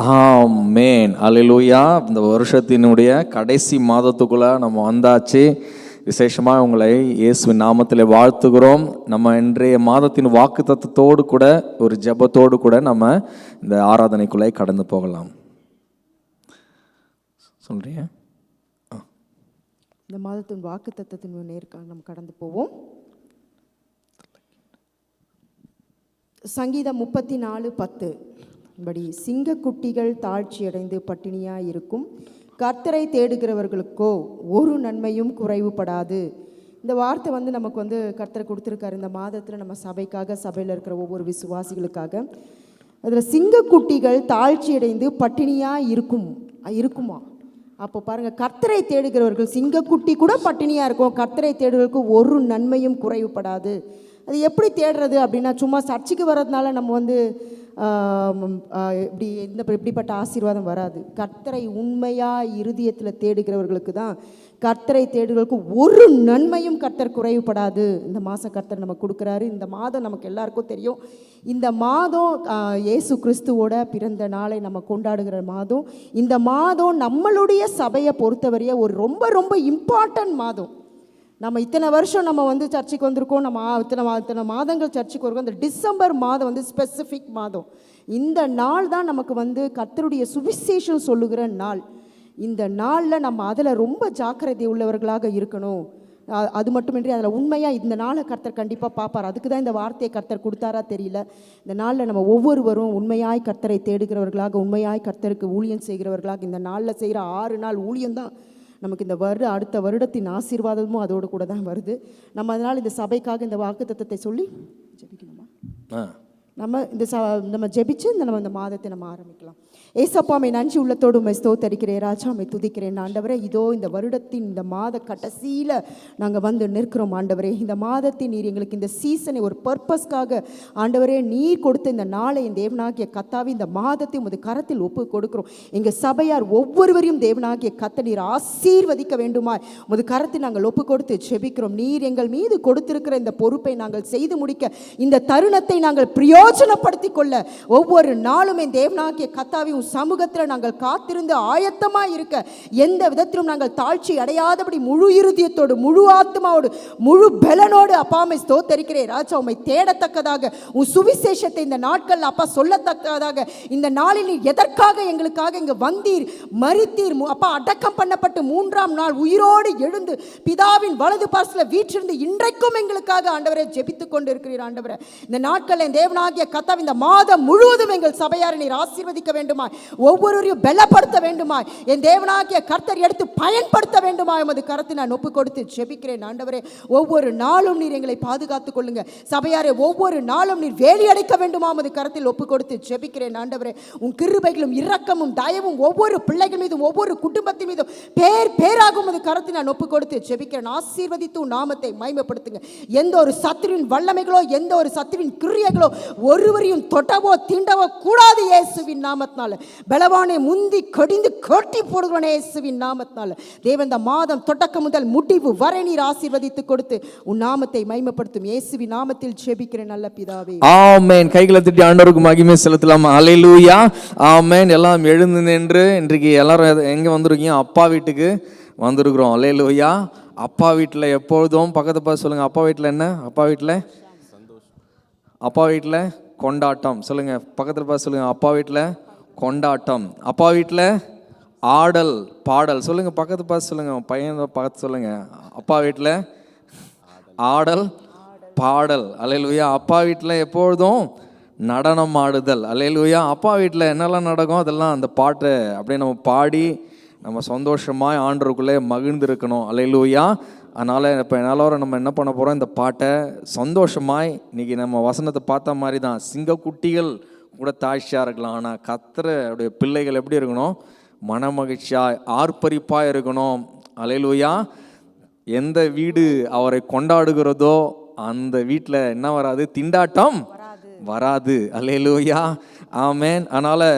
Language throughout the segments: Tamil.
ஆமென். அல்லேலூயா. இந்த வருஷத்தினுடைய கடைசி மாதத்துக்குள்ள நம்ம வந்தாச்சு. விசேஷமாக உங்களை இயேசுவின் நாமத்தில் வாழ்த்துகிறோம். நம்ம இன்றைய மாதத்தின் வாக்குத்தத்தத்தோடு கூட ஒரு ஜெபத்தோடு கூட நம்ம இந்த ஆராதனைக்குள்ளே கடந்து போகலாம். சொல்றீங்க? இந்த மாதத்தின் வாக்குத்தத்தத்தின் நேர்காணல் நம்ம கடந்து போவோம். சங்கீதம் 34:10 படி, சிங்கக்குட்டிகள் தாழ்ச்சியடைந்து பட்டினியாக இருக்கும், கர்த்தரை தேடுகிறவர்களுக்கோ ஒரு நன்மையும் குறைவுபடாது. இந்த வார்த்தை நமக்கு கர்த்தர் கொடுத்துருக்காரு இந்த மாதத்தில் நம்ம சபைக்காக, சபையில் இருக்கிற ஒவ்வொரு விசுவாசிகளுக்காக. அதில் சிங்கக்குட்டிகள் தாழ்ச்சியடைந்து பட்டினியாக இருக்குமா? அப்போ பாருங்கள், கர்த்தரை தேடுகிறவர்கள், சிங்கக்குட்டி கூட பட்டினியாக இருக்கும், கர்த்தரை தேடுகிறவர்களுக்கு ஒரு நன்மையும் குறைவுபடாது. அது எப்படி தேடுறது அப்படின்னா, சும்மா சர்ச்சுக்கு வர்றதுனால நம்ம இப்படிப்பட்ட ஆசீர்வாதம் வராது. கர்த்தரை உண்மையாக இருதயத்தில் தேடுகிறவர்களுக்கு தான், கர்த்தரை தேடுகிறவர்களுக்கு ஒரு நன்மையும் கர்த்தர் குறைவுபடாது. இந்த மாதம் கர்த்தர் நமக்கு கொடுக்குறாரு. இந்த மாதம் நமக்கு எல்லாருக்கும் தெரியும், இந்த மாதம் இயேசு கிறிஸ்துவோட பிறந்த நாளை நம்ம கொண்டாடுகிற மாதம். இந்த மாதம் நம்மளுடைய சபையை பொறுத்தவரைய ஒரு ரொம்ப ரொம்ப இம்பார்ட்டன்ட் மாதம். நம்ம இத்தனை வருஷம் நம்ம சர்ச்சுக்கு வந்திருக்கோம், நம்ம இத்தனை மாதங்கள் சர்ச்சுக்கு வருவோம். இந்த டிசம்பர் மாதம் ஸ்பெசிஃபிக் மாதம். இந்த நாள் தான் நமக்கு கர்த்தருடைய சுவிசேஷம் சொல்லுகிற நாள். இந்த நாளில் நம்ம அதில் ரொம்ப ஜாக்கிரதை உள்ளவர்களாக இருக்கணும். அது மட்டுமின்றி அதில் உண்மையாக இந்த நாளை கர்த்தர் கண்டிப்பாக பார்ப்பார். அதுக்கு தான் இந்த வார்த்தையை கர்த்தர் கொடுத்தாரா தெரியல. இந்த நாளில் நம்ம ஒவ்வொருவரும் உண்மையாய் கர்த்தரை தேடுகிறவர்களாக, உண்மையாய் கர்த்தருக்கு ஊழியம் செய்கிறவர்களாக, இந்த நாளில் செய்கிற 6 நாள் ஊழியம்தான் நமக்கு இந்த அடுத்த வருடத்தின் ஆசீர்வாதமும் அதோடு கூட தான் வருது. நம்ம அதனால் இந்த சபைக்காக இந்த வாக்குத்தத்தத்தை சொல்லி ஜெபிக்கணுமா? நம்ம ஜெபிச்சு இந்த மாதத்தை நம்ம ஆரம்பிக்கலாம். ஏசப்பாமை நன்றி உள்ளத்தோடு உண்மை ஸ்தோத்தரிக்கிறேன் ராஜா, உண்மை துதிக்கிறேன் ஆண்டவரே. இதோ இந்த வருடத்தின் இந்த மாத கடைசியில் நாங்கள் நிற்கிறோம் ஆண்டவரே. இந்த மாதத்தின் நீர் எங்களுக்கு இந்த சீசனை ஒரு பர்பஸ்க்காக ஆண்டவரே நீர் கொடுத்த இந்த நாளை என் தேவனாகிய கத்தாவி இந்த மாதத்தை உமது கரத்தில் ஒப்பு கொடுக்கிறோம். எங்கள் சபையார் ஒவ்வொருவரையும் தேவனாகிய கத்த நீர் ஆசீர்வதிக்க வேண்டுமாய் உமது கரத்தை நாங்கள் ஒப்பு கொடுத்து ஜெபிக்கிறோம். நீர் எங்கள் மீது கொடுத்திருக்கிற இந்த பொறுப்பை நாங்கள் செய்து முடிக்க, இந்த தருணத்தை நாங்கள் பிரயோஜனப்படுத்திக் கொள்ள ஒவ்வொரு நாளும் என் தேவனாகிய கத்தாவி சமூகத்தில் நாங்கள் காத்திருந்து ஆயத்தமாக இருக்க, எந்த விதத்திலும் நாங்கள் தாழ்ச்சி அடையாதபடி முழு இருதயத்தோடு, முழு ஆத்மாவோடு, முழு பலனோடு அப்பாமை ஸ்தோத்தரிக்கிறேன் ராஜா. உம்மை தேடத்தக்கதாக, உன் சுவிசேஷத்தை இந்த நாட்கள் அப்பா சொல்லத்தக்கதாக, இந்த நாளில் நீர் எதற்காக எங்களுக்காக இங்கு வந்தீர், மரித்தீர் அப்பா, அடக்கம் பண்ணப்பட்டு 3ஆம் நாள் உயிரோடு எழுந்து பிதாவின் வலது பாசத்தில் வீற்றிருந்து இன்றைக்கும் எங்களுக்காக ஆண்டவரை ஜெபித்துக் கொண்டு இருக்கிறீர் ஆண்டவரை. இந்த நாட்கள் என் தேவனாகிய கர்த்தாவே இந்த மாதம் முழுவதும் எங்கள் சபையாரை நீர் ஆசீர்வதிக்க வேண்டுமாய், ஒவ்வொருவரையும் பலப்படுத்த வேண்டுமாய், என் தேவனாகிய கர்த்தர் எடுத்து பயன்படுத்த வேண்டுமாய் உமது கரத்தை நான் ஒப்பு கொடுத்து ஜெபிக்கிறேன் ஆண்டவரே. ஒவ்வொரு நாளும் நீர் எங்களை பாதுகாத்துக் கொள்ளுங்க சபையாரே. ஒவ்வொரு நாளும் நீர் வேலி அடைக்க வேண்டுமா உமது கரத்தில் ஒப்பு கொடுத்து ஜெபிக்கிறேன் ஆண்டவரே. உன் கிருபைகளும் இரக்கமும் தயவும் ஒவ்வொரு பிள்ளைகள் மீதும், ஒவ்வொரு குடும்பத்தின் மீதும் பேராக உமது கரத்தை நான் ஒப்பு கொடுத்து ஜெபிக்கிறேன். ஆசீர்வதித்து உன் நாமத்தை மகிமைப்படுத்துங்க. எந்த ஒரு சத்துருவின் வல்லமைகளோ, எந்த ஒரு சத்துருவின் கிரியைகளோ ஒருவரையும் தொட்டவோ தீண்டவோ கூடாது இயேசுவின் நாமத்தினால. பலவானை முந்தி கடிந்து கட்டி போடுகிறோம் இயேசுவின் நாமத்தினால. தேவன் இந்த மாதம் தொடக்கம் முதல் முடிவு வரை நீர் ஆசீர்வதித்து கொடுத்து உன் நாமத்தை மகிமைப்படுத்தும் இயேசுவின் நாமத்தில் ஜெபிக்கிறேன் நல்ல பிதாவே, ஆமென். கைகளை தட்டி ஆண்டவருக்கு மகிமை செலுத்தலாம். அல்லேலூயா, ஆமென். எல்லாம் எழுந்து நின்று இன்றைக்கு எல்லாரும் எங்க வந்திருக்கீங்க? அப்பா வீட்டுக்கு வந்திருக்கிறோம். அல்லேலூயா. அப்பா வீட்டில் எப்பொழுதும் பக்கத்து பார்த்து சொல்லுங்க, அப்பா வீட்டில் என்ன? அப்பா வீட்டில் அப்பா வீட்டில் கொண்டாட்டம். சொல்லுங்க, பக்கத்தில் பார்த்து சொல்லுங்க, அப்பா வீட்டில் கொண்டாட்டம். அப்பா வீட்டில் ஆடல் பாடல். சொல்லுங்க, பக்கத்து பார்த்து சொல்லுங்க, பையன் பார்த்து சொல்லுங்க, அப்பா வீட்டில் ஆடல் பாடல். அல்லேலூயா. அப்பா வீட்டில் எப்பொழுதும் நடனம் ஆடுதல். அல்லேலூயா. அப்பா வீட்டில் என்னெல்லாம் நடக்கும் அதெல்லாம் அந்த பாட்டை அப்படியே நம்ம பாடி நம்ம சந்தோஷமாக ஆண்டவருக்குள்ளே மகிழ்ந்திருக்கணும். அல்லேலூயா. அதனால் இப்போ என்னாலும் நம்ம என்ன பண்ண போகிறோம், இந்த பாட்டை சந்தோஷமாய், இன்றைக்கி நம்ம வசனத்தை பார்த்த மாதிரி தான், சிங்கக்குட்டிகள் கூட தாழ்ச்சியாக இருக்கலாம், ஆனால் கர்த்தருடைய பிள்ளைகள் எப்படி இருக்கணும்? மன மகிழ்ச்சியாக ஆர்ப்பரிப்பாக இருக்கணும். அல்லேலூயா. எந்த வீடு அவரை கொண்டாடுகிறதோ அந்த வீட்டில் என்ன வராது? திண்டாட்டம் வராது. அல்லேலூயா, ஆமென். அதனால்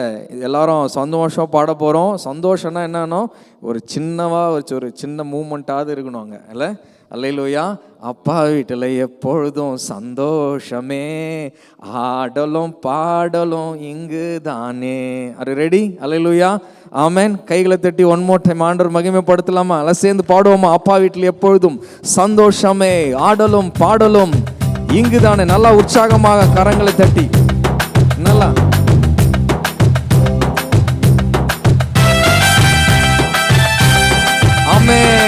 எல்லாரும் சந்தோஷம் பாட போகிறோம். சந்தோஷம்னா என்னன்னா ஒரு சின்னமாக ஒரு சின்ன மூமெண்ட்டாவது இருக்கணும் அங்கே, இல்லை? அல்லேலூயா. அப்பா வீட்டில் எப்பொழுதும் சந்தோஷமே, ஆடலும் பாடலும் இங்கு தானே. அது ரெடி? அல்லேலூயா, ஆமென். கைகளை தட்டி ஒன் மோர் டைம் ஆண்டவர் மகிமைப்படுத்தலாமா? எல்லாம் சேர்ந்து பாடுவோமா? அப்பா வீட்டில் எப்பொழுதும் சந்தோஷமே, ஆடலும் பாடலும் இங்கு தானே. நல்லா உற்சாகமாக கரங்களை தட்டி நல்லா. ஆமென்.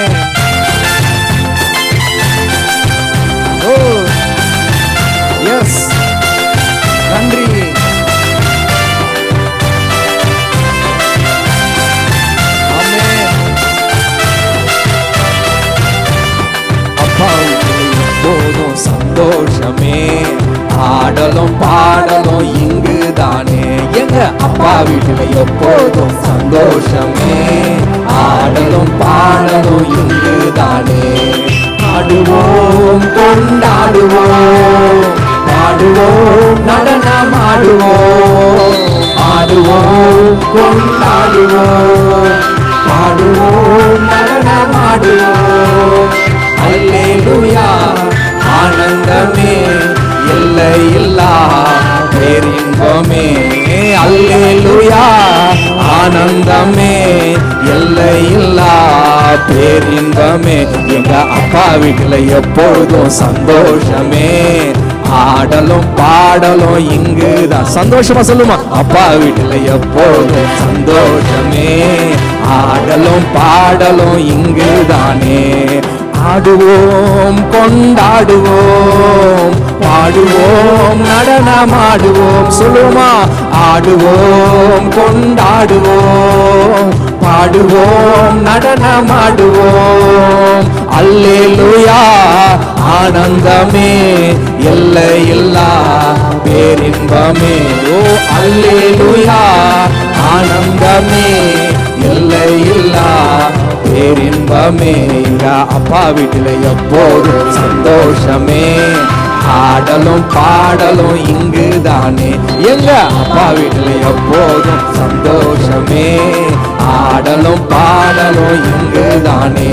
ஓ எஸ், நன்றி. ஆமென். அப்பா வீட்டில் எப்போதும் சந்தோஷமே, ஆடலும் பாடலும் இங்கு தானே. எங்க அப்பா வீட்டில் எப்போதும் சந்தோஷமே, ஆடலும் பாடலும் இங்கு தானே. ஆடுவோம் கொண்டாடுவோம், பாடுவோம் நடனமாடுவோம், ஆடுவோம் கொண்டாடுவோம், பாடுவோம் நடனமாடுவோம். அல்லேலூயா, ஆனந்தமே, எல்லையில்லா பேரின்பமே. அல்லேலூயா, ஆனந்தமே, எல்லையில்லா பேரின்பமே. எங்க அப்பா வீட்டில் எப்பொழுதும் சந்தோஷமே, ஆடலும் பாடலும் இங்குதான். சந்தோஷமா சொல்லுமா? அப்பா வீட்டில் எப்பொழுதும் சந்தோஷமே, ஆடலும் பாடலும் இங்குதானே. ஆடுவோம் கொண்டாடுவோம், பாடுவோம் நடனமாடுவோம். சொல்லுமா? ஆடுவோம் கொண்டாடுவோம், பாடுவோம் நடனமாடுவோம். அல்லேலூயா, ஆனந்தமே, எல்லையில்லா பேரின்பமே. ஓ அல்லேலூயா, ஆனந்தமே, எல்லையில்லா பேரின்பமே. எங்க அப்பா வீட்டில் எப்போதும் சந்தோஷமே, ஆடலும் பாடலும் இங்கு தானே. எங்க அப்பா வீட்டில் எப்போதும் சந்தோஷமே, ஆடலும் பாடலும் இங்கு தானே.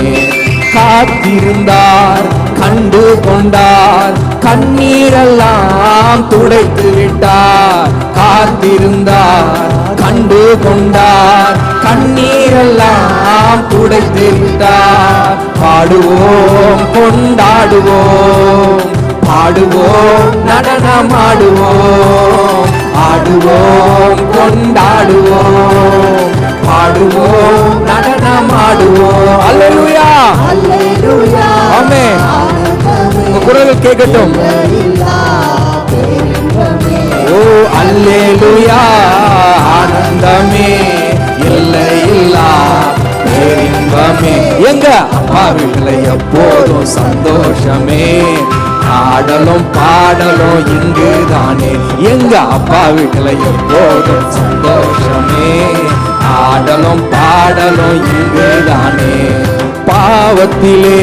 காத்திருந்தார் கண்டு கொண்டார், கண்ணீரெல்லாம் துடைத்து விட்டார். காத்திருந்தார் கண்டு கொண்டார், கண்ணீரெல்லாம் துடைத்து விட்டார். பாடுவோம் கொண்டாடுவோம், பாடுவோம் நடனமாடுவோம், ஆடுவோம் கொண்டாடுவோம், பாடுவோம் நடனமாடுவோம். அல்லேலூயா, அல்லேலூயா, ஆமென். உங்க குரல் கேட்கட்டும். ஓ அல்லேலூயா, ஆனந்தமே, எல்லையில்லா பேரின்பமே. எங்க அப்பா வீட்டில் எப்போதும் சந்தோஷமே, ஆடலும் பாடலும் இங்கு தானே. எங்க அப்பா வீட்டில் எப்போதும் சந்தோஷமே, ஆடலும் பாடலும் இங்கு தானே. பாவத்திலே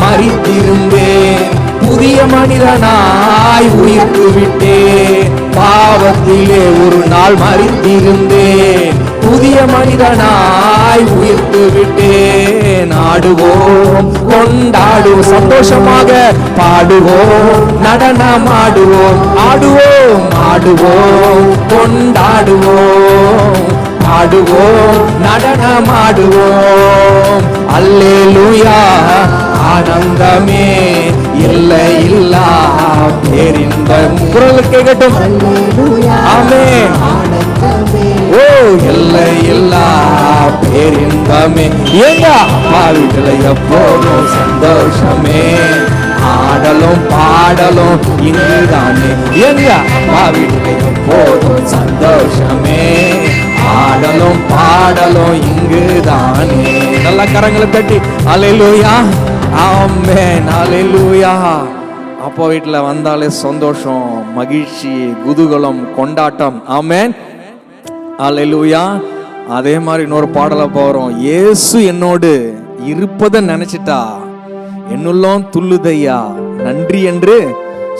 மரித்திருந்தேன், புதிய மனிதனாய் உயிர்த்து விட்டேன். பாவத்திலே ஒரு நாள் மரித்திருந்தேன், புதிய மனிதனாய் உயிர்த்து விட்டேன். ஆடுவோம் கொண்டாடுவோம், சந்தோஷமாக பாடுவோம் நடனமாடுவோம், ஆடுவோம் ஆடுவோம் கொண்டாடுவோம், ஆடுவோம் நடனமாடுவோம். அல்லேலூயா, ஆனந்தமே, எல்லையில்லா பேரின்பம். குரல் கேட்கட்டும். ஆமென். ஓ எல்லையில்லா பேரின்பமே. எங்க அப்பா வீட்டில் எப்போதும் சந்தோஷமே, ஆடலும் பாடலும் இங்குதானே. எங்க அப்பா வீட்டில் எப்போதும் சந்தோஷமே, ஆடலும் பாடலும் இங்குதானே. நல்ல கரங்களை தட்டி அல்லேலூயா, ஆமென், அல்லேலூயா. அப்பா வீட்டில் வந்தாலே சந்தோஷம், மகிழ்ச்சி, குதூகலம், கொண்டாட்டம். ஆமென், அல்லேலூயா. அதே மாதிரி இன்னொரு பாடலை போறோம். இயேசு என்னோடு இருப்பதை நினைச்சிட்டா என்னுள்ளம் துள்ளுதையா, நன்றி என்று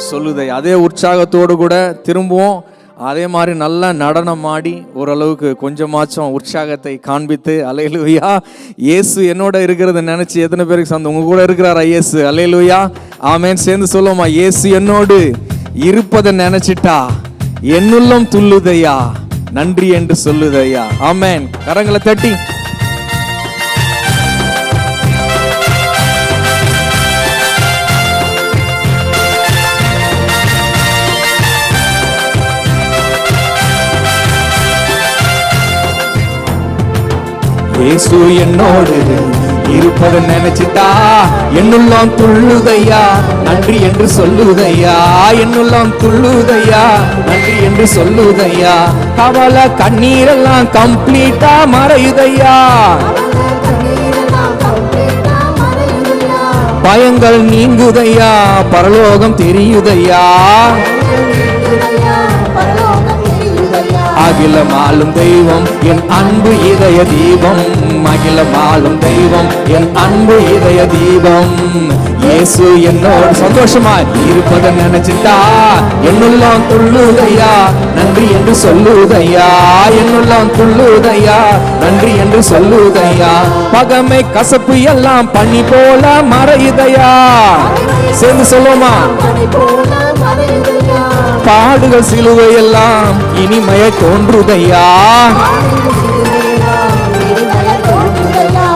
சொல்லுதையா. அதே உற்சாகத்தோடு கூட திரும்பவும் அதே மாதிரி நல்லா நடனம் ஆடி ஓரளவுக்கு கொஞ்சமாச்சும் உற்சாகத்தை காண்பித்து அல்லேலூயா. இயேசு என்னோட இருக்கிறத நினைச்சு எத்தனை பேருக்கு உங்க கூட இருக்கிறாரா இயேசு? அல்லேலூயா. ஆமென். சேர்ந்து சொல்லுவோமா? இயேசு என்னோடு இருப்பதை நினைச்சிட்டா என்னுள்ளம் துள்ளுதையா, நன்றி என்று சொல்லுதையா. ஆமென். கரங்களை தட்டி இயேசு என்னோடு இருப்பதை நினைச்சிட்டா என்னுள்ளம் துள்ளுதையா, நன்றி என்று சொல்லுதையா. என்னுள்ளம் துள்ளுதையா, நன்றி என்று சொல்லுதையா. கவலை கண்ணீரெல்லாம் கம்ப்ளீட்டா மறையுதையா. பயங்கள் நீங்குதையா, பரலோகம் தெரியுதையா. அகிலம் ஆளும் தெய்வம் என் அன்பு இதய தீபம். அகிலம் ஆளும் தெய்வம் என் அன்பு இதய தீபம். இயேசு என்னோடு சந்தோஷமா இருப்பதை நினைச்சிட்டா என்னுள்ளம் துள்ளுதையா, நன்றி என்று சொல்லுதையா. என்னுள்ளம் துள்ளுதையா, நன்றி என்று சொல்லுதையா. பகமை கசப்பு எல்லாம் பனி போல மறையுதையா. சேர்ந்து சொல்லுமா? பாடுகள் சிலுவை எல்லாம் இனிமைய தோன்றுதையா.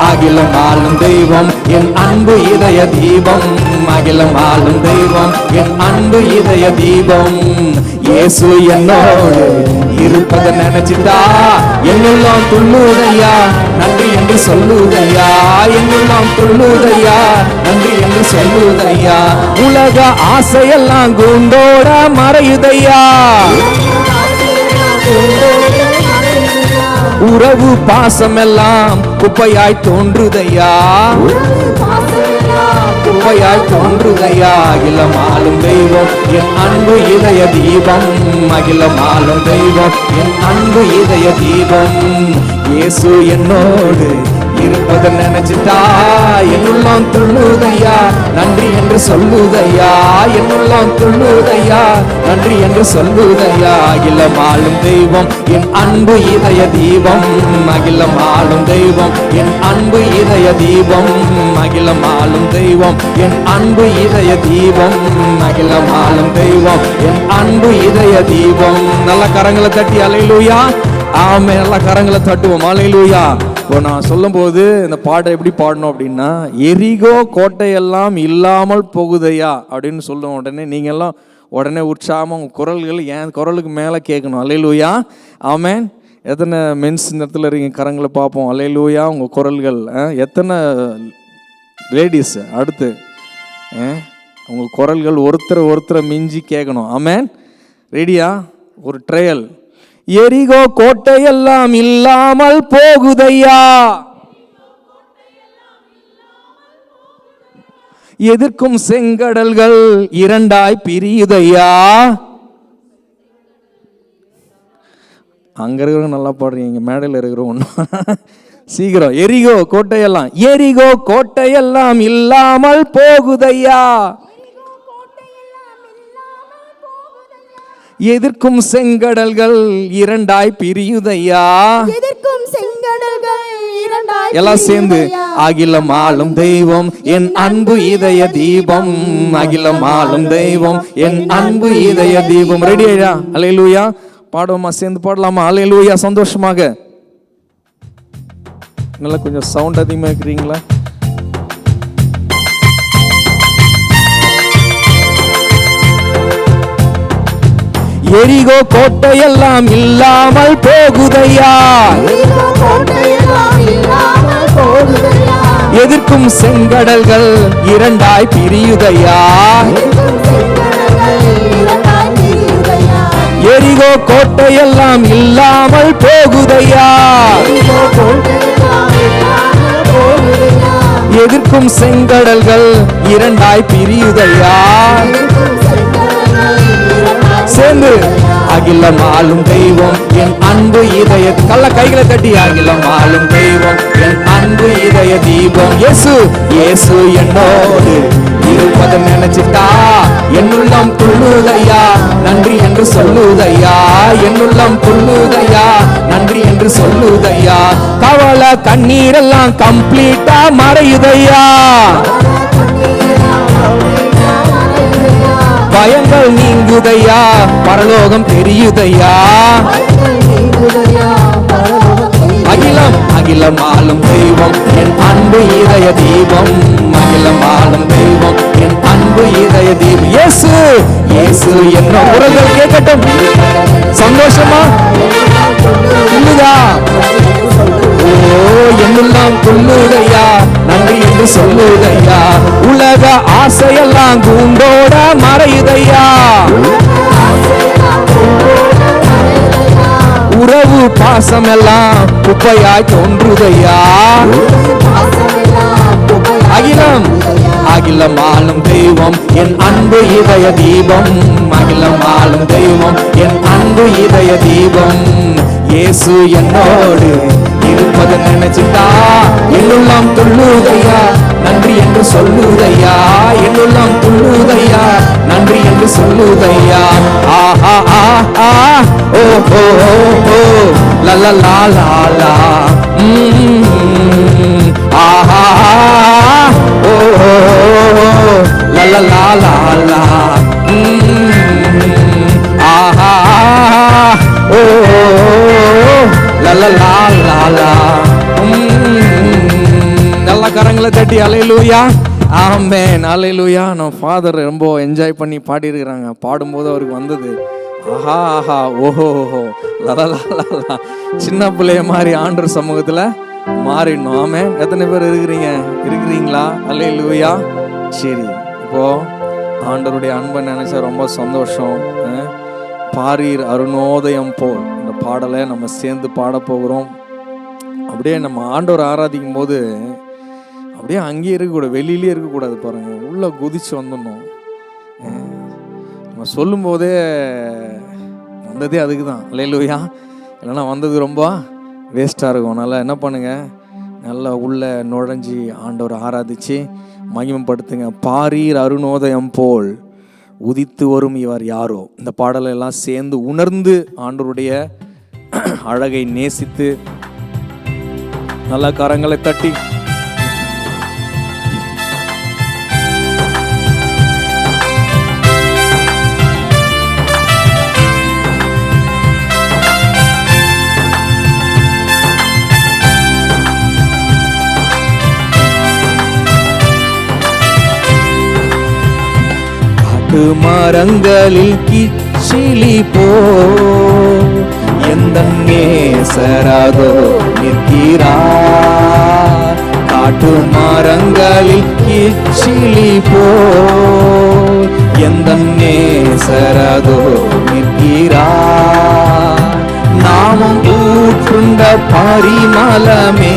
அகிலம் ஆளும் தெய்வம் என் அன்பு இதய தீபம். அகிலம் ஆளும் தெய்வம் என் அன்பு இதய தீபம். இயேசு என்னோடு இருப்பதை நினைச்சிட்டா என்னுள்ளம் துள்ளுதையா, நன்றி என்று சொல்லுதையா. என்னுள்ளம் துள்ளுதையா, நன்றி என்று சொல்லுதையா. உலக ஆசையெல்லாம் குண்டோட மறையுதையா. உறவு பாசம் எல்லாம் குப்பையாய் தோன்றுதையா. குப்பையாய் தோன்றுதையா. அகிலம் ஆளும் தெய்வம் என் அன்பு இதய தீபம். அகிலம் ஆளும் தெய்வம் என் அன்பு இதய தீபம். இயேசு என்னோடு இருப்பதை நினைச்சிட்டா என்னுள்ளம் துள்ளுதையா, நன்றி என்று சொல்லுதையா. என்னுள்ளம் துள்ளுதையா, நன்றி என்று சொல்லுதையா. அகிலம் ஆளும் தெய்வம் என் அன்பு இதய தீபம். அகிலம் ஆளும் தெய்வம் என் அன்பு இதய தீபம். அகிலம் ஆளும் தெய்வம் என் அன்பு இதய தீபம். அகிலம் ஆளும் தெய்வம் என் அன்பு இதய தீபம். நல்ல கரங்களை தட்டி அல்லேலூயா. ஆமென். நல்ல கரங்களை தட்டுவோம். அல்லேலூயா. இப்போ நான் சொல்லும் போது இந்த பாட்டை எப்படி பாடணும் அப்படின்னா, எரிகோ கோட்டையெல்லாம் இல்லாமல் போகுதையா அப்படின்னு சொல்லும் உடனே நீங்கள் எல்லாம் உடனே உற்சாகமாக உங்கள் குரல்கள் என் குரலுக்கு மேலே கேட்கணும். அல்லேலூயா. ஆமென். எத்தனை மென்ஸ் இந்த இடத்துல இருக்கீங்க? கரங்களை பார்ப்போம். அல்லேலூயா. உங்கள் குரல்கள் எத்தனை லேடிஸ் அடுத்து உங்கள் குரல்கள் ஒருத்தரை மிஞ்சி கேட்கணும். ஆமென். ரெடியா? ஒரு ட்ரையல். எரிகோ கோட்டையெல்லாம் இல்லாமல் போகுதையா. எதிர்க்கும் செங்கடல்கள் இரண்டாய் பிரியுதையா. அங்க இருக்கிறவங்க நல்லா பாடுறீங்க, மேடையில் இருக்கிற ஒன்றும் சீக்கிரம். எரிகோ கோட்டையெல்லாம் இல்லாமல் போகுதையா. எதிர்க்கும் செங்கடல்கள் இரண்டாய் பிரியுதையா. எல்லாம் சேர்ந்து அகிலம் ஆளும் தெய்வம் என் அன்பு இதய தீபம். அகிலம் ஆளும் தெய்வம் என் அன்பு இதய தீபம். ரெடியா? அல்லேலூயா. பாடுவோமா? சேர்ந்து பாடலாமா? அல்லேலூயா. சந்தோஷமாக. நல்லா கொஞ்சம் சவுண்ட் அதிகமாக இருக்கிறீங்களா? எரிகோ கோட்டையெல்லாம் இல்லாமல் போகுதையா. எதிர்க்கும் செங்கடல்கள் இரண்டாய் பிரியுதையா. எரிகோ கோட்டையெல்லாம் இல்லாமல் போகுதையா. எதிர்க்கும் செங்கடல்கள் இரண்டாய் பிரியுதையா. சேர்ந்து அகிலம் ஆளும் தெய்வம் என் அன்பு இதய கள்ள கைகளை தட்டி அகிலம் ஆளும் தெய்வம் என் அன்பு இதய தீபம். இயேசு என்னோடு இருப்பதை நினைச்சிட்டா என்னுள்ளம் துள்ளுதையா, நன்றி என்று சொல்லுதையா. என்னுள்ளம் துள்ளுதையா, நன்றி என்று சொல்லுதையா. கவலை கண்ணீரெல்லாம் கம்ப்ளீட்டா மறையுதையா. பயங்கள் நீங்குதையா, பரலோகம் தெரியுதையா. அகிலம் அகிலம் ஆளும் தெய்வம் என் அன்பு இதய தீபம். அகிலம் ஆளும் தெய்வம் என் அன்பு இதய தீபம். இயேசு இயேசு என்ற உறவுகள் கேட்கட்டும். சந்தோஷமா இல்லையா? ஓ என்னெல்லாம் கொள்ளுதையா, நன்றி என்று சொல்லுதையா. உலக ஆசையெல்லாம் கூண்டோட மறையுதையா. உறவு பாசம் எல்லாம் குப்பையாய் தோன்றுதையா. அகிலம் அகிலம் ஆளும் தெய்வம் என் அன்பு இதய தீபம். அகிலம் ஆளும் தெய்வம் என் அன்பு இதய தீபம். இயேசு என்னோடு இருப்பது நினைச்சிட்டா என்னுள்ளம் துள்ளுதையா, நன்றி என்று சொல்லுதையா. என்னுள்ளம் துள்ளுதையா, நன்றி என்று சொல்லுதையா. ஆஹா ஆஹா ஓ ஓ ஓ லா லா லா லா. ஆஹா ஓ லா லா லா லா லா. ஆஹா ஓ லா லா லா லா லா. நல்ல கரங்களை தட்டி அல்லேலூயா, ஆமென், அல்லேலூயா. நம்ம ஃபாதர் ரொம்ப என்ஜாய் பண்ணி பாடியிருக்கிறாங்க. பாடும்போது அவருக்கு வந்தது ஆஹா ஆஹா ஓஹோ ஓஹோ லலலா. சின்ன பிள்ளைய மாதிரி ஆண்டவர் சமூகத்தில் மாறிடணும். ஆமென். எத்தனை பேர் இருக்கிறீங்களா? அல்லேலூயா. சரி, இப்போ ஆண்டவருடைய அன்பை நினைச்சா ரொம்ப சந்தோஷம். பாரீர் அருணோதயம் போல் இந்த பாடலை நம்ம சேர்ந்து பாட போகிறோம். அப்படியே நம்ம ஆண்டவர் ஆராதிக்கும் போது அப்படியே அங்கேயே இருக்கக்கூடாது, வெளியிலே இருக்கக்கூடாது. பாருங்க, உள்ள குதிச்சு வந்துடணும். நம்ம சொல்லும் போதே வந்ததே அதுக்கு தான். அல்லேலூயா. இல்லைன்னா வந்தது ரொம்ப வேஸ்ட்டாக இருக்கும். அதனால் என்ன பண்ணுங்க, நல்லா உள்ள நுழைஞ்சி ஆண்டவர் ஆராதிச்சு மகிமைப்படுத்துங்க. பாரீர் அருணோதயம் போல் உதித்து வரும் இவர் யாரோ. இந்த பாடலை எல்லாம் சேர்ந்து உணர்ந்து ஆண்டவருடைய அழகை நேசித்து நல்ல கரங்களை தட்டி மரங்களில் கிச்சிலி போ எந்த நேசராதோ நிற்கிறார். காட்டு மரங்களில் கிச்சிலி போ எந்த நேசராதோ நிற்கிறார். நாமும் ஊற்றுண்ட பரிமளமே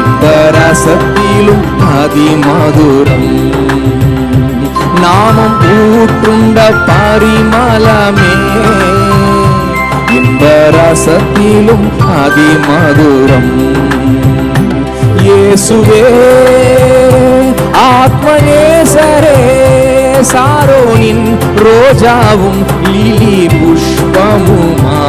இந்த ரசத்திலும் அதிமதுரம். நாமம் ஊற்றுண்ட பரிமளமே இந்த ரசத்திலும் அதிமதுரம். இயேசுவே ஆத்மநேசரே, சாரோனின் ரோஜாவும் லிலி புஷ்பமுமா.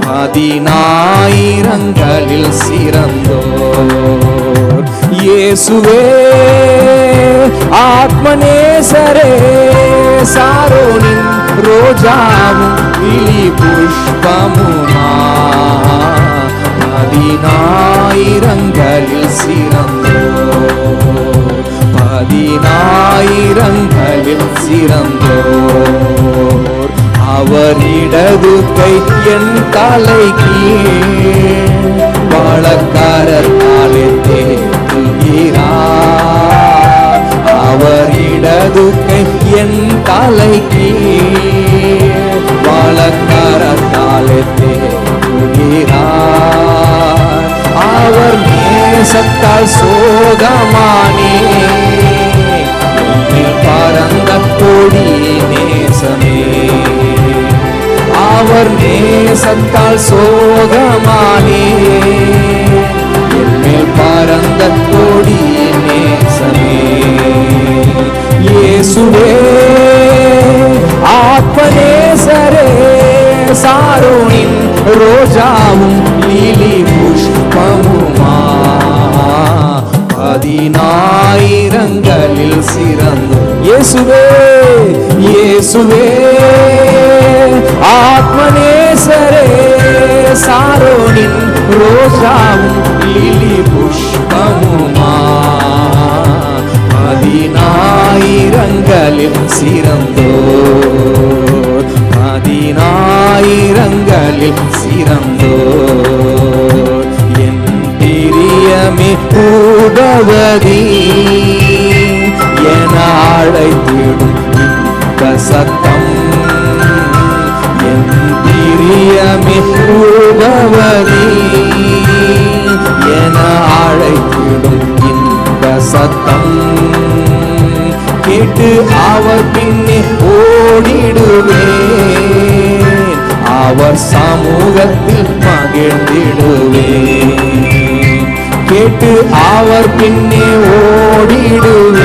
10,000ங்களில் சிறந்தோர் இயேசுவே ஆத்மநேசரே, சாரோனின் ரோஜாவும் லிலி புஷ்பமுமா. 10,000ங்களில் சிறந்தோர், 10,000ங்களில் சிறந்தோர். அவர் இடது கை என் தலைக்கு பழக்காரத்தாலே தேற்றுகிறார். அவர் இடது கை என் தலைக்கு பழக்காரத்தாலே தேற்றுகிறார். அவர் நேசத்தால் சோகமானே பரந்த கொடி நேசமே. அவர் நேசத்தால் சோகமானே என்மேல் பரந்த கொடி நேசமே. இயேசுவே ஆத்மநேசரே, சாரோனின் ரோஜாவும் லிலி புஷ்பமுமா. 10,000ங்களில் சிறந்தோர் இயேசுவே இயேசுவே ஆத்மநேசரே சாரோனின் ரோஜாவும் லிலி புஷ்பமுமா பதினாயிரங்களில் சிறந்தோர் பதினாயிரங்களில் சிறந்தோர் என் பிரியமே பூபவதி என அழைத்திடும் இந்த சத்தம் என் பிரியமே பூபவதி என அழைத்திடும் இந்த சத்தம் கேட்டு அவர் பின்னே ஓடிடுவேன் அவர் சமூகத்தில் மகிழ்ந்திடுவேன் கேட்டு அவர் பின்னே ஓடிடுவேன்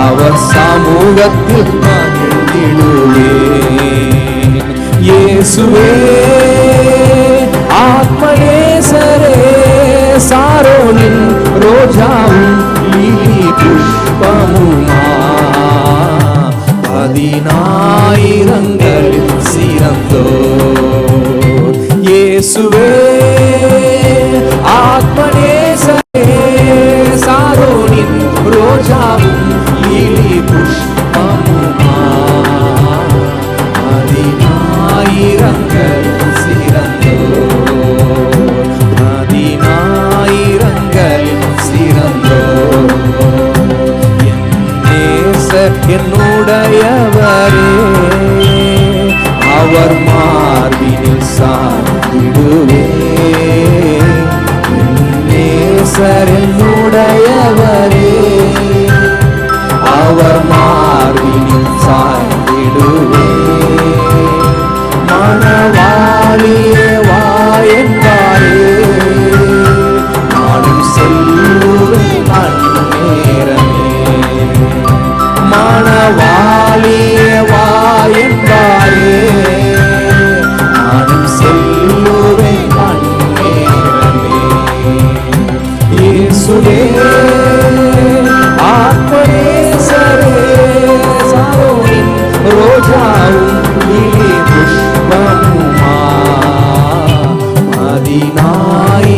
அவர் சமூகத்தில் மகிழ்ந்திடுவேன் இயேசுவே ஆத்மநேசரே சாரோனின் ரோஜாவும் லிலி புஷ்பமுமா பதினாயிரங்களில் சிறந்தோர் இயேசுவே ஆத்மநேசரே சாரோனின் ரோஜாவும் லிலி புஷ்பமுமா பதினாயிரங்களில் சிறந்தோர் பதினாயிரங்களில் சிறந்தோர் என்னுடையவரே அவர் மார்பினில் சாய்ந்திடுவே நேசர் என்னுடையவரே அவர் மார்பினில் சாய்ந்திடுவே மணவாளியே வாயன்பாரே நானும் செல்லுவேன் அந்நேரமே மணவாளியே வாயன்பாரே நானும் செல்லுவேன் அந்நேரமே இயேசுவே ஆத்மநேசரே சாரோனின் ரோஜாவும் லிலி புஷ்பமுமா பதினாயிரங்களில்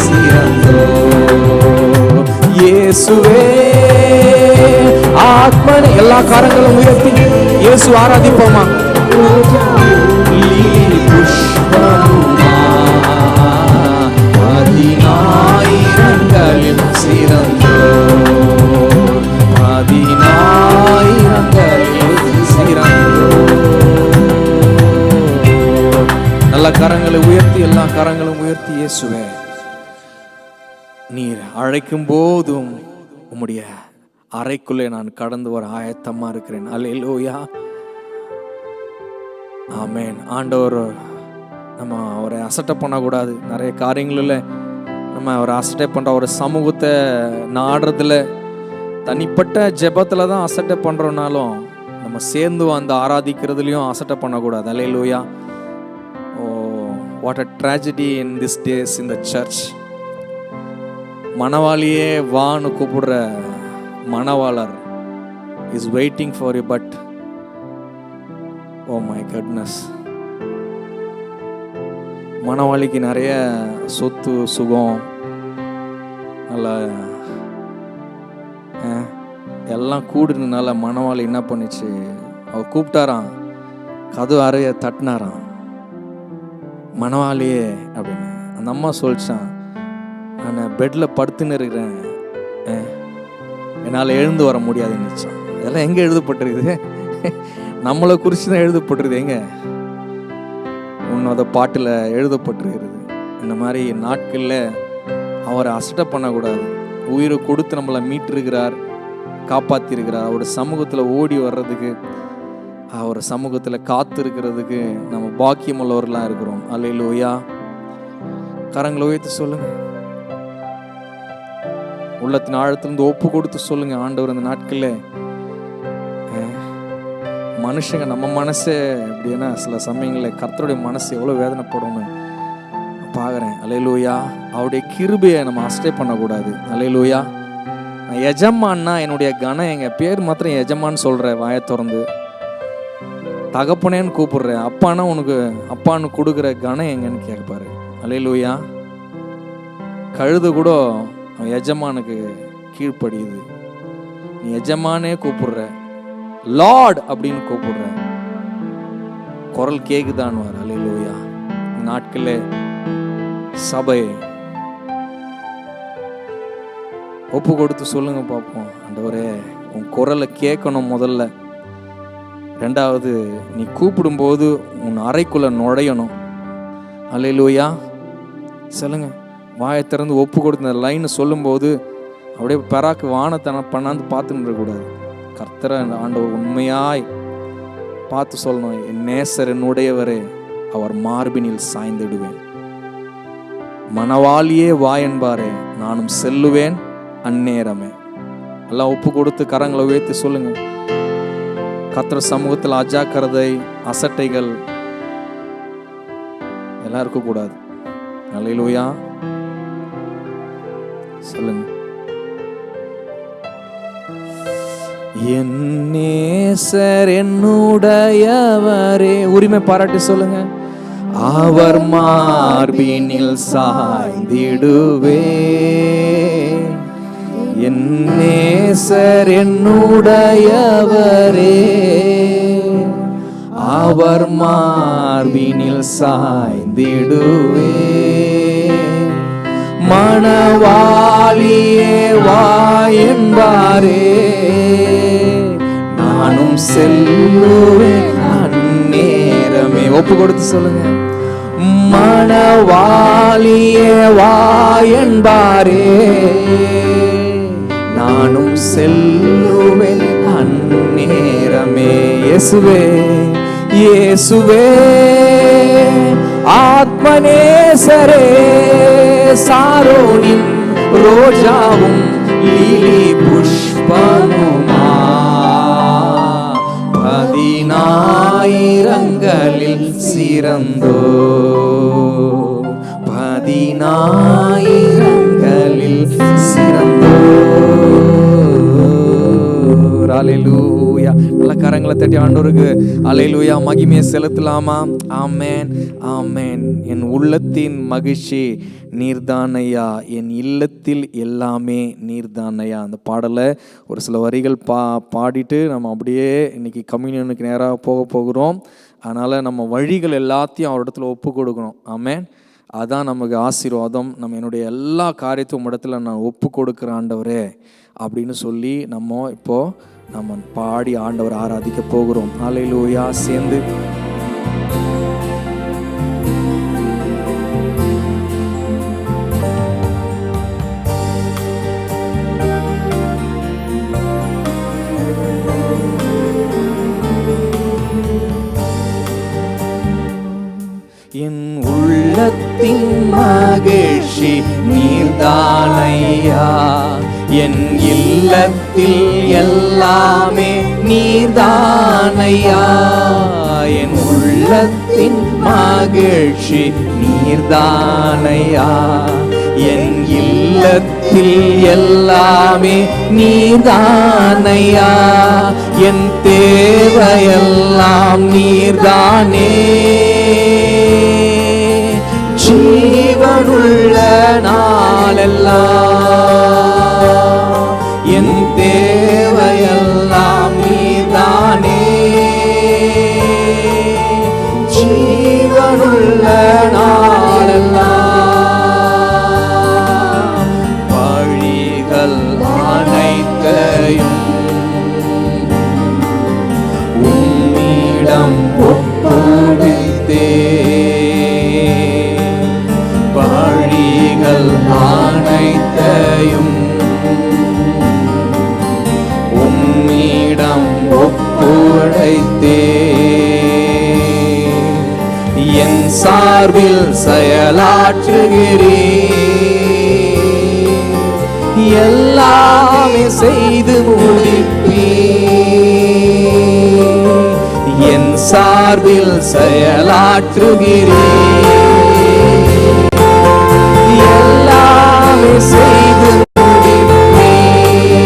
சிறந்தோர் இயேசுவே ஆத்மனே எல்லா கரங்களும் உயர்த்தி இயேசு ஆராதிப்போமா லிலி புஷ்பமுமா பதினாயிரங்களில் சிறந்தோர் பதினாயிரங்களில் சிறந்தோர் நல்ல கரங்களை உயர்த்தி எல்லா கரங்களும் உயர்த்தி இயேசுவே நீர் அழைக்கும் போதும் உம்முடைய அறைக்குள்ளே நான் கடந்து வர ஆயத்தமா இருக்கிறேன். அல்லேலூயா ஆமென். ஆண்டவர் நம்ம அவரை அசட்டை பண்ணக்கூடாது. நிறைய காரியங்களில் நம்ம அவரை அசட்டை பண்ணுற ஒரு சமூகத்தை நாடுறதுல தனிப்பட்ட ஜெபத்தில் தான் அசட்டை பண்ணுறோன்னாலும் நம்ம சேர்ந்து அந்த ஆராதிக்கிறதுலையும் அசட்டை பண்ணக்கூடாது. Hallelujah. Oh what a tragedy in this days in the church. மணவாளியே வான்னு கூப்பிடுற மணவாளர் is waiting for you, but oh my goodness, மணவாளிக்கு நிறைய சொத்து சுகம் நல்ல எல்லாம் கூடுனால மணவாளி என்ன பண்ணிச்சு, அவ கூப்பிட்டாராம், கதவு அறைய தட்டினாராம், மணவாளியே அப்படின்னு. அந்த அம்மா சொல்லிச்சான், நான் பெட்டில் படுத்துன்னு இருக்கிறேன், என்னால் எழுந்து வர முடியாதுன்னுச்சான். இதெல்லாம் எங்கே எழுதப்பட்டிருக்குது? நம்மளை குறித்து தான் எழுதப்பட்டிருக்குது. எங்கே உன்னோட பாட்டில் எழுதப்பட்டிருக்கிறது. இந்த மாதிரி நாட்களில் அவரை அசட்டை பண்ணக்கூடாது. உயிரை கொடுத்து நம்மளை மீட்டிருக்கிறார், காப்பாற்றிருக்கிறார். அவரோட சமூகத்தில் ஓடி வர்றதுக்கு, அவர் சமூகத்தில் காத்து இருக்கிறதுக்கு நம்ம பாக்கியம் உள்ளவர்களாக இருக்கிறோம். அல்லேலூயா. கரங்களை உயர்த்தி சொல்லுங்க, உள்ளத்தின் ஆழத்திலிருந்து ஒப்பு கொடுத்து சொல்லுங்க, ஆண்டவர் இந்த நாட்களில் மனுஷங்க நம்ம மனசே எப்படின்னா சில சமயங்களில் கர்த்தருடைய மனசு எவ்வளோ வேதனைப்படும்னு பார்க்குறேன். அல்லேலூயா. அவருடைய கிருபையை நம்ம அஸ்டே பண்ணக்கூடாது. அல்லேலூயா. எஜமான்னா என்னுடைய கணம், எங்க பேர் மாத்திரம் எஜமான்னு சொல்ற, வாயை திறந்து தகப்பனேன்னு கூப்பிடுறேன், அப்பானா உனக்கு அப்பான்னு கொடுக்குற கணம் எங்கன்னு கேட்பாரு. அல்லேலூயா. கழுது கூட எஜமானுக்கு கீழ்ப்படியுது. நீ எஜமானே கூப்பிடுற, லார்ட் அப்படின்னு கூப்பிடுற, குரல் கேக்குதான்னு வர. அல்லேலூயா. நாட்களே சபை ஒப்பு கொடுத்து சொல்லுங்க பார்ப்போம். ஆண்டவரே, உன் குரலை கேட்கணும் முதல்ல. ரெண்டாவது, நீ கூப்பிடும்போது உன் அறைக்குள்ள நுழையணும். அல்லேலூயா. சொல்லுங்க, வாயை திறந்து ஒப்பு கொடுத்த லைன் சொல்லும்போது அப்படியே பெறாக்கு வானத்தை பண்ணாந்து பார்த்துட்டு இருக்கக்கூடாது. கர்த்தரை ஆண்டவர் உண்மையாய் பார்த்து சொல்லணும். என் நேசர் என்னுடையவரே, அவர் மார்பினில் சாய்ந்திடுவேன். மணவாளியே வா என்பாரே, நானும் செல்லுவேன் அந்நேரமே. எல்லாம் ஒப்பு கொடுத்து கரங்களை உயர்த்தி சொல்லுங்க. கர்த்தர் சமூகத்தில் அஜாக்கிரதை, அசட்டைகள் எல்லாம் இருக்கக்கூடாது. அல்லேலூயா. சொல்லுங்க. என் நேசர் என்னுடையவரே, உரிமை பாராட்டி சொல்லுங்க. அவர் மார்பினில் சாய்ந்திடுவே. என் நேசர் என்னுடையவரே, அவர் மார்பினில் சாய்ந்திடுவே. மணவாளியே வா என்பாரே, நானும் செல்லுவேன் அந்நேரமே. ஒப்பு கொடுத்து சொல்லுங்க. மணவாளியே வா என்பாரே, நானும் செல்லுவேன் அந்நேரமே. இயேசுவே, இயேசுவே, ஆத்மநேசரே, சாரோனின் ரோஜாவும் லீலி புஷ்பமுமா, 10,000ங்களில் சிறந்தோ, 10,000ங்களில் சிறந்தோ. அல்லேலூயா. நல்ல கரங்களை தட்டி ஆண்டவருக்கு அல்லேலூயா மகிமையை செலுத்தலாமா? ஆமென், ஆமென். என் உள்ளத்தின் மகிழ்ச்சி நீர்தானையா, என் இல்லத்தில் எல்லாமே நீர்தானையா. அந்த பாடலை ஒரு சில வரிகள் பாடிட்டு நம்ம அப்படியே இன்னைக்கு கம்யூனியனுக்கு நேராக போகிறோம். அதனால் நம்ம வழிகள் எல்லாத்தையும் அவரிடத்துல ஒப்பு கொடுக்கணும். ஆமென். அதான் நமக்கு ஆசீர்வாதம். நம்ம என்னுடைய எல்லா காரியத்தையும் உம்மிடத்துல நான் ஒப்பு கொடுக்குற ஆண்டவரே அப்படின்னு சொல்லி நம்ம பாடி ஆண்டவர் ஆராதிக்க போகிறோம். அல்லேலூயா. சேர்ந்து என் உள்ளத்தின் மகிழ்ச்சி நீர்தானையா, என் இல்லத்தில் எல்லாமே நீர்தானையா. என் உள்ளத்தின் மகிழ்ச்சி நீர்தானையா, என் இல்லத்தில் எல்லாமே நீர்தானையா. என் தேவையெல்லாம் நீர்தானே, ஜீவனுள்ள நாளெல்லாம் என் தேவையெல்லாம் நீர்தானே, ஜீவனுள்ள நாளெல்லாம். வழிகள் அனைத்தையும் உம்மிடம் ஒப்படைத்தே, வழிகள் அனைத்தையும் உம்மிடம் ஒப்படைத்தே. என் சார்பில் செயலாற்றுகிறீர், எல்லாமே செய்து முடிப்பீர். என் சார்பில் செயலாற்றுகிறீர், எல்லாமே செய்து முடிப்பீர்.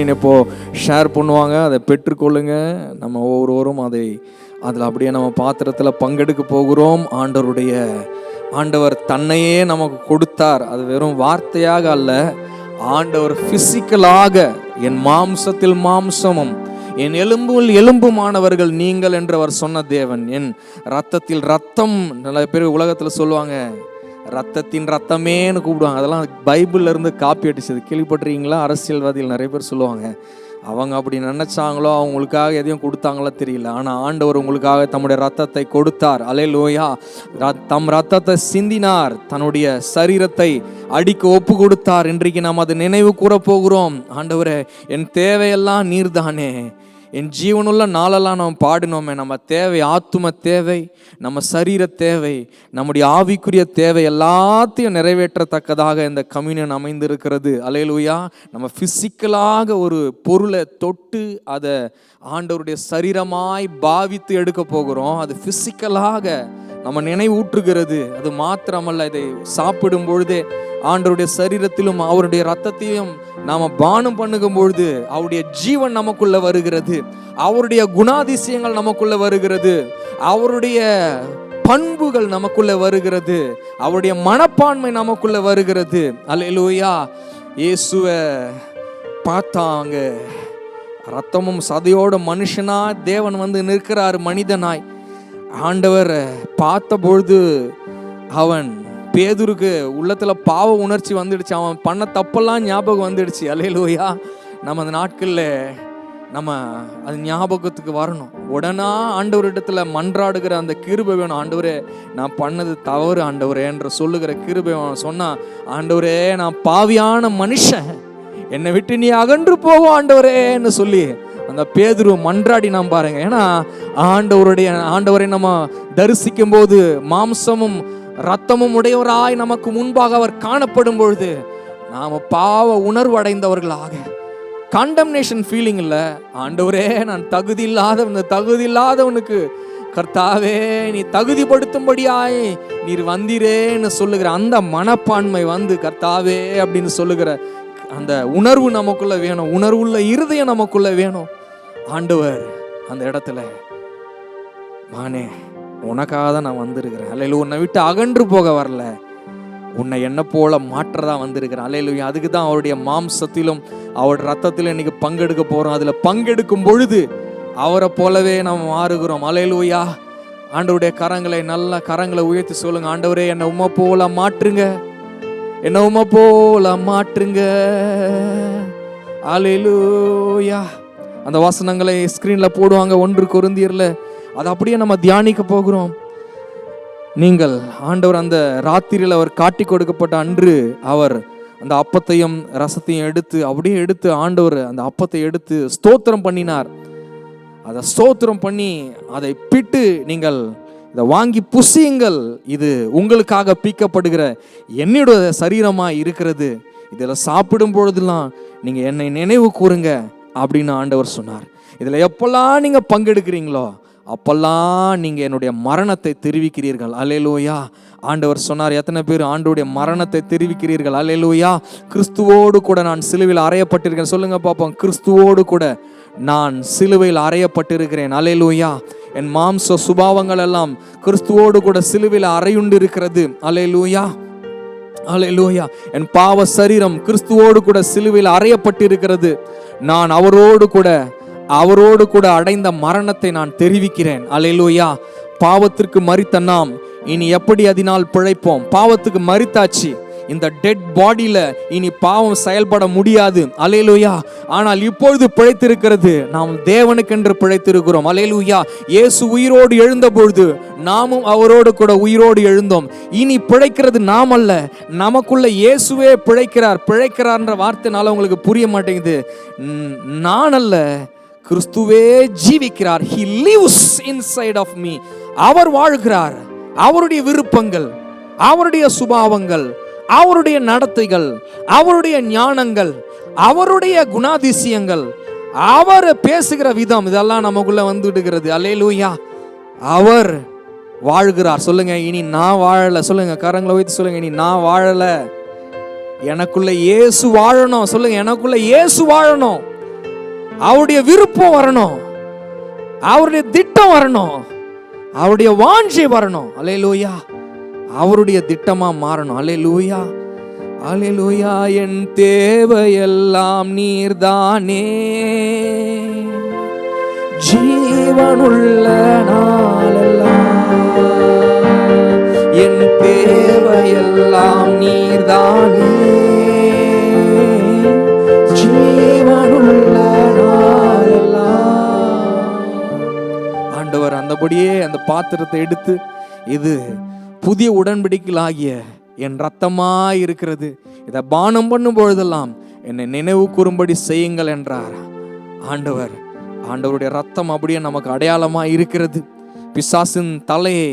கம்யூனியன் இப்போ ஷேர் பண்ணுவாங்க. அதை பெற்றுக்கொள்ளுங்க. நம்ம ஒவ்வொருவரும் அதில் அப்படியே நம்ம பாத்திரத்தில் பங்கெடுக்க போகிறோம். ஆண்டவர் தன்னையே நமக்கு கொடுத்தார். அது வெறும் வார்த்தையாக அல்ல, ஆண்டவர் பிசிக்கலாக என் மாம்சத்தில் மாம்சமும் என் எலும்புள் எலும்புமானவர்கள் நீங்கள் என்று அவர் சொன்ன தேவன். என் ரத்தத்தில் ரத்தம், நிறைய பேர் உலகத்தில் சொல்லுவாங்க ரத்தத்தின் ரத்தமேன்னு கூப்பிடுவாங்க. அதெல்லாம் பைபிள்ல இருந்து காப்பி அடிச்சது. கேள்விப்பட்டிருக்கீங்களா? அரசியல்வாதிகள் நிறைய பேர் சொல்லுவாங்க, அவங்க அப்படி நினைச்சாங்களோ, அவங்களுக்காக எதையும் கொடுத்தாங்களோ தெரியல, ஆனால் ஆண்டவர் உங்களுக்காக தம்முடைய ரத்தத்தை கொடுத்தார். அல்லேலூயா. தம் ரத்தத்தை சிந்தினார், தன்னுடைய சரீரத்தை அடிக்க ஒப்பு கொடுத்தார். இன்றைக்கு நாம் அதை நினைவு கூற போகிறோம். ஆண்டவரே, என் தேவையெல்லாம் நீர்தானே. என் ஜீவனுள்ள நாளெல்லாம் நாம் பாடினோமே, நம்ம தேவை, ஆத்தும தேவை, நம்ம சரீர தேவை, நம்முடைய ஆவிக்குரிய தேவை எல்லாத்தையும் நிறைவேற்றத்தக்கதாக இந்த கம்யூனியன் அமைந்திருக்கிறது. அல்லேலூயா. நம்ம பிசிக்கலாக ஒரு பொருளை தொட்டு அதை ஆண்டவருடைய சரீரமாய் பாவித்து எடுக்க போகிறோம். அது பிசிக்கலாக நம்ம நினைவூற்றுகிறது. அது மாத்திரமல்ல, இதை சாப்பிடும் பொழுதே ஆண்டவருடைய சரீரத்திலும் அவருடைய ரத்தத்தையும் நாம பானம் பண்ணுகும் பொழுது அவருடைய ஜீவன் நமக்குள்ள வருகிறது, அவருடைய குணாதிசயங்கள் நமக்குள்ள வருகிறது, அவருடைய பண்புகள் நமக்குள்ள வருகிறது, அவருடைய மனப்பான்மை நமக்குள்ள வருகிறது. அல்லேலூயா. இயேசுவை பார்த்தாங்க, ரத்தமும் சதையோட மனுஷனா தேவன் வந்து நிற்கிறார் மனிதனாய். ஆண்டவர் பார்த்த பொழுது அவன் பேதுருக்கு உள்ளத்துல பாவ உணர்ச்சி வந்துடுச்சு. அவன் பண்ண தப்பெல்லாம் ஞாபகம் வந்துடுச்சு. அல்லேலூயா. நம்ம அந்த நாட்கள்ல நம்ம அது ஞாபகத்துக்கு வரணும். உடனே ஆண்டவரிடத்துல மன்றாடுகிற அந்த கிருபை வேணும். ஆண்டவரே, நான் பண்ணது தவறு ஆண்டவரே என்று சொல்லுகிற கிருபை சொன்னா, ஆண்டவரே நான் பாவியான மனுஷன், என்னை விட்டு நீ அகன்று போவோம் ஆண்டவரேன்னு சொல்லி அந்த பேதுரு மன்றாடி நாம் பாருங்க. ஏன்னா ஆண்டவரை நம்ம தரிசிக்கும் போது மாம்சமும் ரத்தமும் உடையவராய் நமக்கு முன்பாக அவர் காணப்படும் பொழுது நாம பாவ உணர்வு அடைந்தவர்களாக, கண்டம்னேஷன் ஃபீலிங் இல்லை, ஆண்டவரே நான் தகுதி இல்லாதவனுக்கு கர்த்தாவே நீ தகுதிப்படுத்தும்படியாய் நீர் வந்தீரேன்னு சொல்லுகிற அந்த மனப்பான்மை வந்து கர்த்தாவே அப்படின்னு சொல்லுகிற அந்த உணர்வு நமக்குள்ள வேணும். உணர்வுள்ள இருதயம் நமக்குள்ள வேணும். ஆண்டவர் அந்த இடத்துல, மானே உனக்காக தான் நான் வந்திருக்கிறேன், அல்லேலூயா, உன்னை விட்டு அகன்று போக வரல, உன்னை என்ன போல மாற்றதா வந்திருக்கிறேன், அல்லேலூயா. அதுக்கு தான் அவருடைய மாம்சத்திலும் அவருடைய ரத்தத்திலும் இன்னைக்கு பங்கெடுக்க போறோம். அதுல பங்கெடுக்கும் பொழுது அவரை போலவே நாம் மாறுகிறோம். அல்லேலூயா. ஆண்டவருடைய கரங்களை உயர்த்தி சொல்லுங்க, ஆண்டவரே என்னை உம்மை போல மாற்றுங்க, என்னை உம்மை போல மாற்றுங்க. அல்லேலூயா. அந்த வசனங்களை ஸ்கிரீன்ல போடுவாங்க 1 கொரிந்தியர்ல. அதை அப்படியே நம்ம தியானிக்க போகிறோம். நீங்கள் ஆண்டவர் அந்த ராத்திரியில் அவர் காட்டி கொடுக்கப்பட்ட அன்று அவர் அந்த அப்பத்தையும் ரசத்தையும் எடுத்து ஆண்டவர் அந்த அப்பத்தை எடுத்து ஸ்தோத்திரம் பண்ணினார். அதை ஸ்தோத்திரம் பண்ணி அதை பிட்டு, நீங்கள் இதை வாங்கி புசியுங்கள், இது உங்களுக்காக பீக்கப்படுகிற என்னுடைய சரீரமாக இருக்கிறது, இதில் சாப்பிடும் பொழுதுலாம் நீங்கள் என்னை நினைவு கூறுங்க அப்படின்னு ஆண்டவர் சொன்னார். இதில் எப்பெல்லாம் நீங்கள் பங்கெடுக்கிறீங்களோ அப்பெல்லாம் நீங்கள் என்னுடைய மரணத்தை தெரிவிக்கிறீர்கள். அல்லேலூயா. ஆண்டவர் சொன்னார், எத்தனை பேர் ஆண்டவருடைய மரணத்தை தெரிவிக்கிறீர்கள்? அல்லேலூயா. கிறிஸ்துவோடு கூட நான் சிலுவையில் அறையப்பட்டிருக்கேன். சொல்லுங்க பார்ப்போம், கிறிஸ்துவோடு கூட நான் சிலுவையில் அறையப்பட்டிருக்கிறேன். அல்லேலூயா. என் மாம்ச சுபாவங்கள் எல்லாம் கிறிஸ்துவோடு கூட சிலுவையில் அறையுண்டு இருக்கிறது. அல்லேலூயா. அல்லேலூயா. என் பாவ சரீரம் கிறிஸ்துவோடு கூட சிலுவையில் அறையப்பட்டிருக்கிறது. நான் அவரோடு கூட அடைந்த மரணத்தை நான் தெரிவிக்கிறேன். அல்லேலூயா. பாவத்திற்கு மரித்த நாம் இனி எப்படி அதனால் பிழைப்போம்? பாவத்துக்கு மரித்தாச்சு. இந்த டெட் பாடியில இனி பாவம் செயல்பட முடியாது. அல்லேலூயா. ஆனால் இப்பொழுது பிழைத்திருக்கிறது, நாம் தேவனுக்கென்று பிழைத்திருக்கிறோம். அல்லேலூயா. இயேசு உயிரோடு எழுந்த பொழுது நாமும் அவரோடு கூட உயிரோடு எழுந்தோம். இனி பிழைக்கிறது நாம் அல்ல, நமக்குள்ள இயேசுவே பிழைக்கிறார்ன்ற வார்த்தைனால உங்களுக்கு புரிய மாட்டேங்குது. நான் அல்ல, கிறிஸ்துவே ஜீவிக்கிறார். He lives inside of me. அவர் வாழ்கிறார். அவருடைய விருப்பங்கள், அவருடைய சுபாவங்கள், அவருடைய நடத்தைகள், அவருடைய ஞானங்கள், அவருடைய குணாதிசயங்கள், அவர் பேசுகிற விதம், இதெல்லாம் நமக்குள்ள வந்துடுகிறது. அல்லேலூயா. அவர் வாழ்கிறார். சொல்லுங்க, இனி நான் வாழல. சொல்லுங்க, கரங்களை வைத்து சொல்லுங்க, இனி நான் வாழல, எனக்குள்ள இயேசு வாழணும். சொல்லுங்க, எனக்குள்ள இயேசு வாழணும். அவருடைய விருப்பம் வரணும், அவருடைய திட்டம் வரணும், அவருடைய வாஞ்சை வரணும். அல்லேலூயா. அவருடைய திட்டமா மாறணும். அல்லேலூயா, அல்லேலூயா. என் தேவையெல்லாம் நீர்தானே, ஜீவனுள்ள நாளெல்லாம் என் தேவையெல்லாம் நீர்தானே, ஜீவனுள்ள நாளெல்லாம். ஆண்டவர் அந்தபடியே அந்த பாத்திரத்தை எடுத்து, இது புதிய உடன்படிக்கையாகிய என் ரத்தமாய் இருக்கிறது, இதை பானம் பண்ணும் பொழுதெல்லாம் என்னை நினைவு கூறும்படி செய்யுங்கள் என்றார் ஆண்டவர். ஆண்டவருடைய ரத்தம் அப்படியே நமக்கு அடையாளமா இருக்கிறது. பிசாசின் தலையை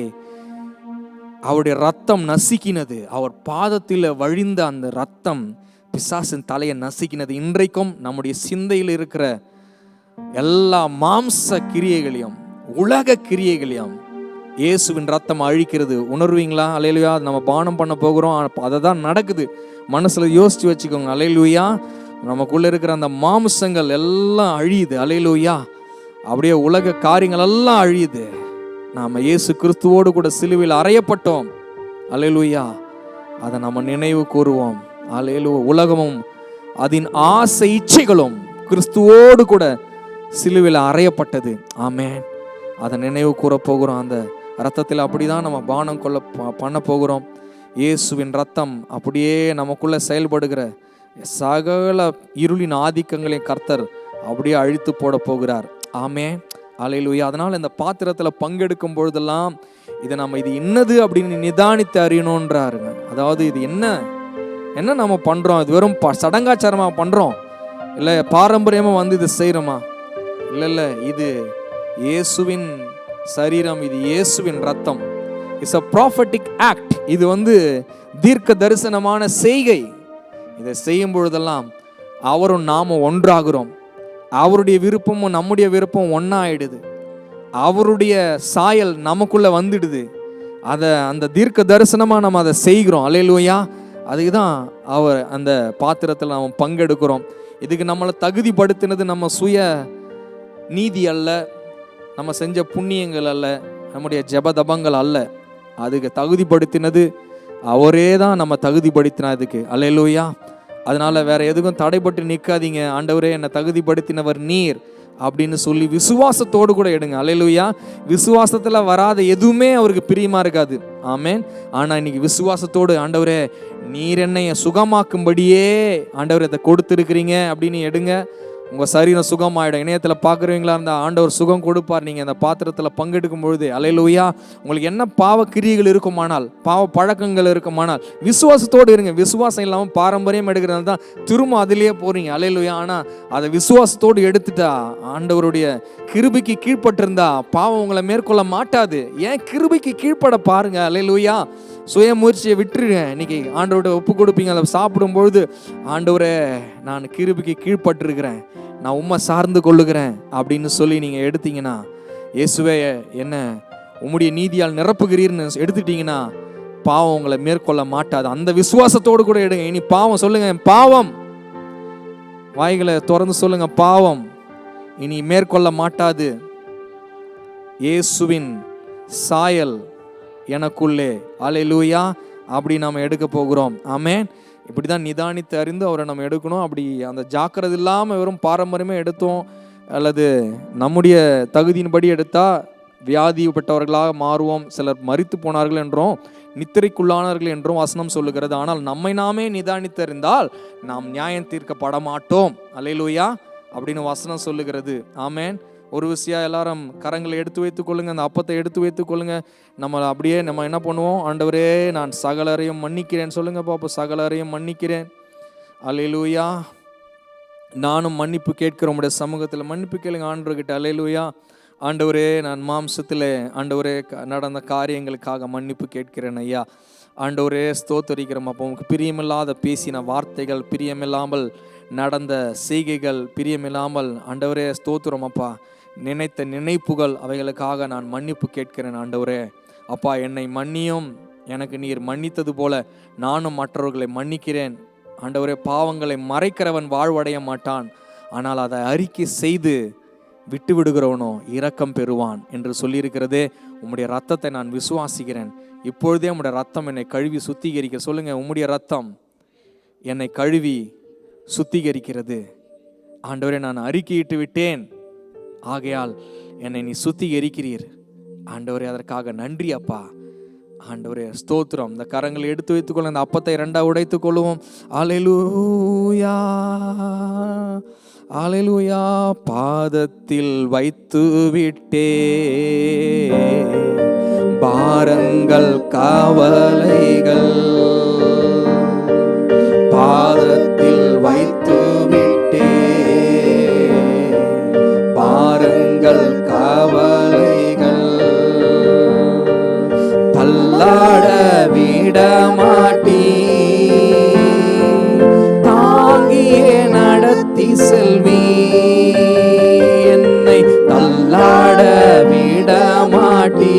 அவருடைய ரத்தம் நசுக்கினது. அவர் பாதத்தில் வழிந்த அந்த ரத்தம் பிசாசின் தலையை நசுக்கினது. இன்றைக்கும் நம்முடைய சிந்தையில் இருக்கிற எல்லா மாம்ச கிரியைகளையும் உலக கிரியைகளையும் இயேசுவின் ரத்தம் அழிக்கிறது. உணர்வீங்களா? அல்லேலூயா. நம்ம பானம் பண்ண போகிறோம், அதை தான் நடக்குது. மனசுல யோசிச்சு வச்சுக்கோங்க. அல்லேலூயா. நமக்குள்ள இருக்கிற அந்த மாம்சங்கள் எல்லாம் அழியுது. அல்லேலூயா. அப்படியே உலக காரியங்கள் எல்லாம் அழியுது. நாம இயேசு கிறிஸ்துவோடு கூட சிலுவையில் அறையப்பட்டோம். அல்லேலூயா. அதை நம்ம நினைவு கூறுவோம். அல்லேலூயா. உலகமும் அதன் ஆசை இச்சைகளும் கிறிஸ்துவோடு கூட சிலுவையில் அறையப்பட்டது. ஆமென். அதை நினைவு கூற போகிறோம். அந்த ரத்தத்தில் அப்படிதான் நம்ம பானம் பண்ண போகிறோம். இயேசுவின் ரத்தம் அப்படியே நமக்குள்ள செயல்படுகிற சகல இருளின் ஆதிக்கங்களையும் கர்த்தர் அப்படியே அழித்து போட போகிறார். ஆமென். அல்லேலூயா. அதனால இந்த பாத்திரத்தில் பங்கெடுக்கும் பொழுதெல்லாம் இதை நம்ம இது என்னது அப்படின்னு நிதானித்து அறியணுன்றாருங்க. அதாவது இது என்ன நம்ம பண்றோம்? இது வெறும் சடங்காச்சாரமா பண்றோம், இல்லை பாரம்பரியமா வந்து இது செய்யறோமா? இல்லை, இது இயேசுவின் சரீரம், இது இயேசுவின் ரத்தம். It's a prophetic act. இது தீர்க்க தரிசனமான செய்கை. இதை செய்யும் பொழுதெல்லாம் அவரும் நாமும் ஒன்றாகிறோம். அவருடைய விருப்பமும் நம்முடைய விருப்பம் ஒன்னாயிடுது. அவருடைய சாயல் நமக்குள்ள வந்துடுது. அந்த தீர்க்க தரிசனமா நம்ம அதை செய்கிறோம். அல்லேலூயா. அதுக்கு தான் அவர் அந்த பாத்திரத்தில் நம்ம பங்கெடுக்கிறோம். இதுக்கு நம்மளை தகுதிப்படுத்தினது நம்ம சுய நீதி அல்ல, நம்ம செஞ்ச புண்ணியங்கள் அல்ல, நம்முடைய ஜெபதபங்கள் அல்ல. அதுக்கு தகுதிப்படுத்தினது அவரே தான் நம்ம தகுதிப்படுத்தினதுக்கு. அல்லேலூயா. அதனால வேற எதுக்கும் தடைப்பட்டு நிற்காதீங்க. ஆண்டவரே என்னை தகுதிப்படுத்தினவர் நீர் அப்படின்னு சொல்லி விசுவாசத்தோடு கூட எடுங்க. அல்லேலூயா. விசுவாசத்துல வராத எதுவுமே அவருக்கு பிரியமா இருக்காது. ஆமென். ஆனா இன்னைக்கு விசுவாசத்தோடு, ஆண்டவரே நீர் என்னை சுகமாக்கும்படியே ஆண்டவர் இதை கொடுத்துருக்கிறீங்க அப்படின்னு எடுங்க. உங்கள் சரீரம் சுகமாயிடும். இணையத்தில் பார்க்குறவங்களா இருந்தால் ஆண்டவர் சுகம் கொடுப்பார். நீங்கள் அந்த பாத்திரத்தில் பங்கெடுக்கும் பொழுது. அல்லேலூயா. உங்களுக்கு என்ன பாவ கிரியைகள் இருக்குமானால், பாவ பழக்கங்கள் இருக்குமானால் விசுவாசத்தோடு இருங்க. விசுவாசம் இல்லாமல் பாரம்பரியம் எடுக்கிறது தான் திரும்ப அதிலேயே போகிறீங்க. அல்லேலூயா. ஆனால் அதை விசுவாசத்தோடு எடுத்துட்டா, ஆண்டவருடைய கிருபைக்கு கீழ்பட்டிருந்தா பாவம் உங்களை மேற்கொள்ள மாட்டாது. ஏன் கிருபைக்கு கீழ்ப்பட பாருங்க. அல்லேலூயா. சுய முயற்சியை விட்டுருங்க. இன்னைக்கு ஆண்டவரோட ஒப்பு கொடுப்பீங்க. அதை சாப்பிடும் பொழுது, ஆண்டவரே நான் கிருபைக்கு கீழ்பட்டிருக்கிறேன், நான் உம்மை சார்ந்து கொள்ளுகிறேன் அப்படின்னு சொல்லி நீங்கள் எடுத்தீங்கன்னா, இயேசுவே என்ன உம்முடைய நீதியால் நிரப்புகிறீர்னு எடுத்துட்டீங்கன்னா பாவம் உங்களை மேற்கொள்ள மாட்டாது. அந்த விசுவாசத்தோடு கூட எடுங்க. இனி பாவம் சொல்லுங்க, பாவம், வாய்களை திறந்து சொல்லுங்க, பாவம் இனி மேற்கொள்ள மாட்டாது. இயேசுவின் சாயல் எனக்குள்ளே. அல்லேலூயா. அப்படி நாம் எடுக்க போகிறோம். ஆமென். இப்படி தான் நிதானித்து அறிந்து அவரை நம்ம எடுக்கணும். அப்படி அந்த ஜாக்கிரதை இல்லாமல் வெறும் பாரம்பரியமாக எடுத்தோம் அல்லது நம்முடைய தகுதியின்படி எடுத்தால் வியாதிப்பட்டவர்களாக மாறுவோம். சிலர் மரித்து போனார்கள் என்றும் நித்திரைக்குள்ளானார்கள் என்றும் வசனம் சொல்லுகிறது. ஆனால் நம்மை நாமே நிதானித்தறிந்தால் நாம் நியாயம் தீர்க்கப்பட மாட்டோம். அல்லேலூயா அப்படின்னு வசனம் சொல்லுகிறது. ஆமென். ஒரு விஷயம் எல்லாரும் கரங்களை எடுத்து வைத்துக் கொள்ளுங்க, அந்த அப்பத்தை எடுத்து வைத்துக் கொள்ளுங்க. நம்ம அப்படியே நம்ம என்ன பண்ணுவோம், ஆண்டவரே நான் சகலரையும் மன்னிக்கிறேன் சொல்லுங்க பாப்போம். சகலரையும் மன்னிக்கிறேன். அல்லேலூயா. நானும் மன்னிப்பு கேட்கிறேன் உம்முடைய சமூகத்தில். மன்னிப்பு கேளுங்க ஆண்டவர்கிட்ட. அல்லேலூயா. ஆண்டவரே நான் மாம்சத்தில் ஆண்டவரே நடந்த காரியங்களுக்காக மன்னிப்பு கேட்கிறேன் ஐயா. ஆண்டவரே ஸ்தோத்தரிக்கிறோம். அப்போ உங்களுக்கு பிரியமில்லாத பேசின வார்த்தைகள், பிரியமில்லாமல் நடந்த செய்கைகள், பிரியமில்லாமல் ஆண்டவரே ஸ்தோத்திரம் அப்பா, நினைத்த நினைப்புகள், அவைகளுக்காக நான் மன்னிப்பு கேட்கிறேன் ஆண்டவரே. அப்பா என்னை மன்னியும், எனக்கு நீர் மன்னித்தது போல நானும் மற்றவர்களை மன்னிக்கிறேன் ஆண்டவரே. பாவங்களை மறைக்கிறவன் வாழ்வடைய மாட்டான், ஆனால் அதை அறிக்கை செய்து விட்டு விடுகிறவனோ இரக்கம் பெறுவான் என்று சொல்லியிருக்கிறதே. உம்முடைய ரத்தத்தை நான் விசுவாசிக்கிறேன். இப்பொழுதே உம்முடைய ரத்தம் என்னை கழுவி சுத்திகரிக்க. சொல்லுங்க, உம்முடைய ரத்தம் என்னை கழுவி சுத்திகரிக்கிறது. ஆண்டவரே, நான் அறிக்கையிட்டு விட்டேன், ஆகையால் என்னை நீ சுத்திகரிக்கிறீர். ஆண்டவரே, அதற்காக நன்றி அப்பா. ஆண்டவரே ஸ்தோத்திரம். இந்த கரங்களை எடுத்து வைத்துக்கொள்ள, இந்த அப்பத்தை இரண்டாக உடைத்துக் கொள்வோம். அல்லேலூயா, அல்லேலூயா. பாதத்தில் வைத்து விட்டே பாரங்கள் கவலைகள், பாதத்தில் வைத்து விட்டே பாரங்கள் கவலைகள், தள்ளாட விட மாட்டீ, தாங்கியே நடத்தி செல்வி, என்னை தள்ளாட விட மாட்டீ,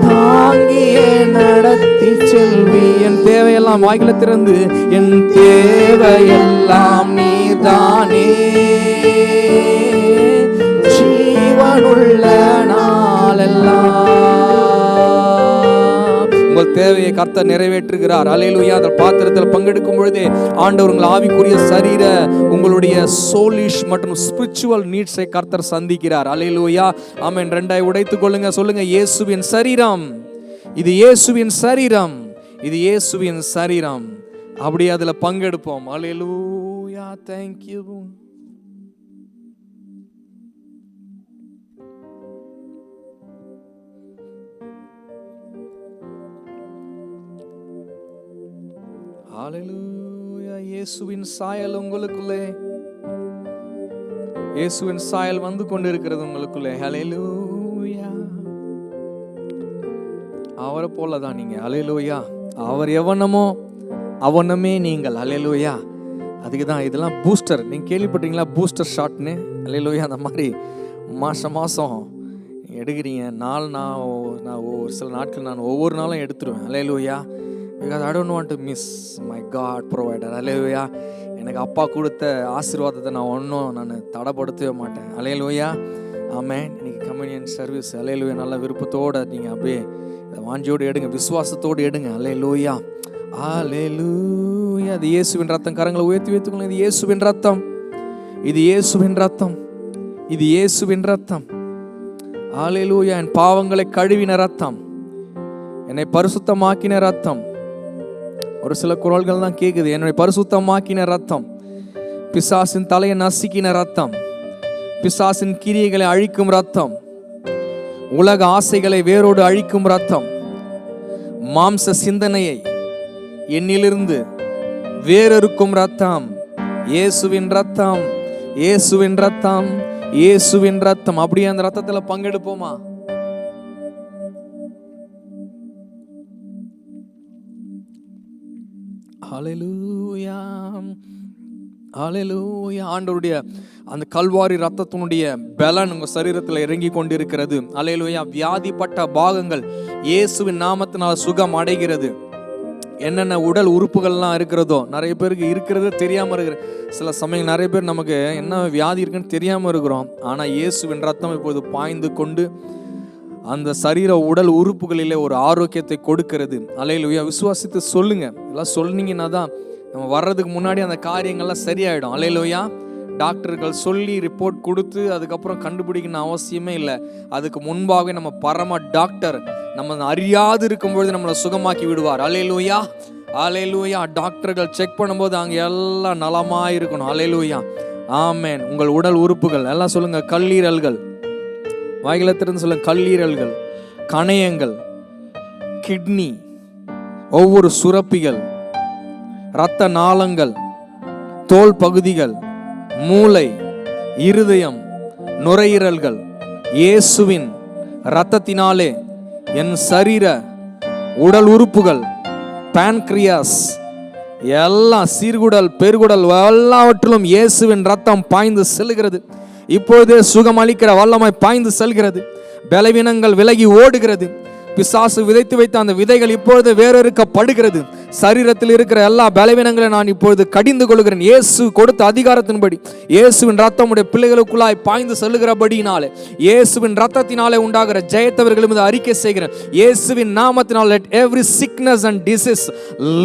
தாங்கியே நடத்தி செல்வி. என் தேவையெல்லாம் வாய்களை திறந்து, என் தேவையெல்லாம் நீதானே, ஜீவனுள்ள நாளெல்லாம் உங்கள் தேவையை கர்த்தர் நிறைவேற்றுகிறார். அல்லேலூயா. அந்த பாத்திரத்தில் பங்கெடுக்கும் பொழுதே ஆண்டவர் உங்கள் ஆவிக்குரிய சரீர, உங்களுடைய சோலிஷ் மற்றும் ஸ்பிரிச்சுவல் நீட்ஸை கர்த்தர் சந்திக்கிறார். அல்லேலூயா. ஆமென். ரெண்டாய் உடைத்துக் கொள்ளுங்க. சொல்லுங்க, இயேசுவின் சரீரம், இது இயேசுவின் சரீரம், இது இயேசுவின் சரீரம். அப்படியே அதுல பங்கெடுப்போம். அல்லேலூயா. Thank you. ஹல்லேலூயா. இயேசுவின் சாயல் உங்களுக்குள்ளே, இயேசுவின் சாயல் வந்து கொண்டிருக்கிறது உங்களுக்குள்ளே. ஹல்லேலூயா. அவரை போலதான் நீங்க. ஹல்லேலூயா. அவர் எவனமோ அவனமே நீங்கள். ஹல்லேலூயா. அதுக்கு தான் இதெல்லாம் பூஸ்டர். நீங்க கேள்விப்பட்டீங்களா? பூஸ்டர் ஷாட்னு. ஹல்லேலூயா. அந்த மாதிரி மாசம் எடுக்கிறீங்க. நான் ஒரு சில நாட்கள் நான் ஒவ்வொரு நாளும் எடுத்துருவேன். Hallelujah. Because I don't want to miss my God provider. Hallelujah. எனக்கு அப்பா கொடுத்த ஆசீர்வாதத்தை நான் தடைப்படுத்தவே மாட்டேன். ஹல்லேலூயா. ஆமென். இன்னைக்கு கம்யூனியன் சர்வீஸ். ஹல்லேலூயா. நல்ல விருப்பத்தோடு நீங்கள் அப்படியே வாஞ்சியோடு எடுங்க, விசுவாசத்தோடு எடுங்க. ஹல்லேலூயா. ஹல்லேலூயா. இது இயேசுவின் ரத்தம். கரங்களை உயர்த்தி வைத்துக்கொள்ளுங்க. இது இயேசுவின் ரத்தம், இது இயேசுவின் ரத்தம், இது இயேசுவின் ரத்தம். ஹல்லேலூயா. என் பாவங்களை கழுவின ரத்தம், என்னை பரிசுத்தமாக்கின ரத்தம். ஒரு சில குரல்கள் தான் கேட்குது. என்னை பரிசுத்தமாக்கின ரத்தம், பிசாசின் தலையை நசுக்கின ரத்தம், பிசாசின் கிரியைகளை அழிக்கும் ரத்தம், உலக ஆசைகளை வேரோடு அழிக்கும் ரத்தம், மாம்ச சிந்தனையை என்னிலிருந்து வேறறுக்கும் ரத்தம், இயேசுவின் ரத்தம், இயேசுவின் ரத்தம், இயேசுவின் ரத்தம். அப்படியே அந்த ரத்தத்துல பங்கெடுப்போமா? ஹல்லேலூயா, ஹல்லேலூயா. ஆண்டவருடைய அந்த கல்வாரி ரத்தத்தினுடைய பலன் உங்க சரீரத்தில் இறங்கி கொண்டிருக்கிறது. ஹல்லேலூயா. வியாதிப்பட்ட பாகங்கள் இயேசுவின் நாமத்தினால் சுகம் அடைகிறது. என்னென்ன உடல் உறுப்புகள்லாம் இருக்கிறதோ, நிறைய பேருக்கு இருக்கிறது தெரியாமல் இருக்கிற சில சமயம் நிறைய பேர் நமக்கு என்ன வியாதி இருக்குன்னு தெரியாமல் இருக்கிறோம். ஆனால் இயேசுவின் ரத்தம் இப்போது பாய்ந்து கொண்டு அந்த சரீர உடல் உறுப்புகளிலே ஒரு ஆரோக்கியத்தை கொடுக்கிறது. அல்லேலூயா. விசுவாசித்து சொல்லுங்க. இதெல்லாம் சொன்னீங்கன்னா தான் நம்ம வர்றதுக்கு முன்னாடி அந்த காரியங்கள்லாம் சரியாயிடும். அல்லேலூயா. டாக்டர்கள் சொல்லி ரிப்போர்ட் கொடுத்து அதுக்கப்புறம் கண்டுபிடிக்கணும் அவசியமே இல்லை. அதுக்கு முன்பாகவே நம்ம பரம டாக்டர் நம்ம அறியாது இருக்கும்பொழுது நம்மளை சுகமாக்கி விடுவார். அல்லேலூயா, அல்லேலூயா. டாக்டர்கள் செக் பண்ணும்போது அங்கே எல்லாம் நலமாக இருக்கணும். அல்லேலூயா. ஆமென். உங்கள் உடல் உறுப்புகள் எல்லாம் சொல்லுங்க. கல்லீரல்கள், வாய்களை திறந்து சொல்லுங்க. கல்லீரல்கள், கணையங்கள், கிட்னி, ஒவ்வொரு சுரப்பிகள், இரத்த நாளங்கள், தோல் பகுதிகள், மூளை, இருதயம், நுரையீரல்கள், இயேசுவின் இரத்தத்தினாலே என் சரீர உடல் உறுப்புகள், பான்கிரியாஸ், எல்லாம் சீர்குடல், பெருகுடல் எல்லாவற்றிலும் இயேசுவின் ரத்தம் பாய்ந்து செல்கிறது. இப்பொழுதே சுகம் அளிக்கிற வல்லமை பாய்ந்து செல்கிறது. பலவீனங்கள் விலகி ஓடுகிறது. பிசாசு விதைத்து வைத்த அந்த விதைகள் இப்பொழுது வேறறுக்கப்படுகிறது. சரீரத்தில் இருக்கிற எல்லா பலவீனங்களை நான் இப்பொழுது கடிந்து கொள்கிறேன். இயேசு கொடுத்த அதிகாரத்தின்படி இயேசுவின் ரத்தம் உடைய பிள்ளைகளுக்குள்ளாய் பாய்ந்து செல்லுகிறபடினாலே, இயேசுவின் ரத்தத்தினாலே உண்டாகிற ஜெயத்தவர்களும் இதை அறிக்கை செய்கிறேன். இயேசுவின் நாமத்தினால் let every sickness and disease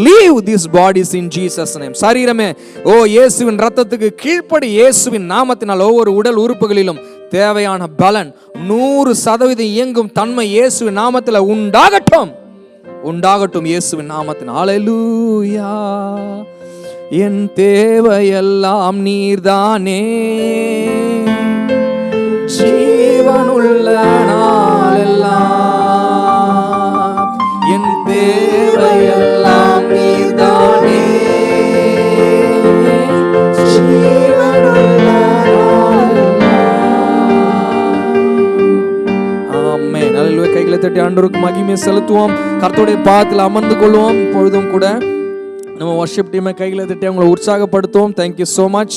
leave these bodies in Jesus name. சரீரமே ஓ இயேசுவின் ரத்தத்துக்கு கீழ்ப்படி. இயேசுவின் நாமத்தினால் ஒவ்வொரு உடல் உறுப்புகளிலும் தேவையான பலன் 100% இயங்கும் தன்மை இயேசுவின் நாமத்தில் உண்டாகட்டும், உண்டாகட்டும் இயேசுவின் நாமத்தின். ஹல்லேலூயா. என் தேவையெல்லாம் நீர்தானே, ஜீவனுள்ள நாளெல்லாம் என் தேவையெல்லாம் நீர்தானே, ஜீவனுள்ள கைகளை தட்டி ஆண்டவருக்கு மகிமை செலுத்துவோம். கர்த்தருடைய பாதத்தில் அமர்ந்து கொள்வோம். இப்பொழுதும் கூட நம்ம வர்ஷிப் டீமை கைகளை தட்டி அவங்களை உற்சாகப்படுத்துவோம். Thank you so much,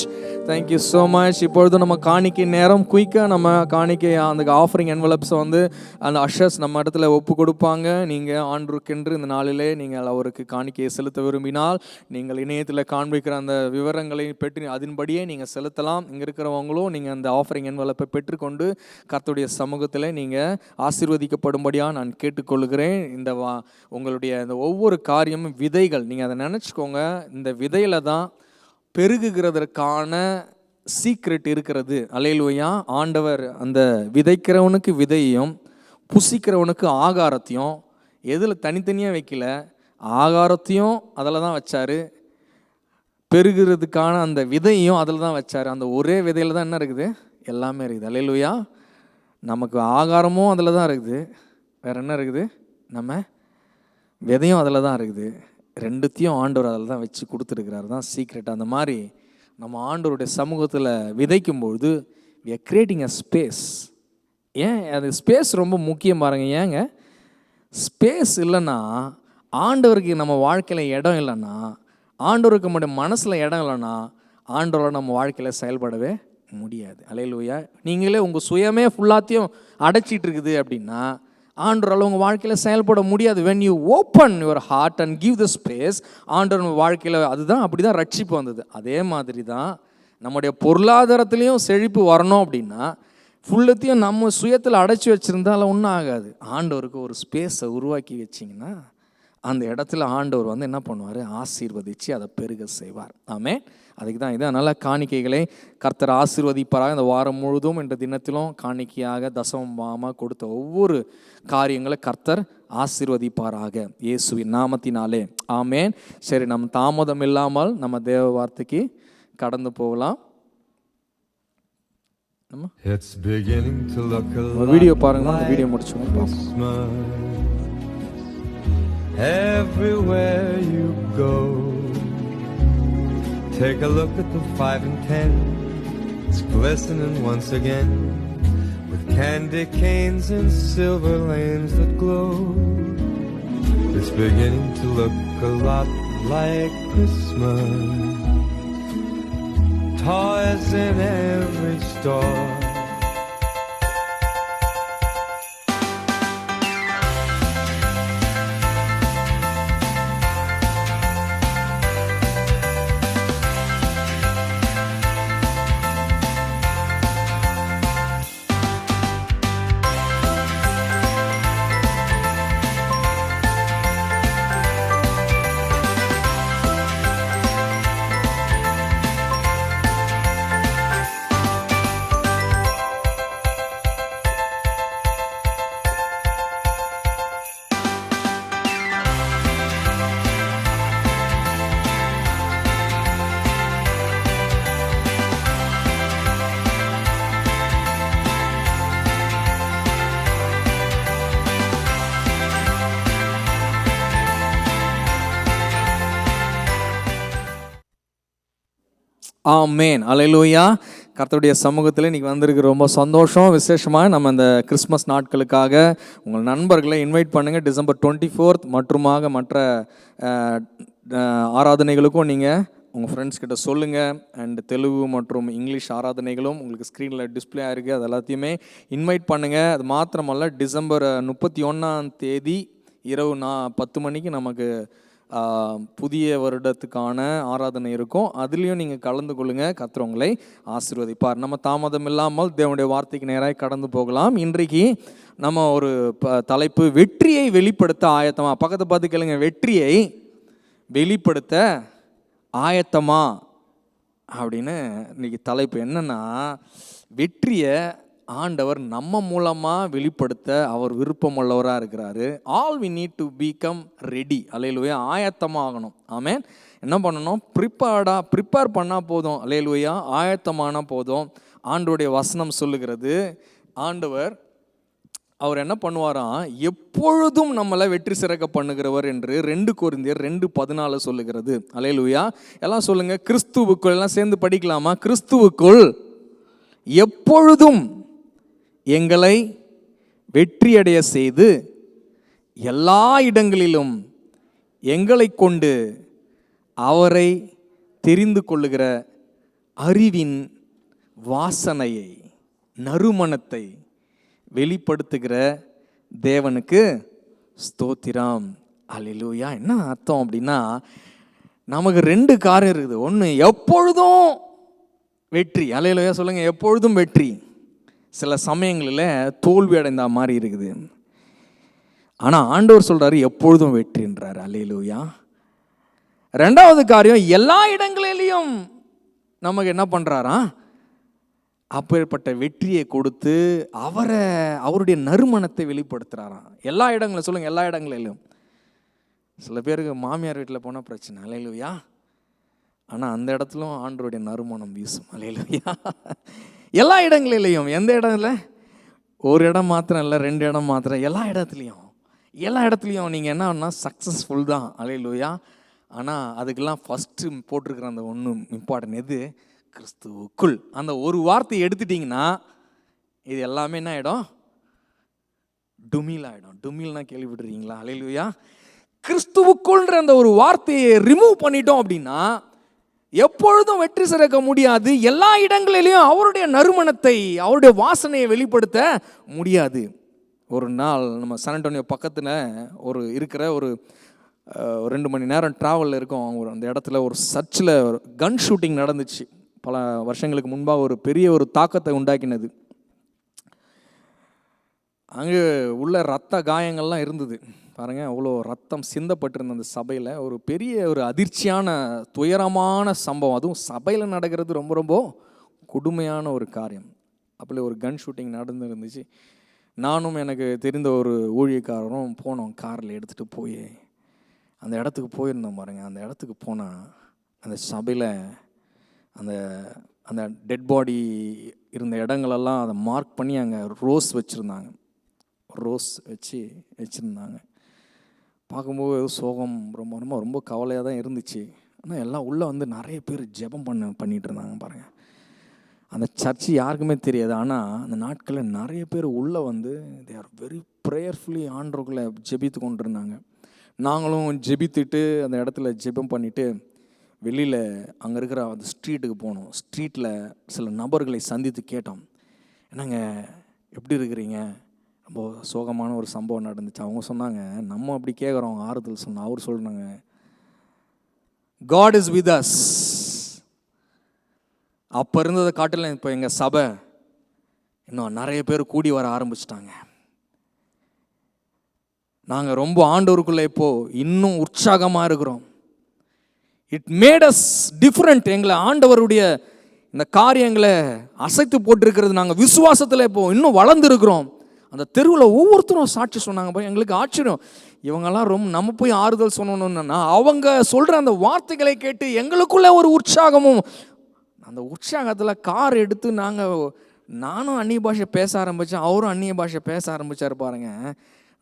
thank you so much. இப்பொழுதும் நம்ம காணிக்கை நேரம். குயிக்காக நம்ம காணிக்கை அந்த ஆஃபரிங் என்வலப்ஸை வந்து அந்த அஷர்ஸ் நம்ம இடத்துல ஒப்பு கொடுப்பாங்க. நீங்கள் ஆண்டவருக்கென்று இந்த நாளிலே நீங்கள் அவருக்கு காணிக்கையை செலுத்த விரும்பினால் நீங்கள் இணையத்தில் காண்பிக்கிற அந்த விவரங்களை பெற்று அதன்படியே நீங்கள் செலுத்தலாம். இங்கே இருக்கிறவங்களும் நீங்கள் அந்த ஆஃபரிங் என்வலப்பை பெற்றுக்கொண்டு கர்த்தருடைய சமூகத்தில் நீங்கள் ஆசீர்வதிக்கப்படும்படியாக நான் கேட்டுக்கொள்கிறேன். இந்த உங்களுடைய இந்த ஒவ்வொரு காரியமும் விதைகள். நீங்கள் அதை நினச்சிக்கோங்க, இந்த விதையில தான் பெருகுகிறதற்கான சீக்ரெட் இருக்கிறது. அல்லேலூயா. ஆண்டவர் அந்த விதைக்கிறவனுக்கு விதையையும் புசிக்கிறவனுக்கு ஆகாரத்தையும் எதில் தனித்தனியாக வைக்கல, ஆகாரத்தையும் அதில் தான் வச்சார், பெருகிறதுக்கான அந்த விதையும் அதில் தான் வச்சார். அந்த ஒரே விதையில் தான் என்ன இருக்குது, எல்லாமே இருக்குது. அல்லேலூயா. நமக்கு ஆகாரமும் அதில் தான் இருக்குது, வேறு என்ன இருக்குது, நம்ம விதையும் அதில் தான் இருக்குது. ரெண்டுத்தையும் ஆண்டவர் அதில் தான் வச்சு கொடுத்துருக்கிறார். தான் சீக்ரெட். அந்த மாதிரி நம்ம ஆண்டவருடைய சமூகத்தில் விதைக்கும்பொழுது we are creating a space. ஏன் அது ஸ்பேஸ் ரொம்ப முக்கியம் பாருங்க. ஏங்க ஸ்பேஸ் இல்லைன்னா, ஆண்டவருக்கு நம்ம வாழ்க்கையில் இடம் இல்லைன்னா, ஆண்டவருக்கு நம்முடைய மனசில் இடம் இல்லைன்னா, ஆண்டவரை நம்ம வாழ்க்கையில் செயல்படவே முடியாது. அல்லேலூயா. நீங்களே உங்கள் சுயமே ஃபுல்லாத்தையும் அடைச்சிட்டு இருக்குது அப்படின்னா ஆண்டவரால் உங்கள் வாழ்க்கையில் செயல்பட முடியாது. when you open your heart and give the space, ஆண்டவர் வாழ்க்கையில் அதுதான் அப்படி தான் ரட்சிப்பு வந்தது. அதே மாதிரி தான் நம்முடைய பொருளாதாரத்துலேயும் செழிப்பு வரணும் அப்படின்னா ஃபுல்லத்தையும் நம்ம சுயத்தில் அடைச்சி வச்சுருந்தாலும் ஒன்றும் ஆகாது. ஆண்டவருக்கு ஒரு ஸ்பேஸை உருவாக்கி வச்சிங்கன்னா அந்த இடத்துல ஆண்டவர் வந்து என்ன பண்ணுவார், ஆசீர்வதித்து அதை பெருக செய்வார். ஆமென். அதுக்கு தான் இது. அதனால் காணிக்கைகளை கர்த்தர் ஆசீர்வதிப்பாராக. இந்த வாரம் முழுதும் என்ற தினத்திலும் காணிக்கையாக தசமமாக கொடுத்த ஒவ்வொரு காரியங்களை கர்த்தர் ஆசீர்வதிப்பாராக இயேசுவின் நாமத்தினாலே. ஆமென். சரி, நம்ம தாமதம் இல்லாமல் நம்ம தேவ வார்த்தைக்கு கடந்து போகலாம். வீடியோ பாருங்க, அந்த video முடிச்சுக்கோங்க. Everywhere you go, take a look at the 5 and 10. It's glistening once again with candy canes and silver lanes that glow. It's beginning to look a lot like Christmas. Toys in every store. ஆமென். அல்லேலூயா. கர்த்தருடைய சமூகத்தில் இன்றைக்கி வந்திருக்கு ரொம்ப சந்தோஷம். விசேஷமாக நம்ம இந்த கிறிஸ்மஸ் நாட்களுக்காக உங்கள் நண்பர்களை இன்வைட் பண்ணுங்கள். டிசம்பர் 24 மற்றுமாக மற்ற ஆராதனைகளுக்கும் நீங்கள் உங்கள் ஃப்ரெண்ட்ஸ் கிட்ட சொல்லுங்கள். அண்ட் தெலுங்கு மற்றும் இங்கிலீஷ் ஆராதனைகளும் உங்களுக்கு ஸ்க்ரீனில் டிஸ்பிளே ஆகிருக்கு. அது எல்லாத்தையுமே இன்வைட் பண்ணுங்கள். அது மாத்திரமல்ல, டிசம்பர் 31 இரவு 10 மணிக்கு நமக்கு புதிய வருடத்துக்கான ஆராதனை இருக்கும். அதுலேயும் நீங்கள் கலந்து கொள்ளுங்கள். கர்த்தர் உங்களை ஆசீர்வதிப்பார். நம்ம தாமதம் இல்லாமல் தேவனுடைய வார்த்தைக்கு நேராக கடந்து போகலாம். இன்றைக்கு நம்ம ஒரு தலைப்பு, வெற்றியை வெளிப்படுத்த ஆயத்தமா. பக்கத்தை பார்த்து கேளுங்க, வெற்றியை வெளிப்படுத்த ஆயத்தமா அப்படின்னு இன்னைக்கு தலைப்பு. என்னன்னா, வெற்றியை ஆண்டவர் நம்ம மூலமாக வெளிப்படுத்த அவர் விருப்பமுள்ளவராக இருக்கிறாரு. All we need to become ready. Hallelujah. ஆயத்தமாகணும். ஆமென். என்ன பண்ணணும்? ப்ரிப்பேர் பண்ணால் போதும். அல்லேலூயா. ஆயத்தமான போதும். ஆண்டவருடைய வசனம் சொல்லுகிறது, ஆண்டவர் அவர் என்ன பண்ணுவாராம், எப்பொழுதும் நம்மளை வெற்றி சிறக்க பண்ணுகிறவர் என்று 2 கொரிந்தியர் 2:14 சொல்லுகிறது. அல்லேலூயா. எல்லாம் சொல்லுங்க, கிறிஸ்துவுக்குள். எல்லாம் சேர்ந்து படிக்கலாமா? கிறிஸ்துவுக்குள் எப்பொழுதும் எங்களை வெற்றியடைய செய்து எல்லா இடங்களிலும் எங்களை கொண்டு அவரை தெரிந்து கொள்ளுகிற அறிவின் வாசனையை, நறுமணத்தை வெளிப்படுத்துகிற தேவனுக்கு ஸ்தோத்திரம். அல்லேலூயா. என்ன அர்த்தம் அப்படின்னா, நமக்கு 2 காரியம் இருக்குது. ஒன்று, எப்பொழுதும் வெற்றி. அல்லேலூயா சொல்லுங்க, எப்பொழுதும் வெற்றி. சில சமயங்களில் தோல்வி அடைந்த மாதிரி இருக்குது. ஆனால் ஆண்டவர் சொல்றாரு எப்பொழுதும் வெற்றின்றார். அல்லேலூயா. 2வது காரியம், எல்லா இடங்களிலையும் நமக்கு என்ன பண்றாரா, அப்பேற்பட்ட வெற்றியை கொடுத்து அவருடைய நறுமணத்தை வெளிப்படுத்துறாராம். எல்லா இடங்களும் சொல்லுங்க, எல்லா இடங்களிலும். சில பேருக்கு மாமியார் வீட்டில் போனால் பிரச்சனை. அல்லேலூயா. ஆனால் அந்த இடத்துலும் ஆண்டவருடைய நறுமணம் வீசும். அல்லேலூயா. எல்லா இடங்களிலையும். எந்த இடத்துல? ஒரு இடம் மாத்திரம் இல்லை, 2 இடம் மாத்திரம், எல்லா இடத்துலையும் நீங்கள் என்னன்னா சக்ஸஸ்ஃபுல் தான். அல்லேலூயா. ஆனால் அதுக்கெல்லாம் ஃபஸ்ட்டு போட்டிருக்கிற அந்த ஒன்று இம்பார்ட்டன்ட் எது? கிறிஸ்துவுக்குள். அந்த ஒரு வார்த்தையை எடுத்துட்டிங்கன்னா இது எல்லாமே என்ன ஆகிடும்? டுமில் ஆகிடும். டுமில்னா கேள்விப்பட்டிருக்கீங்களா? அல்லேலூயா. கிறிஸ்துவுக்குள்ன்ற அந்த ஒரு வார்த்தையை ரிமூவ் பண்ணிட்டோம் அப்படின்னா எப்பொழுதும் வெற்றி சிறக்க முடியாது. எல்லா இடங்களிலையும் அவருடைய நறுமணத்தை, அவருடைய வாசனையை வெளிப்படுத்த முடியாது. ஒரு நாள் நம்ம சான் ஆண்டோனியோ பக்கத்தில் இருக்கிற ஒரு 2 மணி நேரம் ட்ராவலில் இருக்கோம். அந்த இடத்துல ஒரு சர்ச்சில் கன் ஷூட்டிங் நடந்துச்சு. பல வருஷங்களுக்கு முன்பாக ஒரு பெரிய ஒரு தாக்கத்தை உண்டாக்கினது. அங்கே உள்ள ரத்த காயங்கள்லாம் இருந்தது. பாருங்கள், அவ்வளோ ரத்தம் சிந்தப்பட்டிருந்த அந்த சபையில் ஒரு பெரிய ஒரு அதிர்ச்சியான துயரமான சம்பவம். அதுவும் சபையில் நடக்கிறது ரொம்ப ரொம்ப கொடுமையான ஒரு காரியம். அப்படி ஒரு கன் ஷூட்டிங் நடந்துருந்துச்சு. நானும் எனக்கு தெரிந்த ஒரு ஊழியக்காரரும் போனோம். காரில் எடுத்துகிட்டு போய் அந்த இடத்துக்கு போயிருந்தோம். பாருங்கள், அந்த இடத்துக்கு போனால் அந்த சபையில் அந்த டெட் பாடி இருந்த இடங்களெல்லாம் அதை மார்க் பண்ணி அங்கே ரோஸ் வச்சுருந்தாங்க. வச்சுருந்தாங்க. பார்க்கும்போது ஏதோ சோகம், ரொம்ப ரொம்ப ரொம்ப கவலையாக தான் இருந்துச்சு. ஆனால் எல்லாம் உள்ளே வந்து நிறைய பேர் ஜெபம் பண்ணிகிட்டு இருந்தாங்க. பாருங்கள், அந்த சர்ச்சு யாருக்குமே தெரியாது. ஆனால் அந்த நாட்களில் நிறைய பேர் உள்ளே வந்து தே ஆர் வெரி ப்ரேயர்ஃபுல்லி ஆண்டவர்களை ஜெபித்து கொண்டு இருந்தாங்க. நாங்களும் ஜெபித்துட்டு அந்த இடத்துல ஜெபம் பண்ணிவிட்டு வெளியில் அங்கே இருக்கிற அந்த ஸ்ட்ரீட்டுக்கு போனோம். ஸ்ட்ரீட்டில் சில நபர்களை சந்தித்து கேட்டோம், என்னங்க எப்படி இருக்கிறீங்க? ரொம்ப சோகமான ஒரு சம்பவம் நடந்துச்சு. அவங்க சொன்னாங்க, நம்ம அப்படி கேட்குறோம், அவங்க ஆறுதல் சொன்னோம். அவர் சொல்கிறாங்க, காட் இஸ் வித் அஸ். அப்போ இருந்ததை காட்டில் இப்போ எங்கள் சபை இன்னும் நிறைய பேர் கூடி வர ஆரம்பிச்சிட்டாங்க. நாங்கள் ரொம்ப ஆண்டவருக்குள்ளே இப்போது இன்னும் உற்சாகமாக இருக்கிறோம். It made us different. எங்களை ஆண்டவருடைய இந்த காரியங்களை அசைத்து போட்டிருக்கிறது. நாங்கள் விசுவாசத்தில் இப்போது இன்னும் வளர்ந்துருக்கிறோம். அந்த தெருவில் ஒவ்வொருத்தரும் சாட்சி சொன்னாங்க. எங்களுக்கு ஆச்சரியம். இவங்கெல்லாம் நம்ம போய் ஆறுதல் சொன்னோன்னா அவங்க சொல்கிற அந்த வார்த்தைகளை கேட்டு எங்களுக்குள்ளே ஒரு உற்சாகமும், அந்த உற்சாகத்தில் கார் எடுத்து நானும் அந்நிய பாஷை பேச ஆரம்பித்தேன், அவரும் அந்நிய பாஷை பேச ஆரம்பித்தார். பாருங்க,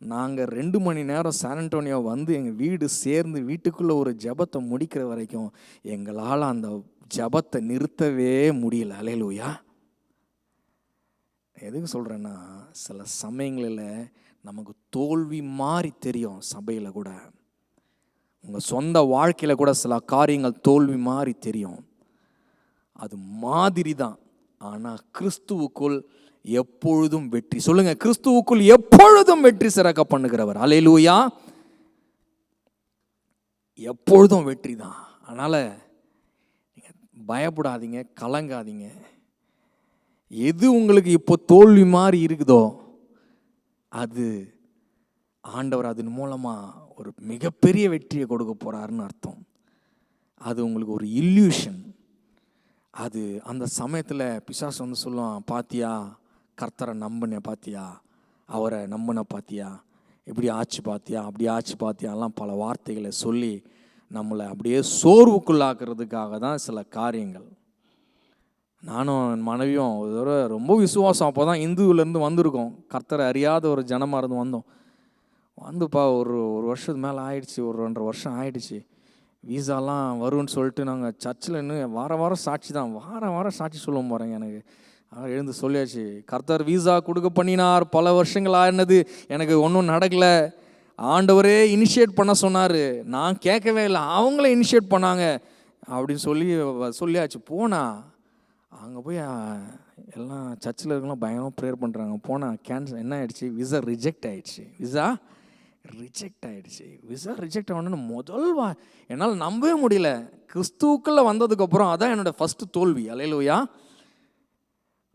நாங்கள் 2 மணி நேரம் சான் ஆண்டோனியோ வந்து எங்கள் வீடு சேர்ந்து வீட்டுக்குள்ளே ஒரு ஜெபத்தை முடிக்கிற வரைக்கும் எங்களால் அந்த ஜெபத்தை நிறுத்தவே முடியல. அல்லேலூயா. எதுக்கு சொல்கிறேன்னா, சில சமயங்களில் நமக்கு தோல்வி மாதிரி தெரியும். சபையில் கூட, உங்கள் சொந்த வாழ்க்கையில் கூட சில காரியங்கள் தோல்வி மாதிரி தெரியும். அது மாதிரி தான். ஆனால் கிறிஸ்துவுக்குள் எப்பொழுதும் வெற்றி. சொல்லுங்க, கிறிஸ்துவுக்குள் எப்பொழுதும் வெற்றி சிறக்க பண்ணுகிறவர். அல்லேலூயா. எப்பொழுதும் வெற்றி தான். அதனால் நீங்கள் பயப்படாதீங்க, கலங்காதீங்க. எது உங்களுக்கு இப்போ தோல்வி மாதிரி இருக்குதோ அது ஆண்டவர் அதன் மூலமாக ஒரு மிகப்பெரிய வெற்றியை கொடுக்க போகிறாருன்னு அர்த்தம். அது உங்களுக்கு ஒரு இல்யூஷன். அது அந்த சமயத்தில் பிசாசு வந்து சொல்லுவான், பாத்தியா கர்த்தரை நம்பின, பாத்தியா அவரை நம்பின, பாத்தியா இப்படி ஆச்சு, பாத்தியா அப்படி ஆச்சு, பாத்தியாலாம் பல வார்த்தைகளை சொல்லி நம்மளை அப்படியே சோர்வுக்குள்ளாக்குறதுக்காக தான் சில காரியங்கள். நானும் என் மனைவியும் ஒரு தடவை ரொம்ப விசுவாசம், அப்போ தான் இந்துவிலேருந்து வந்திருக்கோம், கர்த்தரை அறியாத ஒரு ஜனமாக இருந்து வந்தோம். வந்துப்பா ஒரு வருஷத்துக்கு மேலே ஆயிடுச்சு, ஒரு 2.5 வருஷம் ஆயிடுச்சு. வீசாலாம் வரும்னு சொல்லிட்டு நாங்கள் சர்ச்சில் இன்னும் வாரம் சாட்சி தான், வாரம் சாட்சி சொல்ல போகிறேங்க. எனக்கு எழுந்து சொல்லியாச்சு, கர்த்தர் வீசா கொடுக்க பண்ணினார், பல வருஷங்கள் ஆயினது, எனக்கு ஒன்றும் நடக்கலை. ஆண்டவரே இனிஷியேட் பண்ண சொன்னார், நான் கேட்கவே இல்லை, அவங்களே இனிஷியேட் பண்ணாங்க அப்படின்னு சொல்லியாச்சு. போனால் அங்கே போய் எல்லாம் சர்ச்சில் இருக்கலாம் பயங்கரமாக ப்ரேயர் பண்ணுறாங்க. போனால் கேன்சல் என்ன ஆகிடுச்சு, விசா ரிஜெக்ட் ஆகிடுச்சு. விசா ரிஜெக்ட் ஆகணுன்னு என்னால் நம்பவே முடியல. கிறிஸ்துவுக்குள்ளே வந்ததுக்கப்புறம் அதான் என்னோடய ஃபஸ்ட்டு தோல்வி. அல்லேலூயா.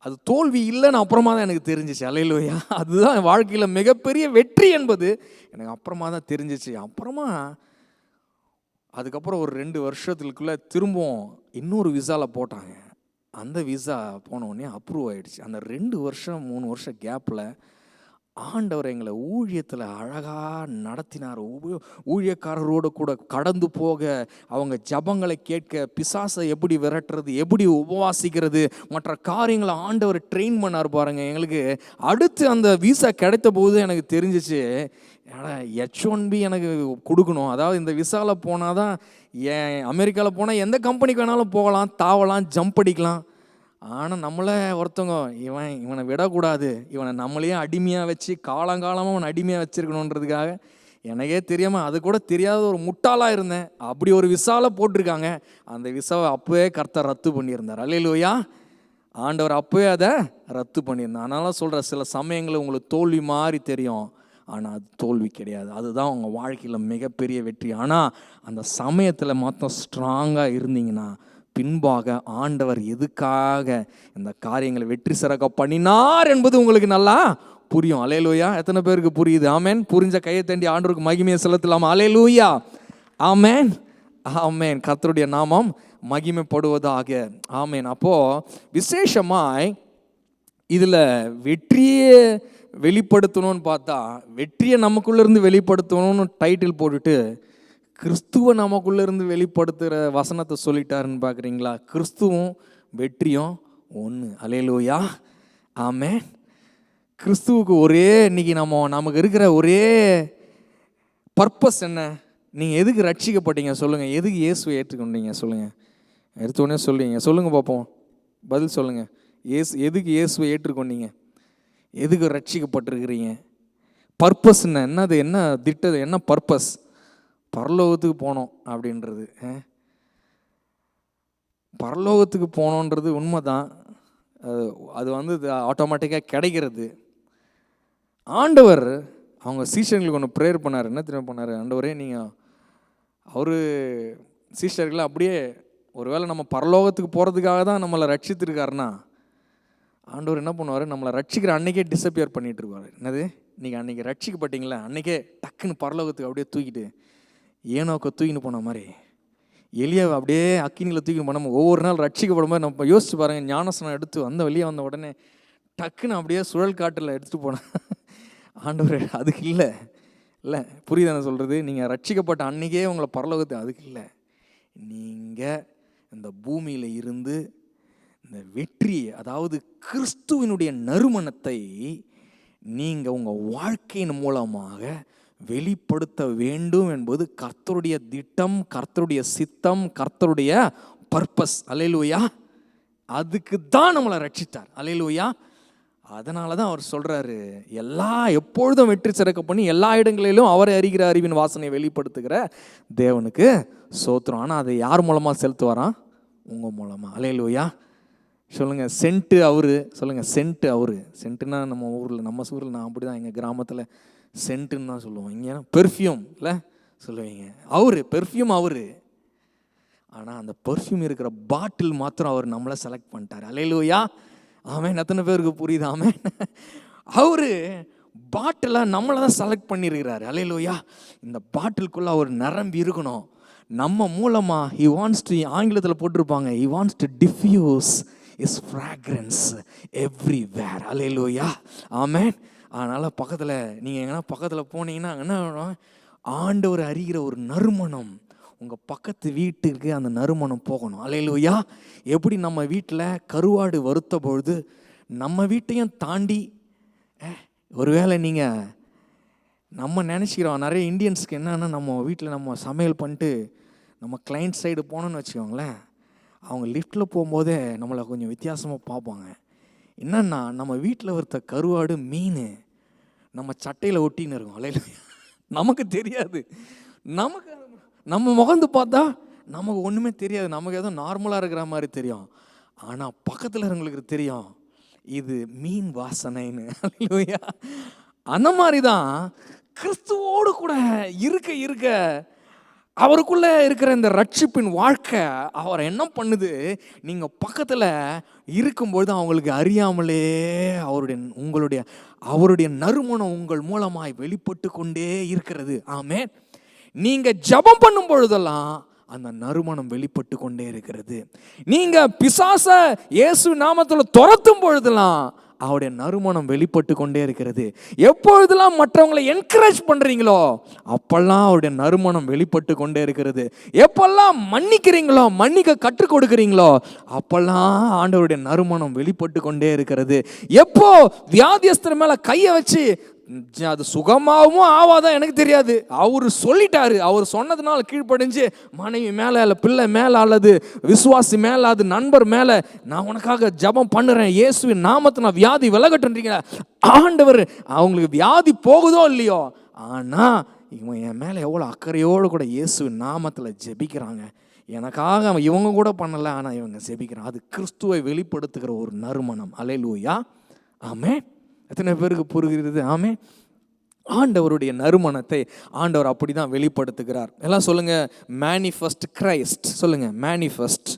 அது தோல்வி இல்லைன்னு அப்புறமா தான் எனக்கு தெரிஞ்சிச்சு. அல்லேலூயா. அதுதான் என் வாழ்க்கையில் மிகப்பெரிய வெற்றி என்பது எனக்கு அப்புறமா தான் தெரிஞ்சிச்சு. அப்புறமா அதுக்கப்புறம் ஒரு 2 வருஷத்துக்குள்ளே திரும்பவும் இன்னொரு விசாவில் போட்டாங்க. அந்த விசா போனோடனே அப்ரூவ் ஆகிடுச்சு. அந்த 2 வருஷம் 3 வருஷம் கேப்பில் ஆண்டவர் எங்களை ஊழியத்தில் அழகாக நடத்தினார். ஊழியக்காரரோடு கூட கடந்து போக, அவங்க ஜபங்களை கேட்க, பிசாசை எப்படி விரட்டுறது, எப்படி உபவாசிக்கிறது, மற்ற காரியங்களை ஆண்டவர் ட்ரெயின் பண்ணார் பாருங்க எங்களுக்கு. அடுத்து அந்த விசா கிடைத்த போது எனக்கு தெரிஞ்சிச்சு, H1B எனக்கு கொடுக்கணும். அதாவது இந்த விசாவில் போனால் தான் அமெரிக்காவில் போனால் எந்த கம்பெனிக்கு வேணாலும் போகலாம், தாவலாம், ஜம்ப் அடிக்கலாம். ஆனால் நம்மளை ஒருத்தவங்க இவனை விடக்கூடாது, இவனை நம்மளையே அடிமையாக வச்சு காலங்காலமாக அவனை அடிமையாக வச்சுருக்கணுன்றதுக்காக எனக்கே தெரியாமல், அது கூட தெரியாத ஒரு முட்டாளாக இருந்தேன். அப்படி ஒரு விசாவில் போட்டிருக்காங்க. அந்த விசாவை அப்போவே கர்த்தர் ரத்து பண்ணியிருந்தார். அல்லேலூயா. ஆண்டவர் அப்போவே அதை ரத்து பண்ணியிருந்தார். அதனால சொல்கிற சில சமயங்களில் உங்களுக்கு தோல்வி மாதிரி தெரியும், ஆனால் அது தோல்வி கிடையாது. அதுதான் உங்கள் வாழ்க்கையில் மிகப்பெரிய வெற்றி. ஆனால் அந்த சமயத்தில் மாத்திரம் ஸ்ட்ராங்காக இருந்தீங்கன்னா பின்பாக ஆண்டவர் எதுக்காக இந்த காரியங்களை வெற்றி சிறக்க பண்ணினார் என்பது உங்களுக்கு நல்லா புரியும். அல்லேலூயா. எத்தனை பேருக்கு புரியுது? ஆமேன். புரிஞ்ச கையை தண்டி ஆண்டவருக்கு மகிமையை செலுத்தலாமா? அல்லேலூயா. ஆமேன், ஆமேன். கர்த்தருடைய நாமம் மகிமைப்படுவதாக. ஆமேன். அப்போது விசேஷமாய் இதில் வெற்றியை வெளிப்படுத்தணும்னு பார்த்தா, வெற்றியை நமக்குள்ளேருந்து வெளிப்படுத்தணும்னு டைட்டில் போட்டுட்டு கிறிஸ்துவை நமக்குள்ளேருந்து வெளிப்படுத்துகிற வசனத்தை சொல்லிட்டாருன்னு பார்க்குறீங்களா? கிறிஸ்துவும் வெற்றியும் ஒன்று. அல்லேலூயா. ஆமேன். கிறிஸ்துவுக்கு ஒரே இன்னைக்கு நமக்கு இருக்கிற ஒரே பர்பஸ் என்ன? நீங்கள் எதுக்கு ரட்சிக்கப்பட்டீங்க சொல்லுங்கள்? எதுக்கு இயேசுவை ஏற்றுக்கொண்டீங்க சொல்லுங்கள்? எடுத்தோடனே சொல்லுங்கள் பார்ப்போம், பதில் சொல்லுங்கள். எதுக்கு இயேசுவை ஏற்றுக்கொண்டீங்க? எதுக்கு ரட்சிக்கப்பட்டிருக்கிறீங்க? பர்பஸ் என்னது? என்ன திட்டது? என்ன பர்பஸ்? பரலோகத்துக்கு போனோம் அப்படின்றது. பரலோகத்துக்கு போனோன்றது உண்மை தான், அது வந்து ஆட்டோமேட்டிக்காக கிடைக்கிறது. ஆண்டவர் அவங்க சீஷர்களுக்கு ஒன்று ப்ரேயர் பண்ணார். என்ன தெரியுமா பண்ணார்? ஆண்டவரே, நீங்கள் அவர் சீஷர்களை அப்படியே ஒருவேளை நம்ம பரலோகத்துக்கு போகிறதுக்காக தான் நம்மளை ரட்சித்திருக்காருன்னா, ஆண்டவர் என்ன பண்ணுவார்? நம்மளை ரட்சிக்கிற அன்றைக்கே டிஸப்பியர் பண்ணிகிட்டு இருப்பார். என்னது? நீங்கள் அன்றைக்கி ரட்சிக்கப்பட்டீங்களா, அன்றைக்கே டக்குன்னு பரலோகத்துக்கு அப்படியே தூக்கிட்டு, ஏனோக்க தூக்கின்னு போன மாதிரி, எலியாவை அப்படியே அக்கினியில் தூக்கின்னு போனோம். ஒவ்வொரு நாள் ரட்சிக்கப்படும் போது நம்ம யோசிச்சு பாருங்கள். ஞானஸ்நானம் எடுத்து வெளியே வந்த உடனே டக்குன்னு அப்படியே சுழல் காட்டில் எடுத்துகிட்டு போனேன். ஆண்டவர் அதுக்கு இல்லை, புரியுதானே சொல்கிறது? நீங்கள் ரட்சிக்கப்பட்ட அன்றைக்கே உங்களை பரலோகத்தை, அதுக்கு இல்லை. நீங்கள் இந்த பூமியில் இருந்து இந்த வெற்றி, அதாவது கிறிஸ்துவினுடைய நறுமணத்தை நீங்கள் உங்கள் வாழ்க்கையின் மூலமாக வெளிப்படுத்த வேண்டும் என்பது கர்த்தருடைய திட்டம், கர்த்தருடைய சித்தம், கர்த்தருடைய பர்பஸ். அல்லேலூயா. அதுக்கு தான் நம்மளை ரட்சித்தார். அல்லேலூயா. அதனால தான் அவர் சொல்கிறாரு, எப்பொழுதும் வெற்றி சிறக்க பண்ணி எல்லா இடங்களிலும் அவரை அறிகிற அறிவின் வாசனையை வெளிப்படுத்துகிற தேவனுக்கு சோத்திரம். ஆனால் அதை யார் மூலமாக செலுத்துவாராம்? உங்கள் மூலமாக. அல்லேலூயா. சொல்லுங்கள், சென்ட்டு அவரு. சொல்லுங்கள், சென்ட்டு அவரு. சென்ட்டுனா நம்ம ஊரில் நான் அப்படி தான், எங்கள் கிராமத்தில் சென்ட்டுன்னு தான் சொல்லுவோம். இங்கே பெர்ஃப்யூம் இல்லை, சொல்லுவீங்க? அவரு பெர்ஃப்யூம் அவரு. ஆனால் அந்த பெர்ஃப்யூம் இருக்கிற பாட்டில் மாத்திரம் அவர் நம்மளை செலக்ட் பண்ணிட்டார். அல்லேலூயா. ஆமென். எத்தனை பேருக்கு புரியுது? ஆமென். அவரு பாட்டிலை நம்மளை தான் செலக்ட் பண்ணியிருக்கிறாரு. அல்லேலூயா. இந்த பாட்டிலுக்குள்ளே அவர் நிரம்பி இருக்கணும். நம்ம மூலமாக ஹி வாண்ட்ஸ் டு, ஆங்கிலத்தில் போட்டிருப்பாங்க, he wants to diffuse his fragrance everywhere. Hallelujah. Amen. அதனால் பக்கத்தில் நீங்கள் எங்கன்னா பக்கத்தில் போனீங்கன்னா என்ன வேணும்? ஆண்டவர் அறிகிற ஒரு நறுமணம் உங்கள் பக்கத்து வீட்டுக்கு அந்த நறுமணம் போகணும். அல்லேலூயா. எப்படி நம்ம வீட்டில் கருவாடு வறுத்த பொழுது நம்ம வீட்டையும் தாண்டி, ஒருவேளை நீங்கள் நம்ம நினச்சிக்கிறோம், நிறைய இந்தியன்ஸ்க்கு என்னென்னா நம்ம வீட்டில் நம்ம சமையல் பண்ணிட்டு நம்ம கிளைண்ட் சைடு போனோன்னு வச்சுக்கோங்களேன், அவங்க லிஃப்ட்டில் போகும்போதே நம்மளை கொஞ்சம் வித்தியாசமாக பார்ப்பாங்க. என்னென்னா நம்ம வீட்டில் வறுத்த கருவாடு மீன் நம்ம சட்டையில் ஒட்டின்னு இருக்கும். அல்லேலூயா. நமக்கு தெரியாது. நமக்கு நம்ம முகந்து பார்த்தா நமக்கு ஒன்றுமே தெரியாது. நமக்கு ஏதோ நார்மலாக இருக்கிற மாதிரி தெரியும். ஆனால் பக்கத்தில் இருக்கிறவங்களுக்கு தெரியும் இது மீன் வாசனைன்னு. அல்லேலூயா. அந்த மாதிரி தான் கிறிஸ்துவோடு கூட இருக்க இருக்க அவருக்குள்ளே இருக்கிற இந்த ரட்சிப்பின் வாழ்க்கை அவரை என்ன பண்ணுது? நீங்கள் பக்கத்தில் இருக்கும்பொழுது அவங்களுக்கு அறியாமலே அவருடைய நறுமணம் உங்கள் மூலமாய் வெளிப்பட்டு கொண்டே இருக்கிறது. ஆமென். நீங்கள் ஜெபம் பண்ணும் பொழுதெல்லாம் அந்த நறுமணம் வெளிப்பட்டு கொண்டே இருக்கிறது. நீங்கள் பிசாசை இயேசு நாமத்தில் துரத்தும் பொழுதெல்லாம் அவருடைய நறுமணம் வெளிப்பட்டு கொண்டே இருக்கிறது. எப்பொழுதெல்லாம் மற்றவங்களை என்கரேஜ் பண்ணுறீங்களோ அப்பெல்லாம் அவருடைய நறுமணம் வெளிப்பட்டு கொண்டே இருக்கிறது. எப்பெல்லாம் மன்னிக்கிறீங்களோ, மன்னிக்க கற்றுக் கொடுக்குறீங்களோ அப்பெல்லாம் ஆண்டவருடைய நறுமணம் வெளிப்பட்டு கொண்டே இருக்கிறது. எப்போ வியாதியஸ்தர் மேலே கையை வச்சு அது சுகமாகவும் ஆவாதான் எனக்கு தெரியாது, அவர் சொல்லிட்டாரு, அவர் சொன்னதுனால கீழ்ப்படிஞ்சு மனைவி மேலே இல்லை பிள்ளை மேலே அல்லது விசுவாசி மேலே அது நண்பர் மேலே நான் உனக்காக ஜெபம் பண்ணுறேன், இயேசுவின் நாமத்தை நான் வியாதி விலகட்டுன்றீங்க, ஆண்டவர் அவங்களுக்கு வியாதி போகுதோ இல்லையோ, ஆனால் இவன் என் மேலே எவ்வளோ அக்கறையோடு கூட இயேசுவின் நாமத்தில் ஜெபிக்கிறாங்க, எனக்காக இவங்க கூட பண்ணலை ஆனால் இவங்க ஜெபிக்கிறாங்க. அது கிறிஸ்துவை வெளிப்படுத்துகிற ஒரு நறுமணம். அல்லேலூயா. ஆமென். எத்தனை பேருக்கு புரிகிறது? ஆமென். ஆண்டவருடைய நறுமணத்தை ஆண்டவர் அப்படி தான் வெளிப்படுத்துகிறார். எல்லாம் சொல்லுங்க, மேனிஃபெஸ்ட் கிரைஸ்ட். சொல்லுங்க, மேனிஃபெஸ்ட்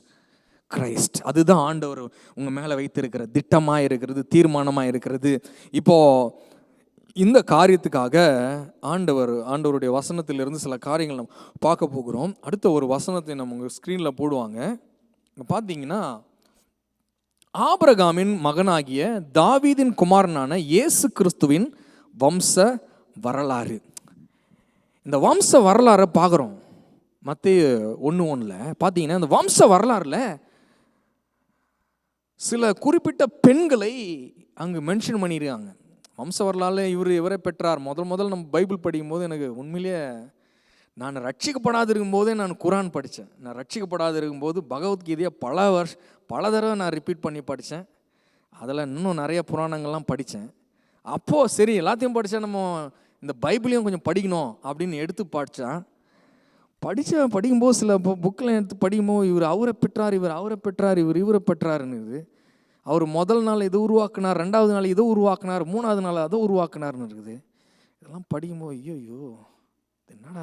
கிரைஸ்ட். அதுதான் ஆண்டவர் உங்கள் மேலே வைத்திருக்கிற திட்டமாக இருக்கிறது, தீர்மானமாக இருக்கிறது. இப்போது இந்த காரியத்துக்காக ஆண்டவருடைய வசனத்திலிருந்து சில காரியங்கள் நம்ம பார்க்க போகிறோம். அடுத்த ஒரு வசனத்தை நம்ம உங்கள் ஸ்க்ரீனில் போடுவாங்க. பார்த்தீங்கன்னா, ஆபிரகாமின் மகனாகிய தாவீதின் குமாரனான இயேசு கிறிஸ்துவின் வம்ச வரலாறு. இந்த வம்ச வரலாறை பார்க்குறோம். மத்தேயு 1:1 பார்த்தீங்கன்னா இந்த வம்ச வரலாறுல சில குறிப்பிட்ட பெண்களை அங்கு மென்ஷன் பண்ணியிருக்காங்க. வம்ச வரலாறு இவரை பெற்றார். முதல் நம்ம பைபிள் படிக்கும் போது எனக்கு உண்மையிலேயே, நான் ரட்சிக்கப்படாது இருக்கும்போதே நான் குரான் படித்தேன். நான் ரட்சிக்கப்படாது இருக்கும்போது பகவத்கீதையை பல தடவை நான் ரிப்பீட் பண்ணி படித்தேன். அதில் இன்னும் நிறைய புராணங்கள்லாம் படித்தேன். அப்போது சரி எல்லாத்தையும் படித்தா நம்ம இந்த பைபிளையும் கொஞ்சம் படிக்கணும் அப்படின்னு எடுத்து படிக்கும்போது சில புக்கில் எடுத்து படிக்கும்போது இவர் அவரை பெற்றார், இவரை பெற்றாருன்னு. அவர் முதல் நாள் இதை உருவாக்குனார், 2வது நாள் இதை உருவாக்குனார், 3வது நாள் அதை உருவாக்குனார்னு இருக்குது. இதெல்லாம் படிக்கும்போது ஐயோ என்னடா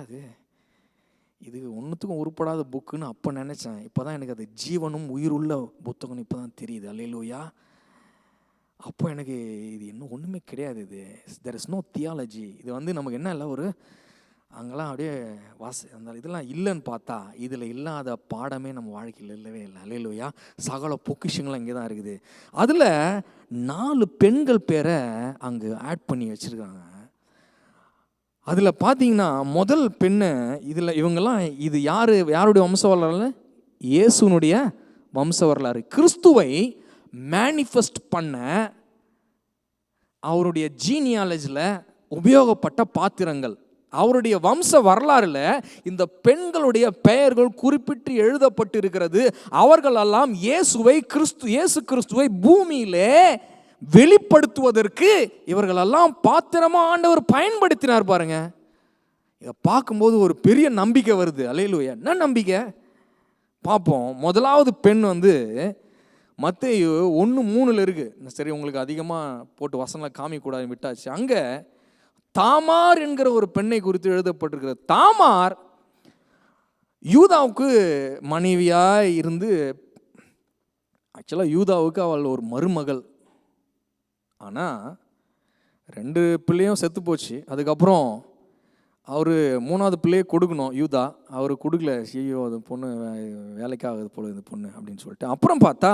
இது ஒன்றுத்துக்கும் உருப்படாத புக்குன்னு அப்போ நினச்சேன். இப்போ தான் எனக்கு அது ஜீவனும் உயிருள்ள புத்தகம்னு இப்போ தான் தெரியுது. அல்லேலூயா. அப்போ எனக்கு இது இன்னும் ஒன்றுமே கிடையாது, இது தெர் இஸ் நோ தியாலஜி, இது நமக்கு என்ன இல்லை, ஒரு அங்கெல்லாம் அப்படியே அந்த இதெல்லாம் இல்லைன்னு பார்த்தா இதில் இல்லாத பாடமே நம்ம வாழ்க்கையில் இல்லவே இல்லை. அல்லேலூயா. சகல பொக்கிஷங்களும் இங்கே தான் இருக்குது. அதில் 4 பெண்கள் பேரை அங்கே ஆட் பண்ணி வச்சுருக்காங்க. அதில் பார்த்தீங்கன்னா முதல் பெண்ணு இவங்கெல்லாம் இது யாருடைய வம்ச வரலாறு? இயேசுனுடைய வம்ச வரலாறு. கிறிஸ்துவை மேனிஃபெஸ்ட் பண்ண அவருடைய ஜீனியாலஜியில் உபயோகப்பட்ட பாத்திரங்கள். அவருடைய வம்ச வரலாறுல இந்த பெண்களுடைய பெயர்கள் குறிப்பிட்டு எழுதப்பட்டு இருக்கிறது. அவர்களெல்லாம் இயேசு கிறிஸ்துவை பூமியிலே வெளிப்படுத்துவதற்கு இவர்களெல்லாம் பாத்திரமா ஆண்டவர் பயன்படுத்தினார். பாருங்க, இதை பார்க்கும்போது ஒரு பெரிய நம்பிக்கை வருது. அல்லேலூயா. என்ன நம்பிக்கை பார்ப்போம். முதலாவது பெண் மத்தேயு 1:3 இருக்கு. சரி, உங்களுக்கு அதிகமாக போட்டு வசனம் காமிக்கூடாதுன்னு விட்டாச்சு. அங்கே தாமார் என்கிற ஒரு பெண்ணை குறித்து எழுதப்பட்டிருக்கிறது. தாமார் யூதாவுக்கு மனைவியாக இருந்து, ஆக்சுவலாக யூதாவுக்கு அவள் ஒரு மருமகள். ஆனால் 2 பிள்ளையும் செத்து போச்சு. அதுக்கப்புறம் அவர் 3வது பிள்ளையை கொடுக்கணும் யூதா. அவர் கொடுக்கல. ஐயோ அது பொண்ணு வேலைக்காகுது போல இந்த பொண்ணு அப்படின்னு சொல்லிட்டு. அப்புறம் பார்த்தா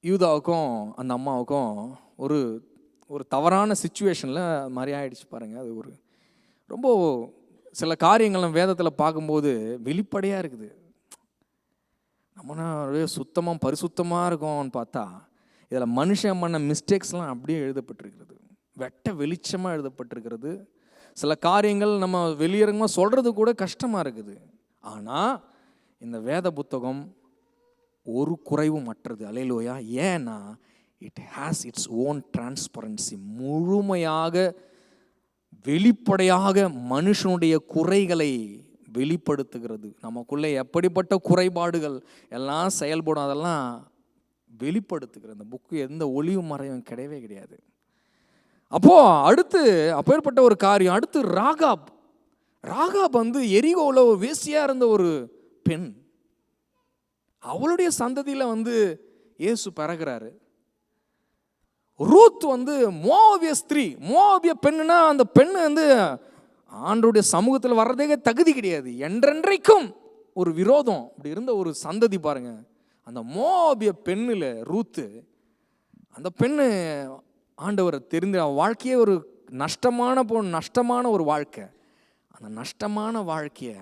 யூதாவுக்கும் அந்த அம்மாவுக்கும் ஒரு ஒரு தவறான சுச்சுவேஷனில் மாதிரி ஆயிடுச்சு பாருங்கள். அது ஒரு ரொம்ப சில காரியங்கள் வேதத்தில் பார்க்கும்போது வெளிப்படையாக இருக்குது. நம்மனா சுத்தமாக பரிசுத்தமாக இருக்கோம்னு பார்த்தா இதில் மனுஷன் பண்ண மிஸ்டேக்ஸ்லாம் அப்படியே எழுதப்பட்டிருக்கிறது. வெட்ட வெளிச்சமாக எழுதப்பட்டிருக்கிறது. சில காரியங்கள் நம்ம வெளியரங்கமாக சொல்கிறது கூட கஷ்டமாக இருக்குது. ஆனால் இந்த வேத புத்தகம் ஒரு குறைவும் மற்றது. அல்லேலூயா. ஏன்னா it has its own transparency. முழுமையாக வெளிப்படையாக மனுஷனுடைய குறைகளை வெளிப்படுத்துகிறது. நமக்குள்ளே எப்படிப்பட்ட குறைபாடுகள் எல்லாம் செயல்படும் அதெல்லாம் வெளிப்படுத்துகிற அந்த புக்கு எந்த ஒளிவு மறைவும் கிடையவே கிடையாது. அப்போது அடுத்து அப்பேற்பட்ட ஒரு காரியம். அடுத்து ராகாப் வந்து எரிகோவில் ஒரு வேசியாக இருந்த ஒரு பெண். அவளுடைய சந்ததியில் வந்து இயேசு பிறகுறாரு. ரூத் வந்து மோவாபிய ஸ்திரீ. மோவாபிய பெண்ணுனா அந்த பெண்ணு வந்து ஆண்டவருடைய சமூகத்தில் வர்றதே தகுதி கிடையாது. என்றென்றைக்கும் ஒரு விரோதம். அப்படி இருந்த ஒரு சந்ததி பாருங்க. அந்த மோவாபிய பெண்ணில் ரூத்து, அந்த பெண்ணு ஆண்டவரை தெரிந்து வாழ்க்கையே ஒரு நஷ்டமான ஒரு வாழ்க்கை. அந்த நஷ்டமான வாழ்க்கையை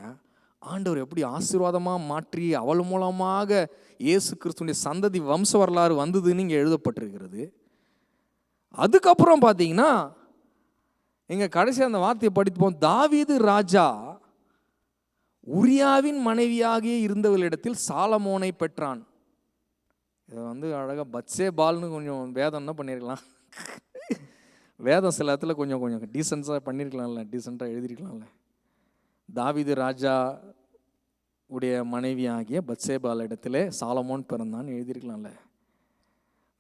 ஆண்டவர் எப்படி ஆசீர்வாதமாக மாற்றி அவள் மூலமாக இயேசு கிறிஸ்துவின் சந்ததி வம்ச வரலாறு வந்ததுன்னு இங்கே எழுதப்பட்டிருக்கிறது. அதுக்கப்புறம் பார்த்தீங்கன்னா இங்கே கடைசி அந்த வார்த்தையை படிப்போம். தாவீது ராஜா உரியாவின் மனைவியாகிய இருந்தவளிடத்தில் சாலமோனை பெற்றான். இதை வந்து அழகாக பத்சேபால்னு கொஞ்சம் வேதம் தான் பண்ணியிருக்கலாம். வேதம் சில இடத்துல கொஞ்சம் டீசென்ஸாக பண்ணியிருக்கலாம்ல, டீசெண்டாக எழுதியிருக்கலாம்ல. தாவீது ராஜா உடைய மனைவியாகிய பத்சேபால் இடத்துல சாலமோன் பிறந்தான்னு எழுதியிருக்கலாம்ல.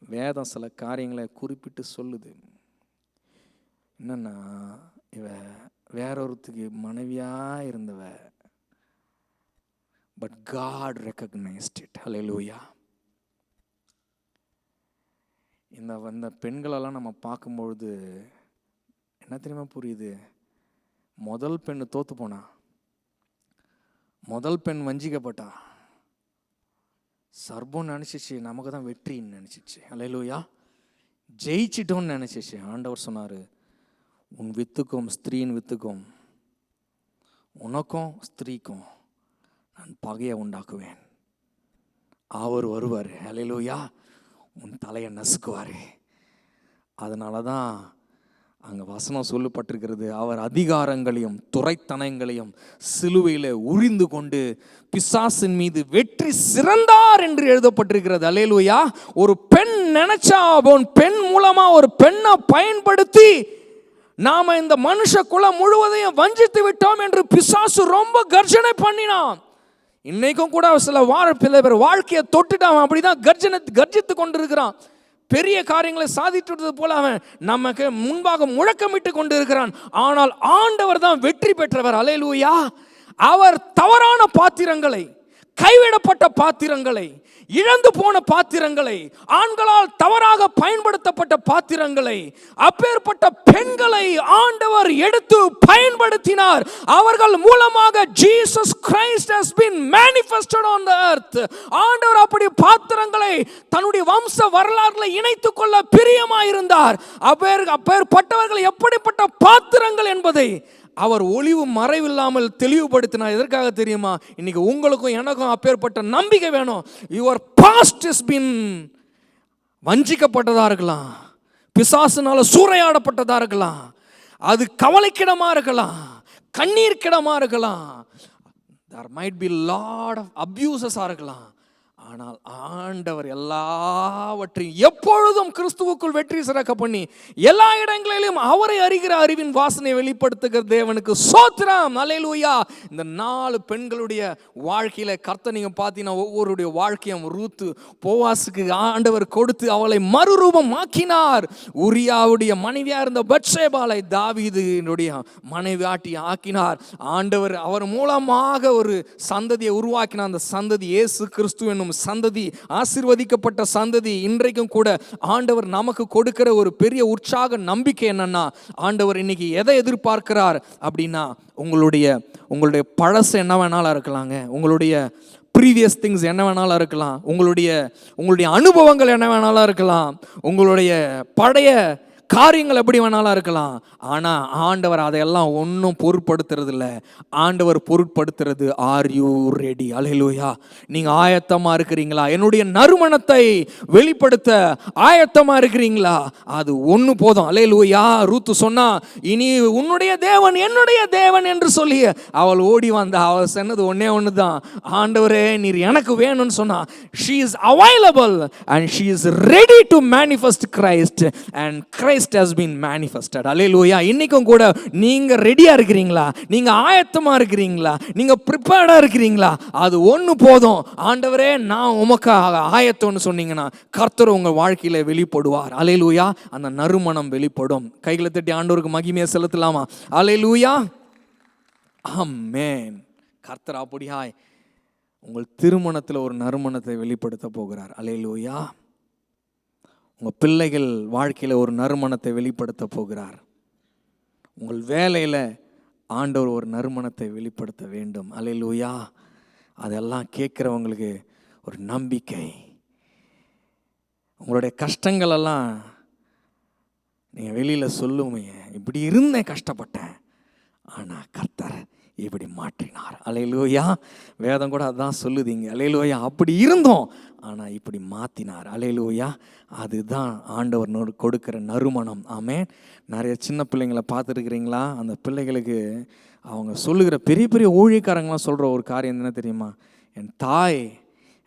வேதம் சில காரியங்களை குறிப்பிட்டு சொல்லுது. என்னன்னா இவ வேறொருத்துக்கு மனைவியாக இருந்தவ. But God recognised it. Hallelujah. இந்த பெண்களெல்லாம் நம்ம பார்க்கும்பொழுது என்ன தெரியுமா புரியுது? முதல் பெண் தோத்து போனா, முதல் பெண் வஞ்சிக்கப்பட்டா. சர்பம் நினச்சிச்சு நமக்கு தான் வெற்றின்னு நினச்சிச்சு. அல்லேலூயா. ஜெயிச்சிட்டோன்னு நினச்சிச்சு. ஆண்டவர் சொன்னார், உன் வித்துக்கும் ஸ்திரீயின் வித்துக்கும் உனக்கும் ஸ்திரீக்கும் நான் பகையை உண்டாக்குவேன். அவர் வருவார். அல்லேலூயா. உன் தலையை நசுக்குவார். அதனால தான் அங்கே வசனம் சொல்லப்பட்டிருக்கிறது, அவர் அதிகாரங்களையும் துரைத்தனங்களையும் சிலுவையில் உரிந்து கொண்டு பிசாசின் மீது வெற்றி சிறந்தார் என்று எழுதப்பட்டிருக்கிறது. அல்லேலூயா. ஒரு பெண் நினைச்சா பெண் மூலமா ஒரு பெண்ணை பயன்படுத்தி நாம இந்த மனுஷ குலம் முழுவதையும் வஞ்சித்து விட்டோம் என்று பிசாசு ரொம்ப கர்ஜனை பண்ணினான். இன்னைக்கும் கூட சில பேர் வாழ்க்கையை தொட்டுட்டான். அப்படிதான் கர்ஜித்து கொண்டிருக்கிறான். பெரிய காரியங்களை சாதித்தது போல அவன் நமக்கு முன்பாக முழக்கமிட்டு கொண்டு இருக்கிறான். ஆனால் ஆண்டவர் தான் வெற்றி பெற்றவர். அல்லேலூயா. அவர் தவறான பாத்திரங்களை, கைவிடப்பட்ட பாத்திரங்களை, இழந்து போன பாத்திரங்களை, ஆண்களால் தவறாக பயன்படுத்தப்பட்ட பாத்திரங்களை, அப்பேற்பட்ட பெண்களை ஆண்டவர் எடுத்து பயன்படுத்தினார். அவர்கள் மூலமாக Jesus Christ has been manifested on the earth. ஆண்டவர் அப்படி பாத்திரங்களை தன்னுடைய வம்ச வரலாறுல இணைத்துக் கொள்ள பிரியமாயிருந்தார். அப்பேற்பட்டவர்கள் எப்படிப்பட்ட பாத்திரங்கள் என்பதை அவர் ஒளிவு மறைவில்லாமல் தெளிவுபடுத்தினார். எதற்காக தெரியுமா? இன்னைக்கு உங்களுக்கும் எனக்கும் அப்பேற்பட்ட நம்பிக்கை வேணும். யுவர் பாஸ்ட் இஸ் பீன் வஞ்சிக்கப்பட்டதா இருக்கலாம், பிசாசுனால சூறையாடப்பட்டதா இருக்கலாம், அது கவலைக்கிடமா இருக்கலாம், கண்ணீர் கிடமா இருக்கலாம், there might be lot of abuses இருக்கலாம். ஆனால் ஆண்டவர் எல்லாவற்றையும் எப்பொழுதும் கிறிஸ்துவுக்குள் வெற்றி சிறக்க பண்ணி எல்லா இடங்களிலும் அவரை அறிகிற அறிவின் வாசனை வெளிப்படுத்துகிற தேவனுக்கு ஸ்தோத்திரம். அல்லேலூயா. இந்த 4 பெண்களுடைய வாழ்க்கையில கர்த்தர் நீங்க பார்த்தீங்கன்னா ஒவ்வொருடைய வாழ்க்கையும் ரூத்து போவாசுக்கு ஆண்டவர் கொடுத்து அவளை மறுரூபம் ஆக்கினார். உரியாவுடைய மனைவியா இருந்த பத்சேபாளை தாவீதுடைய மனைவியாட்டி ஆக்கினார். ஆண்டவர் அவர் மூலமாக ஒரு சந்ததியை உருவாக்கினார். அந்த சந்ததி இயேசு கிறிஸ்து என்னும் சந்ததி, ஆசீர்வதிக்கப்பட்ட சந்ததி. இன்றைக்கும் கூட ஆண்டவர் நமக்கு கொடுக்கிற ஒரு பெரிய உற்சாக நம்பிக்கை என்னன்னா, ஆண்டவர் இன்னைக்கு எதை எதிர்பார்க்கிறார் அப்படின்னா, உங்களுடைய பழசு என்ன வேணாலும் இருக்கலாங்க, உங்களுடைய ப்ரீவியஸ் திங்ஸ் என்ன வேணாலும் இருக்கலாம், உங்களுடைய அனுபவங்கள் என்ன வேணாலும் இருக்கலாம், உங்களுடைய பழைய காரியங்கள் எப்படி வேணாலும் இருக்கலாம். ஆனால் ஆண்டவர் அதையெல்லாம் ஒன்றும் பொருட்படுத்துறது இல்லை. ஆண்டவர் பொருட்படுத்துறது ஆர் யூ ரெடி? அல்லேலூயா. நீங்கள் ஆயத்தமாக இருக்கிறீங்களா? என்னுடைய நறுமணத்தை வெளிப்படுத்த ஆயத்தமாக இருக்கிறீங்களா? அது ஒன்று போதும். அல்லேலூயா. ரூத்து சொன்னா, இனி உன்னுடைய தேவன் என்னுடைய தேவன் என்று சொல்லி அவள் ஓடி வந்தா. அவள் சொன்னது ஒன்று தான், ஆண்டவரே நீர் எனக்கு வேணும்னு சொன்னா. she is available and she is ready to manifest Christ and Christ has been manifested. அல்லேலூயா. இன்னைக்கும் கூட நீங்க ரெடியா இருக்கிறீங்களா? நீங்க ஆயத்தமா இருக்கிறீங்களா? நீங்க ப்ரிப்பேர்டா இருக்கிறீங்களா? அது ஒன்று போதும். ஆண்டவரே நான் உமக்கு ஆயத்தம்னு சொன்னீங்கன்னா கர்த்தர் உங்க வாழ்க்கையில வெளிப்படுவார். அல்லேலூயா. அந்த நறுமணம் வெளிப்படும். கைகளை தட்டி ஆண்டவருக்கு மகிமையை செலுத்தலாமா? அல்லேலூயா. ஆமென். கர்த்தர் அப்படியாய் உங்கள் திருமணத்தில் ஒரு நறுமணத்தை வெளிப்படுத்த போகிறார். அல்லேலூயா. உங்கள் பிள்ளைகள் வாழ்க்கையில் ஒரு நறுமணத்தை வெளிப்படுத்த போகிறார். உங்கள் வேலையில் ஆண்டவர் ஒரு நறுமணத்தை வெளிப்படுத்த வேண்டும். அல்லேலூயா. அதெல்லாம் கேட்குறவங்களுக்கு ஒரு நம்பிக்கை. உங்களுடைய கஷ்டங்களெல்லாம் நீங்கள் வெளியில் சொல்லுவீங்க, இப்படி இருந்தேன், கஷ்டப்பட்டேன், ஆனால் கர்த்தர் இப்படி மாற்றினார். அல்லேலூயா. வேதம் கூட அதான் சொல்லுதீங்க. அல்லேலூயா. அப்படி இருந்தோம், ஆனால் இப்படி மாற்றினார். அல்லேலூயா. அதுதான் ஆண்டவர் கொடுக்கிற நறுமணம். ஆமென். நிறைய சின்ன பிள்ளைங்களை பார்த்துருக்கிறீங்களா? அந்த பிள்ளைகளுக்கு அவங்க சொல்லுகிற பெரிய பெரிய ஊழியக்காரங்களாம் சொல்கிற ஒரு காரியம் என்ன தெரியுமா? என் தாய்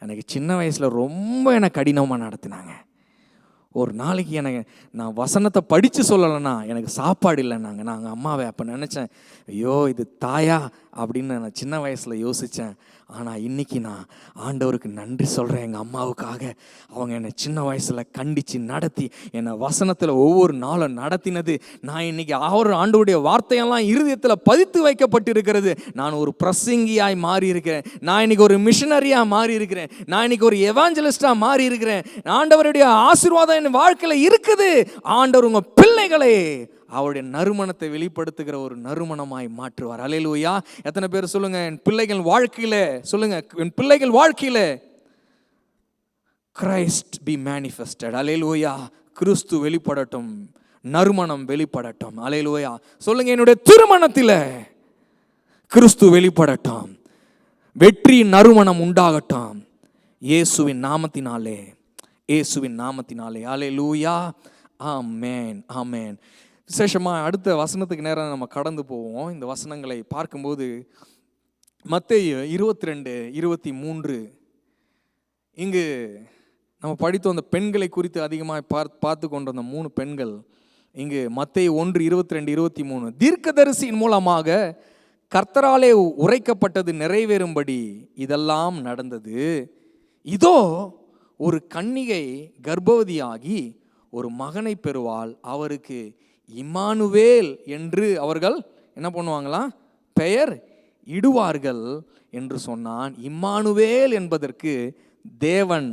எனக்கு சின்ன வயசில் ரொம்ப எனக்கு கடினமாக நடத்தினாங்க. ஒரு நாளைக்கு நான் வசனத்தை படித்து சொல்லலைன்னா எனக்கு சாப்பாடு இல்லைன்னாங்க. நாங்கள் அம்மாவை அப்போ நினச்சேன், ஐயோ இது தாயா அப்படின்னு நான் சின்ன வயசில் யோசித்தேன். ஆனால் இன்றைக்கி நான் ஆண்டவருக்கு நன்றி சொல்கிறேன். எங்கள் அம்மாவுக்காக அவங்க என்னை சின்ன வயசில் கண்டித்து நடத்தி என்னை வசனத்தில் ஒவ்வொரு நாளும் நடத்தினது. நான் இன்றைக்கி ஆண்டவருடைய வார்த்தையெல்லாம் இருதயத்தில் பதித்து வைக்கப்பட்டிருக்கிறது. நான் ஒரு பிரசங்கியாய் மாறி இருக்கிறேன். நான் இன்றைக்கி ஒரு மிஷனரியாக மாறி இருக்கிறேன். நான் இன்றைக்கி ஒரு எவாஞ்சலிஸ்டாக மாறி இருக்கிறேன். ஆண்டவருடைய ஆசீர்வாதம் என் வாழ்க்கையில் இருக்குது. ஆண்டவர் உங்கள் பிள்ளைகளை அவருடைய நறுமணத்தை வெளிப்படுத்துகிற ஒரு நறுமணமாய் மாற்றுவார். அல்லேலூயா. எத்தனை பேர் சொல்லுங்க, என் பிள்ளைகள் வாழ்க்கையில, சொல்லுங்க, என் பிள்ளைகள் வாழ்க்கையில கிரைஸ்ட் பி மேனிஃபெஸ்டட். அல்லேலூயா. கிறிஸ்து வெளிப்படட்டும், நறுமணம் வெளிப்படட்டும். அல்லேலூயா. சொல்லுங்க, என்னுடைய திருமணத்தில் கிறிஸ்து வெளிப்படட்டும், வெற்றி நறுமணம் உண்டாகட்டும், இயேசுவின் நாமத்தினாலே, இயேசுவின் நாமத்தினாலே. அல்லேலூயா. ஆமென். ஆமென். விசேஷமாக அடுத்த வசனத்துக்கு நேரம் நம்ம கடந்து போவோம். இந்த வசனங்களை பார்க்கும்போது மத்தேயு 22:23 இங்கு நம்ம படித்தோம். அந்த பெண்களை குறித்து அதிகமாக பார்த்து கொண்ட அந்த 3 பெண்கள் இங்கு மத்தேயு 1:22-23 தீர்க்கதரிசியின் மூலமாக கர்த்தராலே உரைக்கப்பட்டது நிறைவேறும்படி இதெல்லாம் நடந்தது. இதோ ஒரு கன்னிகை கர்ப்பவதியாகி ஒரு மகனை பெறுவாள், அவருக்கு இம்மானுவேல் என்று அவர்கள் என்ன பண்ணுவாங்களாம், பெயர் இடுவார்கள் என்று சொன்னான். இம்மானுவேல் என்பதற்கு தேவன்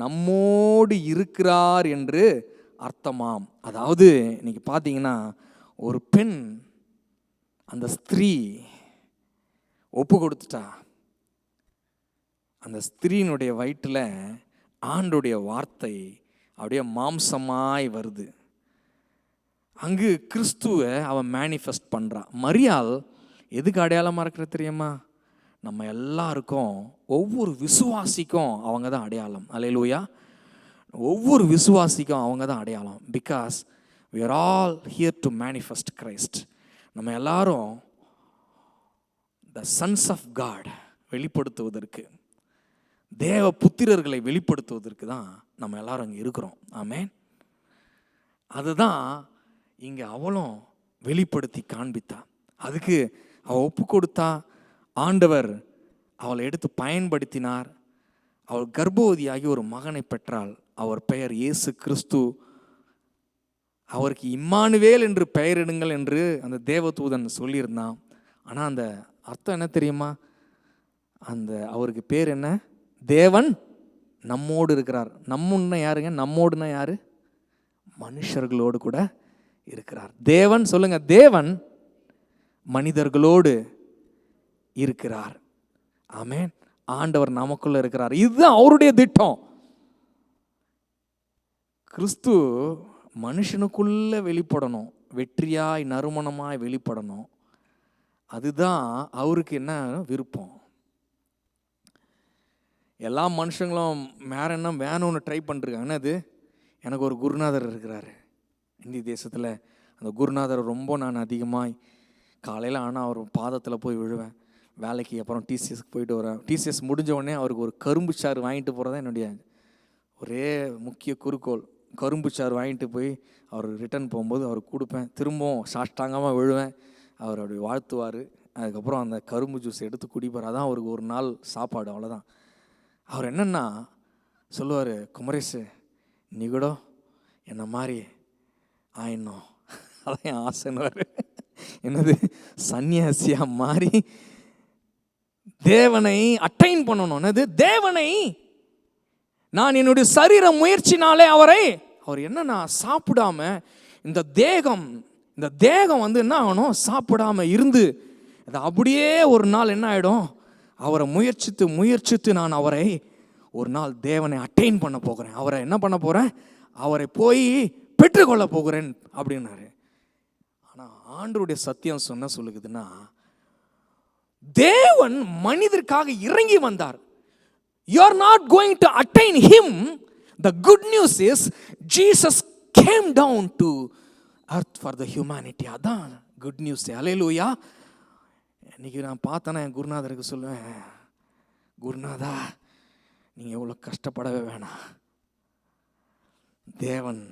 நம்மோடு இருக்கிறார் என்று அர்த்தமாம். அதாவது இன்னைக்கு பார்த்தீங்கன்னா ஒரு பெண், அந்த ஸ்திரீ ஒப்பு கொடுத்துட்டா. அந்த ஸ்திரீனுடைய வயிற்றில் ஆண்டுடைய வார்த்தை அப்படியே மாம்சமாய் வருது. அங்கு கிறிஸ்துவை அவன் மேனிஃபெஸ்ட் பண்ணுறான். மரியாள் எதுக்கு அடையாளமாக இருக்கிற தெரியுமா? நம்ம எல்லாருக்கும், ஒவ்வொரு விசுவாசிக்கும் அவங்க தான் அடையாளம். அல்லேலூயா. ஒவ்வொரு விசுவாசிக்கும் அவங்க தான் அடையாளம். Because we are all here to manifest Christ. நம்ம எல்லாரும் the sons of God வெளிப்படுத்துவதற்கு, தேவ புத்திரர்களை வெளிப்படுத்துவதற்கு தான் நம்ம எல்லாரும் அங்கே இருக்கிறோம். ஆமென். அதுதான் இங்கே அவளும் வெளிப்படுத்தி காண்பித்தா. அதுக்கு அவள் ஒப்பு கொடுத்தா. ஆண்டவர் அவளை எடுத்து பயன்படுத்தினார். அவள் கர்ப்பவதியாகி ஒரு மகனை பெற்றாள். அவர் பெயர் இயேசு கிறிஸ்து. அவருக்கு இம்மானுவேல் என்று பெயரிடுங்கள் என்று அந்த தேவதூதன் சொல்லியிருந்தான். ஆனால் அந்த அர்த்தம் என்ன தெரியுமா? அந்த அவருக்கு பேர் என்ன? தேவன் நம்மோடு இருக்கிறார். நம்முன்னா யாருங்க? நம்மோடுனா யாரு? மனுஷர்களோடு கூட இருக்கிறார். தேவன் சொல்லுங்க, தேவன் மனிதர்களோடு இருக்கிறார். ஆமென். ஆண்டவர் நமக்குள்ள இருக்கிறார். இதுதான் அவருடைய திட்டம். கிறிஸ்து மனுஷனுக்குள்ள வெளிப்படணும், வெற்றியாய் நறுமணமாய் வெளிப்படணும். அதுதான் அவருக்கு என்ன விருப்பம். எல்லா மனுஷங்களும் வேற என்ன வேணும்னு ட்ரை பண்ணிருக்காங்க. என்னது? எனக்கு ஒரு குருநாதர் இருக்கிறாரு இந்திய தேசத்தில். அந்த குருநாதர் ரொம்ப நான் அதிகமாக காலையில் ஆனால் அவர் பாதத்தில் போய் விழுவேன். வேலைக்கு அப்புறம் டிசிஎஸ்க்கு போயிட்டு வரேன். டிசிஎஸ் முடிஞ்ச உடனே அவருக்கு ஒரு கரும்பு சாறு வாங்கிட்டு போகிறதா என்னுடைய ஒரே முக்கிய குறிக்கோள். கரும்பு சாறு வாங்கிட்டு போய் அவர் ரிட்டர்ன் போகும்போது அவருக்கு கொடுப்பேன். திரும்பவும் சாஷ்டாங்கமாக விழுவேன். அவர் அப்படி வாழ்த்துவார். அதுக்கப்புறம் அந்த கரும்பு ஜூஸ் எடுத்து குடிப்பார். அதான் அவருக்கு ஒரு நாள் சாப்பாடு, அவ்வளோதான். அவர் என்னென்னா சொல்லுவார், குமரேஷ் நீ கூட என்ன மாதிரி ஆயிடணும், அதான் என் ஆசைன்னுவார். என்னது? சன்னியாசியாக மாறி தேவனை அட்டைன் பண்ணணும். என்னது? தேவனை நான் என்னுடைய சரீர முயற்சினாலே அவர் என்னன்னா சாப்பிடாம இந்த தேகம் வந்து என்ன ஆகணும்? சாப்பிடாம இருந்து அது அப்படியே ஒரு நாள் என்ன ஆகிடும்? அவரை முயற்சித்து நான் அவரை ஒரு நாள் தேவனை அட்டைன் பண்ண போகிறேன். அவரை என்ன பண்ண போகிறேன்? அவரை போய் பெற்றுக்கொள்ள போகிறேன் அப்படின்னாரு. ஆனால் ஆண்டவருடைய சத்தியம் சொல்லுகுதுன்னா, தேவன் மனிதருக்காக இறங்கி வந்தார். You are not going to attain him. The good news is Jesus came down to earth for the humanity. அதான் குட் நியூஸ். அல்லேலூயா. இன்னைக்கு நான் பார்த்தேன்னா என் குருநாதருக்கு சொல்லுவேன், குருநாதா நீங்கள் எவ்வளோ கஷ்டப்படவே வேணாம். தேவன்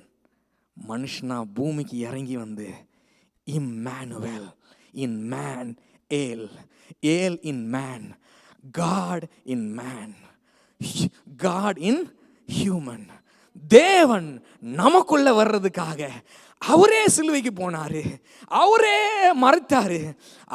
மனுஷனா பூமிக்கு இறங்கி வந்து Emmanuel, in man El, El in man, God in man, God in human. தேவன் நமக்குள்ள வர்றதுக்காக அவரே சிலுவைக்கு போனாரு, அவரே மறைத்தாரு.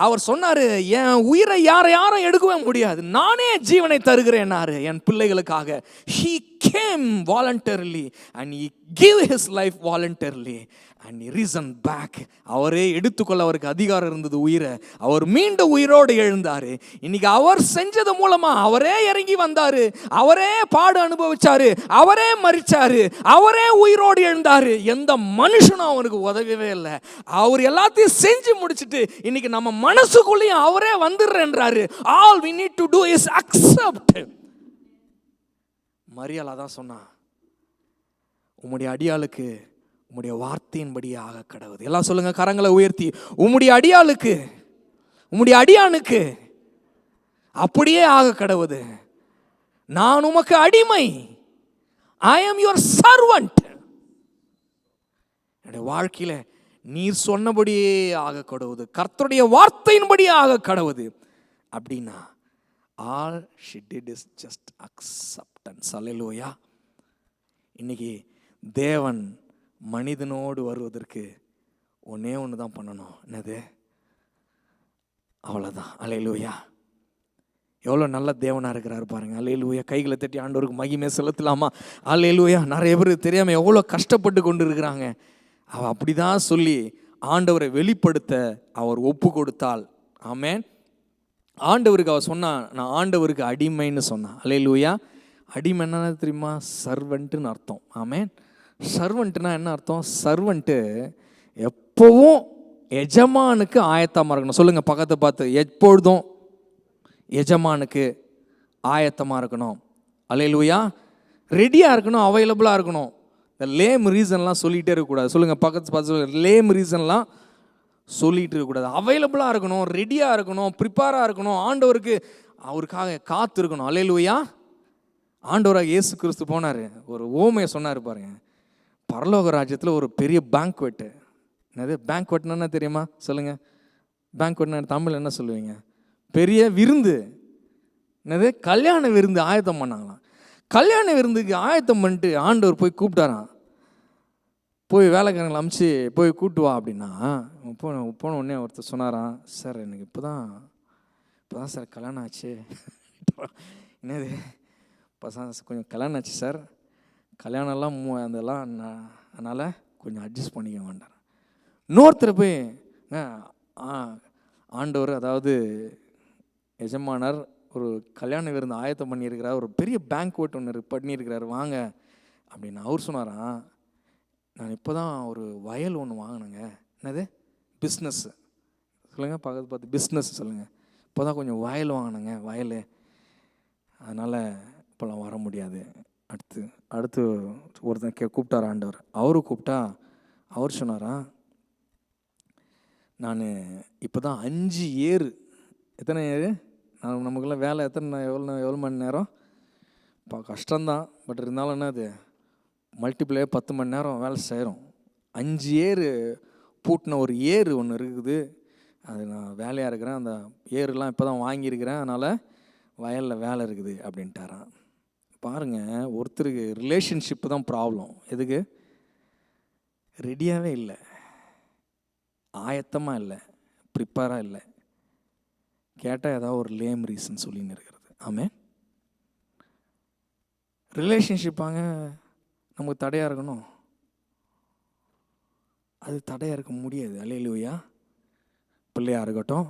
அவர் சொன்னாரு, என் உயிரை யாரும் எடுக்கவே முடியாது, நானே ஜீவனை தருகிறேன்னாரு என் பிள்ளைகளுக்காக. He came voluntarily and he gave his life voluntarily and he risen back. அவரே எடுத்துக்கொள்ள அவருக்கு அதிகாரம் இருந்தது உயிரை. அவர் மீண்டும் உயிரோடு எழுந்தாரு. இன்னைக்கு அவர் செஞ்சது மூலமா அவரே இறங்கி வந்தாரு, அவரே பாடு அனுபவிச்சாரு, அவரே மரிச்சாரு, அவரே உயிரோடு எழுந்தாரு. எந்த மனுஷனும் அவனுக்கு உதவவே இல்லை. அவர் எல்லாத்தையும் செஞ்சு முடிச்சுட்டு இன்னைக்கு நம்ம மனசுக்குள்ளேயும் அவரே வந்துடுறேன்றாரு. All we need to do is accept. மரியாள் அதான் சொன்னா, உம்முடைய அடியாளுக்கு உம்முடைய வார்த்தையின்படி ஆக கடவுது. எல்லாம் சொல்லுங்க கரங்களை உயர்த்தி, உம்முடைய அடியாளுக்கு, உம்முடைய அடியானுக்கு அப்படியே ஆக கடவுது. நான் உமக்கு அடிமை. I am your servant. என்னுடைய வாழ்க்கையில நீர் சொன்னபடியே ஆக கடவுது, கர்த்தருடைய வார்த்தையின்படி ஆக கடவுது அப்படின்னா all she did is just acceptance. அல்லேலூயா. இன்னைக்கு தேவன் மனிதனோடு வருவதற்கு ஒன்னே ஒன்று தான் பண்ணணும். என்னது? அவ்வளோதான். அல்லேலூயா. எவ்வளோ நல்ல தேவனாக இருக்கிறாரு பாருங்க. அல்லேலூயா. கைகளை தட்டி ஆண்டவருக்கு மகிமை செலுத்தலாமா? அல்லேலூயா. நிறைய பேர் தெரியாமல் எவ்வளோ கஷ்டப்பட்டு கொண்டு இருக்கிறாங்க. அவள் அப்படி தான் சொல்லி ஆண்டவரை வெளிப்படுத்த அவர் ஒப்பு கொடுத்தாள். ஆமென். ஆண்டவருக்கு அவள் சொன்னா, நான் ஆண்டவருக்கு அடிமைன்னு சொன்னான். அல்லேலூயா. அடிமை என்ன தெரியுமா? சர்வெண்ட்டுன்னு அர்த்தம். ஆமென். சர்வெண்ட்னா என்ன அர்த்தம்? சர்வெண்ட்டு எப்போவும் எஜமானுக்கு ஆயத்தமாக இருக்கணும். சொல்லுங்கள் பக்கத்தை பார்த்து, எப்பொழுதும் எஜமானுக்கு ஆயத்தமாக இருக்கணும். அல்லேலூயா. ரெடியாக இருக்கணும், அவைலபிளாக இருக்கணும். இந்த லேம் ரீசன்லாம் சொல்லிகிட்டே இருக்கக்கூடாது. சொல்லுங்கள் பக்கத்து பார்த்து சொல்லுங்கள், லேம் ரீசன்லாம் சொல்லிகிட்டு இருக்கக்கூடாது. அவைலபிளாக இருக்கணும், ரெடியாக இருக்கணும், ப்ரிப்பேராக இருக்கணும், ஆண்டவருக்கு அவருக்காக காத்து இருக்கணும். அல்லேலூயா. ஆண்டவராக இயேசு கிறிஸ்து போனார், ஒரு ஓமையை சொன்னார் பாருங்க. பரலோக ராஜ்யத்தில் ஒரு பெரிய பேங்க்வெட்டு. என்னது பேங்க்வெட்னா என்ன தெரியுமா? சொல்லுங்கள். பேங்க்வெட்னா தமிழ் என்ன சொல்லுவீங்க? பெரிய விருந்து. என்னது? கல்யாண விருந்து ஆயத்தம் பண்ணாங்களாம். கல்யாண விருந்துக்கு ஆயத்தம் பண்ணிட்டு ஆண்டவர் போய் கூப்பிட்டாராம். போய் வேலைக்காரங்களை அமுச்சு போய் கூப்பிட்டு வா அப்படின்னா, போன உடனே ஒருத்தர் சொன்னாராம், சார் எனக்கு இப்போ தான் சார் கல்யாணம் ஆச்சு. என்னது? இப்போ தான் கொஞ்சம் கல்யாணம் ஆச்சு சார், கல்யாணம்லாம் அதெல்லாம் அதனால் கொஞ்சம் அட்ஜஸ்ட் பண்ணிக்க வேண்டாம். இன்னொருத்தர் போய் ஆண்டவர், அதாவது எஜமானர் ஒரு கல்யாண விருந்து ஆயத்தம் பண்ணியிருக்கிறார், ஒரு பெரிய பேங்க்வெட் ஒன்று பண்ணியிருக்கிறார், வாங்க அப்படின்னு அவர் சொன்னாராம். நான் இப்போ தான் ஒரு வயல் ஒன்று வாங்கினேங்க. என்னது? பிஸ்னஸ்ஸு சொல்லுங்கள். பார்த்து பிஸ்னஸ் சொல்லுங்கள். இப்போ தான் கொஞ்சம் வயல் வாங்கினேங்க, வயல், அதனால் இப்போலாம் வர முடியாது. அடுத்து ஒருத்தன் கூப்பிட்டார் ஆண்டவர். அவரு கூப்பிட்டா அவர் சொன்னாரா, நான் இப்போ தான் 5 ஏர், எத்தனை ஏர் நமக்குலாம் வேலை எவ்வளோ மணி நேரம்? கஷ்டம்தான், பட் இருந்தாலும் என்ன அது மல்டிப்ளே 10 மணி நேரம் வேலை செய்கிறோம். 5 ஏர் பூட்டின ஒரு ஏர் ஒன்று இருக்குது, அது நான் வேலையாக இருக்கிறேன், அந்த ஏருலாம் இப்போ தான் வாங்கியிருக்கிறேன், அதனால் வயலில் வேலை இருக்குது அப்படின்ட்டாரான். பாருங்கள், ஒருத்தருக்கு ரிலேஷன்ஷிப்பு தான் ப்ராப்ளம். எதுக்கு? ரெடியாகவே இல்லை, ஆயத்தமாக இல்லை, ப்ரிப்பேராக இல்லை. கேட்டால் ஏதாவது ஒரு லேம் ரீசன் சொல்லின்னு இருக்கிறது. ஆமே, ரிலேஷன்ஷிப்பாங்க நமக்கு தடையாக இருக்கணும், அது தடையாக இருக்க முடியாது. அல்லேலூயா. பிள்ளையாக இருக்கட்டும்,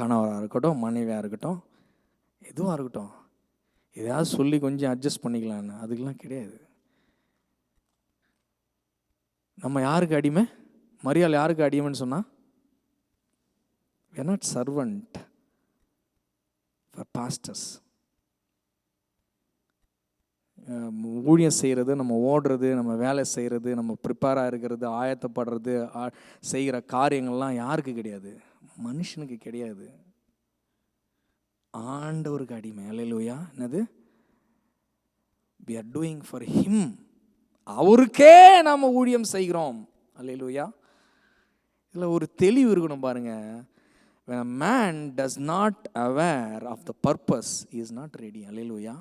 கணவராக இருக்கட்டும், மனைவியாக இருக்கட்டும், எதுவாக இருக்கட்டும், எதாவது சொல்லி கொஞ்சம் அட்ஜஸ்ட் பண்ணிக்கலான்னு அதுக்கெலாம் கிடையாது. நம்ம யாருக்கு அடிமை? மரியாள் யாருக்கு அடிமைன்னு சொன்னால், we are not servant for pastors. ஊழியம் செய்கிறது, நம்ம ஓடுறது, நம்ம வேலை செய்கிறது, நம்ம ப்ரிப்பேராக இருக்கிறது, ஆயத்தப்படுறது, செய்கிற காரியங்கள்லாம் யாருக்கு கிடையாது? மனுஷனுக்கு கிடையாது, ஆண்டவருக்கு அடிமை. அல்லேலூயா. என்னது? we are doing for him. அவருக்கே நாம் ஊழியம் செய்கிறோம். அல்லேலூயா. இதில் ஒரு தெளிவு இருக்கணும் பாருங்க. when a man does not aware of the purpose, he is not ready. அல்லேலூயா.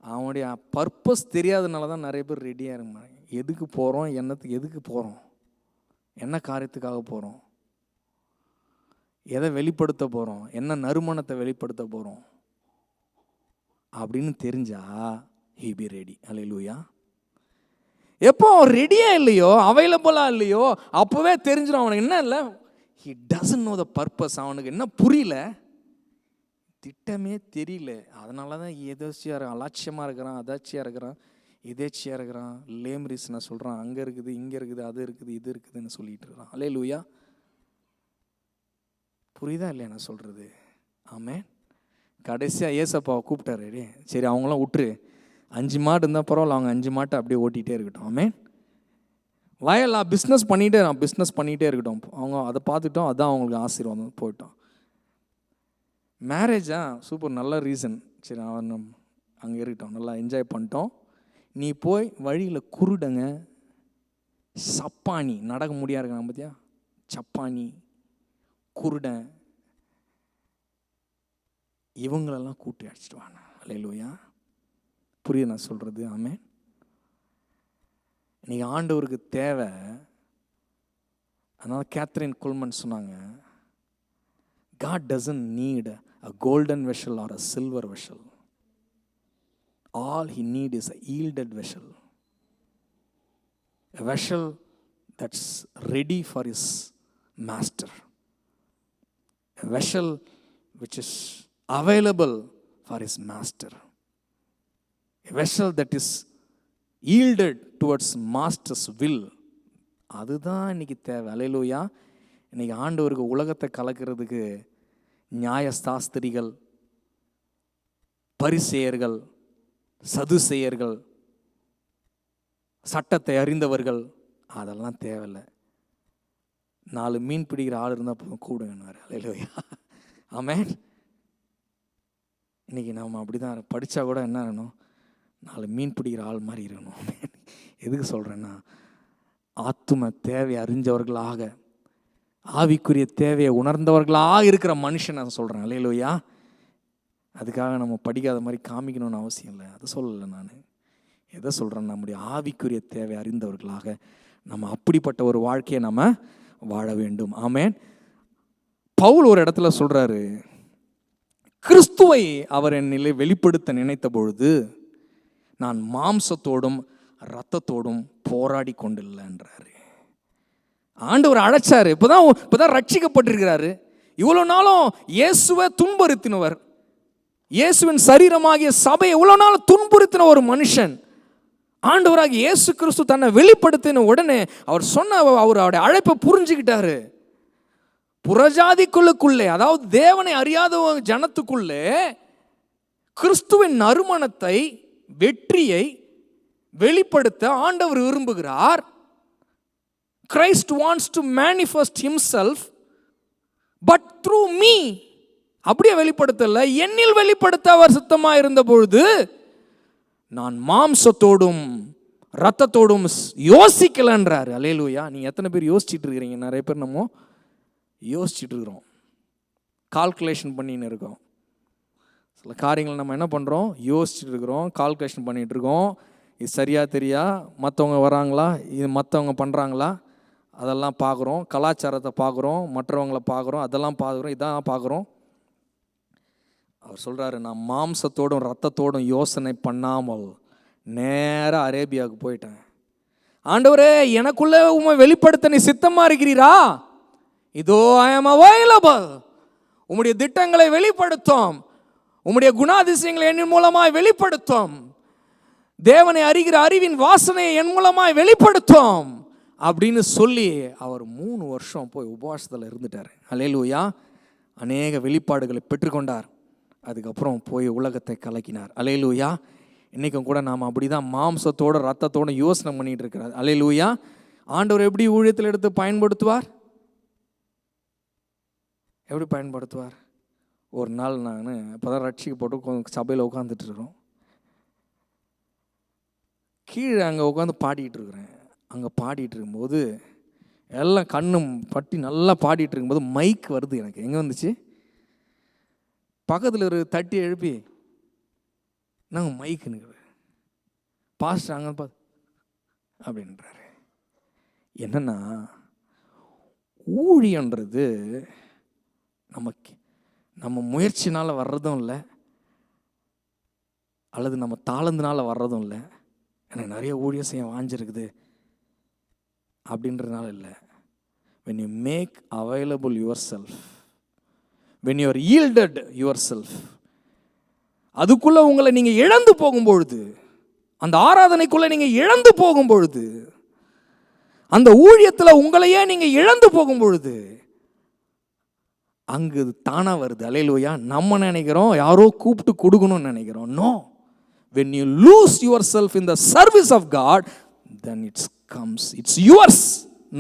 அவனுடைய பர்பஸ் தெரியாதனால தான் நிறைய பேர் ரெடியாக இருக்க. எதுக்கு போகிறோம், எதுக்கு போகிறோம், என்ன காரியத்துக்காக போகிறோம், எதை வெளிப்படுத்த போகிறோம், என்ன நறுமணத்தை வெளிப்படுத்த போகிறோம் அப்படின்னு தெரிஞ்சா he be ready. அல்லேலூயா. எப்போ ரெடியாக இல்லையோ, அவைலபிளாக இல்லையோ, அப்போவே தெரிஞ்சிடும் அவனுக்கு என்ன இல்லை, he doesn't know the purpose. அவனுக்கு என்ன புரியல, திட்டமே தெரியல. அதனால தான் எதாச்சியாக அலட்சியமாக இருக்கிறான், அதாச்சியாக இருக்கிறான், எதேச்சியாக இருக்கிறான், லேம் ரீசனை சொல்கிறான், அங்கே இருக்குது, இங்கே இருக்குது, அது இருக்குது, இது இருக்குதுன்னு சொல்லிட்டு இருக்கிறான். அல்லேலூயா. புரியுதா இல்லையா நான் சொல்கிறது? ஆமென். கடைசியாக ஏசப்பாவை கூப்பிட்டாரு. சரி, அவங்களாம் விட்டுரு, 5 மாடு இருந்தால் பரவாயில்ல, அவங்க 5 மாட்டை அப்படியே ஓட்டிகிட்டே இருக்கட்டும். ஆமென். வயலா பிஸ்னஸ் பண்ணிகிட்டே இருக்கட்டும், அவங்க அதை பார்த்துட்டோம், அதான் அவங்களுக்கு ஆசீர்வாதம், போயிட்டோம். மேரேஜா சூப்பர், நல்ல ரீசன், சரி அவன் அங்கே இருக்கட்டும், நல்லா என்ஜாய் பண்ணிட்டோம். நீ போய் வழியில் குருடங்க, சப்பானி, நடக்க முடியாது இருக்காங்க பார்த்தியா, சப்பானி, குருடன், இவங்களெல்லாம் கூட்டி அடிச்சிட்டு வாங்க. அல்லேலூயா. புரியுது நான் சொல்கிறது? ஆமென். இன்னைக்கு ஆண்டவருக்கு தேவை. அதனால் கேத்ரின் குல்மன் சொன்னாங்க, God doesn't need a golden vessel or a silver vessel. All he needs is a yielded vessel. A vessel that's ready for his master. A vessel which is available for his master. A vessel that is yielded towards master's will. அதுதான் இன்னைக்கு தேவை. அல்லேலூயா. இன்னைக்கு ஆண்டவருக்கு உலகத்தை கலக்கிறதுக்கு நியாயசாஸ்திரிகள், பரிசேயர்கள், சதுசேயர்கள், சட்டத்தை அறிந்தவர்கள், அதெல்லாம் தேவையில்லை. 4 மீன் பிடிக்கிற ஆள் இருந்தால் போதும், கூடுங்கன்னு. அல்லேலூயா. ஆமென். இன்றைக்கி நம்ம அப்படி தான் படித்தா கூட என்ன இருக்கணும், 4 மீன் பிடிக்கிற ஆள் மாதிரி இருக்கணும். எதுக்கு சொல்கிறேன்னா, ஆத்தும தேவை அறிஞ்சவர்களாக, ஆவிக்குரிய தேவையை உணர்ந்தவர்களாக இருக்கிற மனுஷன் நான் சொல்கிறேன். அல்லேலூயா. அதுக்காக நம்ம படிக்காத மாதிரி காமிக்கணும்னு அவசியம் இல்லை. அதை சொல்லலை நான். எதை சொல்கிறேன், நம்முடைய ஆவிக்குரிய தேவை அறிந்தவர்களாக நம்ம அப்படிப்பட்ட ஒரு வாழ்க்கையை நம்ம வாழ வேண்டும். ஆமென். பவுல் ஒரு இடத்துல சொல்கிறாரு, கிறிஸ்துவை அவர் என்னிலே வெளிப்படுத்த நினைத்த பொழுது நான் மாம்சத்தோடும் இரத்தத்தோடும் போராடி கொண்டில்லைன்றாரு. ஆண்டவர் அழைச்சாரு. இப்போதான் ரட்சிக்கப்பட்டிருக்கிறாரு. இவ்வளோ நாளும் இயேசுவை துன்புறுத்தினவர், இயேசுவின் சரீரமாகிய சபையை இவ்வளோ நாள் துன்புறுத்தின ஒரு மனுஷன் ஆண்டவராக இயேசு கிறிஸ்து தன்னை வெளிப்படுத்தின உடனே அவர் அவருடைய அழைப்பை புரிஞ்சுக்கிட்டாரு. புறஜாதிக்குள்ளுக்குள்ளே, அதாவது தேவனை அறியாத ஜனத்துக்குள்ளே கிறிஸ்துவின் நறுமணத்தை, வெற்றியை வெளிப்படுத்த ஆண்டவர் விரும்புகிறார். Christ wants to manifest himself but through me. அப்படியே வெளிப்படுத்தல, என்னில் வெளிப்படுத்த அவர் சித்தமாக இருந்த பொழுது நான் மாம்சத்தோடும் இரத்தத்தோடும் யோசிக்கலன்றாரு. அல்லேலூயா. நீ எத்தனை பேர் யோசிச்சுட்டு இருக்கிறீங்க? நிறைய பேர் நம்ம யோசிச்சுட்டு இருக்கிறோம், கால்குலேஷன் பண்ணின்னு இருக்கோம். சில காரியங்கள் நம்ம என்ன பண்ணுறோம், யோசிச்சுட்டு இருக்கிறோம், கால்குலேஷன் பண்ணிகிட்டு இருக்கோம். இது சரியா தெரியா, மற்றவங்க வராங்களா, இது மற்றவங்க பண்ணுறாங்களா, அதெல்லாம் பார்க்குறோம். கலாச்சாரத்தை பார்க்குறோம், மற்றவங்களை பார்க்குறோம், அதெல்லாம் பார்க்குறோம், இதான் பார்க்குறோம். அவர் சொல்கிறாரு, நான் மாம்சத்தோடும் இரத்தத்தோடும் யோசனை பண்ணாமல் நேராக அரேபியாவுக்கு போயிட்டேன். ஆண்டவரே, எனக்குள்ளே உண்மை வெளிப்படுத்த நீ சித்தமாக இருக்கிறீரா? இதோ ஐ ஆம் அவைலபிள். உம்முடைய திட்டங்களை வெளிப்படுத்தும், உம்முடைய குணாதிசயங்களை என் மூலமாய் வெளிப்படுத்தும், தேவனை அறிகிற அறிவின் வாசனையை என் மூலமாய் வெளிப்படுத்தும் அப்படின்னு சொல்லி அவர் 3 வருஷம் போய் உபவாசத்தில் இருந்துட்டார். அல்லேலூயா. அநேக வெளிப்பாடுகளை பெற்றுக்கொண்டார். அதுக்கப்புறம் போய் உலகத்தை கலக்கினார். அல்லேலூயா. இன்றைக்கும் கூட நாம் அப்படி தான் மாம்சத்தோட ரத்தத்தோட யோசனை பண்ணிகிட்டு இருக்கிறார். அல்லேலூயா. ஆண்டவர் எப்படி ஊழியத்தில் எடுத்து பயன்படுத்துவார்? எப்படி பயன்படுத்துவார்? ஒரு நாள் நான் இப்போ தான் ரட்சிக்கப்பட்டு சபையில் உட்காந்துட்டு இருக்கிறோம். கீழே அங்கே உட்காந்து பாடிட்டு இருக்கிறேன். அங்கே பாடிட்டு இருக்கும்போது எல்லாம் கண்ணும் பட்டி நல்லா பாடிட்டு இருக்கும்போது மைக் வருது. எனக்கு எங்கே வந்துச்சு, பக்கத்தில் ஒரு தட்டி எழுப்பி நாங்கள் மைக்குன்னு பாஸ்டர் அங்கே பார்த்து அப்படின்றாரு. என்னன்னா, ஊழியன்றது நம்ம முயற்சினால் வர்றதும் இல்லை, அல்லது நம்ம தாளந்துனால வர்றதும் இல்லை. எனக்கு நிறைய ஊழியம் செய்ய வாஞ்சிருக்குது அப்படின்றதுனால இல்லை. when you make available yourself, when you are yielded yourself, அதுக்குள்ளே உங்களை நீங்கள் இழந்து போகும்பொழுது, அந்த ஆராதனைக்குள்ளே நீங்கள் இழந்து போகும்பொழுது, அந்த ஊழியத்தில் உங்களையே நீங்கள் இழந்து போகும்பொழுது அங்கு தானாக வருது. அல்லேலூயா. நம்ம நினைக்கிறோம் யாரோ கூப்பிட்டு கொடுக்கணும்னு நினைக்கிறோம். No, when you lose yourself in the service of God, then it comes, it's yours.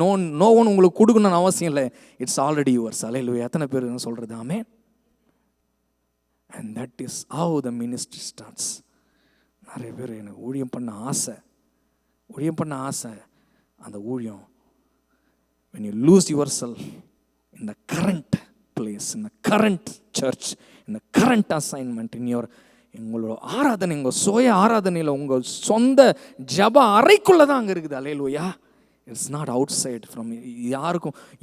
no one உங்களுக்கு கொடுக்கணும்னு அவசியம் இல்லை, it's already yours. அல்லேலூயா. எத்தனை பேர் சொல்கிறது ஆமென்? and that is how the ministry starts. நிறைய பேர் எனக்கு ஊழியம் பண்ண ஆசை, அந்த ஊழியம் when you lose yourself in the current place, in the current church, in the current assignment, in your உங்களோட ஆராதனை, உங்கள் சுய ஆராதனையில் உங்கள் சொந்த ஜப அறைக்குள்ளே தான் அங்கே இருக்குது. Hallelujah. It's not outside from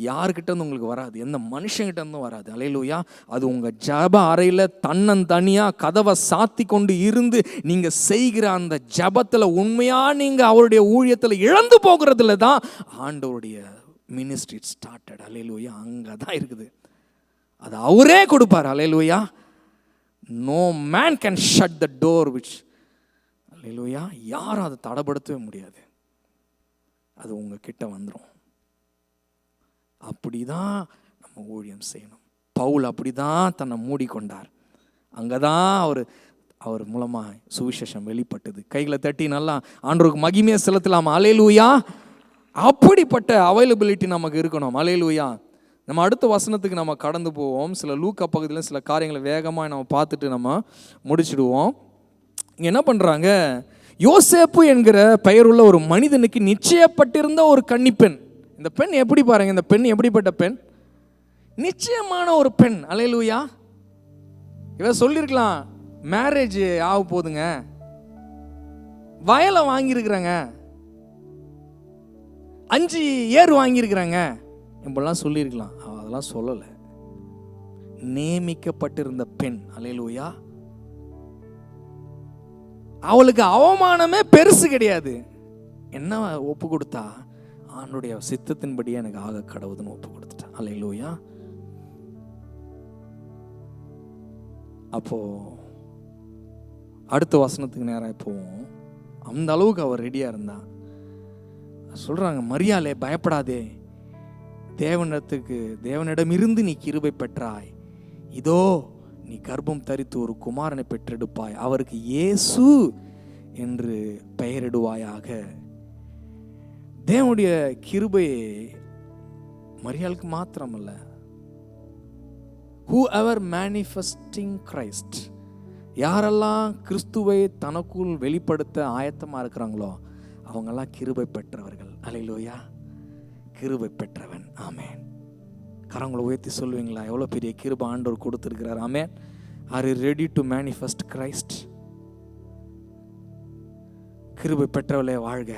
யாருக்கிட்டேருந்து உங்களுக்கு வராது, எந்த மனுஷங்கிட்டேருந்தும் வராது. அல்லேலூயா. அது உங்கள் ஜப அறையில் தன்னந்தனியாக கதவை சாத்தி கொண்டு இருந்து நீங்கள் செய்கிற அந்த ஜபத்தில் உண்மையாக நீங்கள் அவருடைய ஊழியத்தில் இழந்து போகிறதுல தான் ஆண்டவருடைய மினிஸ்ட்ரி ஸ்டார்டட். அல்லேலூயா. அங்கே தான் இருக்குது. அது அவரே கொடுப்பார். அல்லேலூயா. No man can shut the door which, அல்லேலூயா, யாரும் அதை தடைப்படுத்தவே முடியாது. அது உங்ககிட்ட வந்துடும். அப்படி தான் நம்ம ஊழியம் செய்யணும். பவுல் அப்படி தான் தன்னை மூடிக்கொண்டார். அங்கே தான் அவர் மூலமாக சுவிசேஷம் வெளிப்பட்டது. கைகளை தட்டி நல்லா ஆண்டவருக்கு மகிமையை செலுத்தலாம். அல்லேலூயா. அப்படிப்பட்ட அவைலபிலிட்டி நமக்கு இருக்கணும். அல்லேலூயா. நம்ம அடுத்த வசனத்துக்கு நம்ம கடந்து போவோம். சில லூக்கா பகுதியில் சில காரியங்களை வேகமாக நம்ம பார்த்துட்டு நம்ம முடிச்சிடுவோம். இங்கே என்ன பண்ணுறாங்க, யோசேப்பு என்கிற பெயருள்ள ஒரு மனிதனுக்கு நிச்சயப்பட்டிருந்த ஒரு கன்னிப்பெண். இந்த பெண் எப்படி பாருங்க, இந்த பெண் எப்படிப்பட்ட பெண்? நிச்சயமான ஒரு பெண். அல்லேலூயா. இவ சொல்லியிருக்கலாம், மேரேஜ் ஆக போதுங்க, வயலை வாங்கியிருக்கிறாங்க, 5 ஏர் வாங்கியிருக்கிறாங்க, இப்பெல்லாம் சொல்லியிருக்கலாம். அதெல்லாம் சொல்லலை. நியமிக்கப்பட்டிருந்த பெண். அல்லேலூயா. அவளுக்கு அவமானமே பெருசு கிடையாது. என்ன ஒப்பு கொடுத்தா, ஆண்டுடைய சித்தத்தின்படியே எனக்கு ஆக கடவுதுன்னு ஒப்பு கொடுத்துட்டா. அல்லேலூயா. அப்போ அடுத்த வசனத்துக்கு நேராக போவோம். அந்த அளவுக்கு அவர் ரெடியா இருந்தா. சொல்றாங்க, மரியாளே பயப்படாதே, தேவனிடமிருந்து நீ கிருபை பெற்றாய், இதோ நீ கர்ப்பம் தரித்து ஒரு குமாரனை பெற்றெடுப்பாய், அவருக்கு இயேசு என்று பெயரிடுவாயாக. தேவனுடைய கிருபையை மரியாளுக்கு மாத்திரமல்ல, whoever manifesting Christ, யாரெல்லாம் கிறிஸ்துவை தனக்குள் வெளிப்படுத்த ஆயத்தமாக இருக்கிறாங்களோ அவங்கெல்லாம் கிருபை பெற்றவர்கள். அல்லேலூயா. கிருபை பெற்றவன். ஆமென். கரங்களை உயர்த்தி சொல்லுவீங்களா, எவ்வளோ பெரிய கிருபை ஆண்டவர் கொடுத்துருக்கிறார். Amen. Are you ready to manifest Christ? கிருபை பெற்றவளே வாழ்க,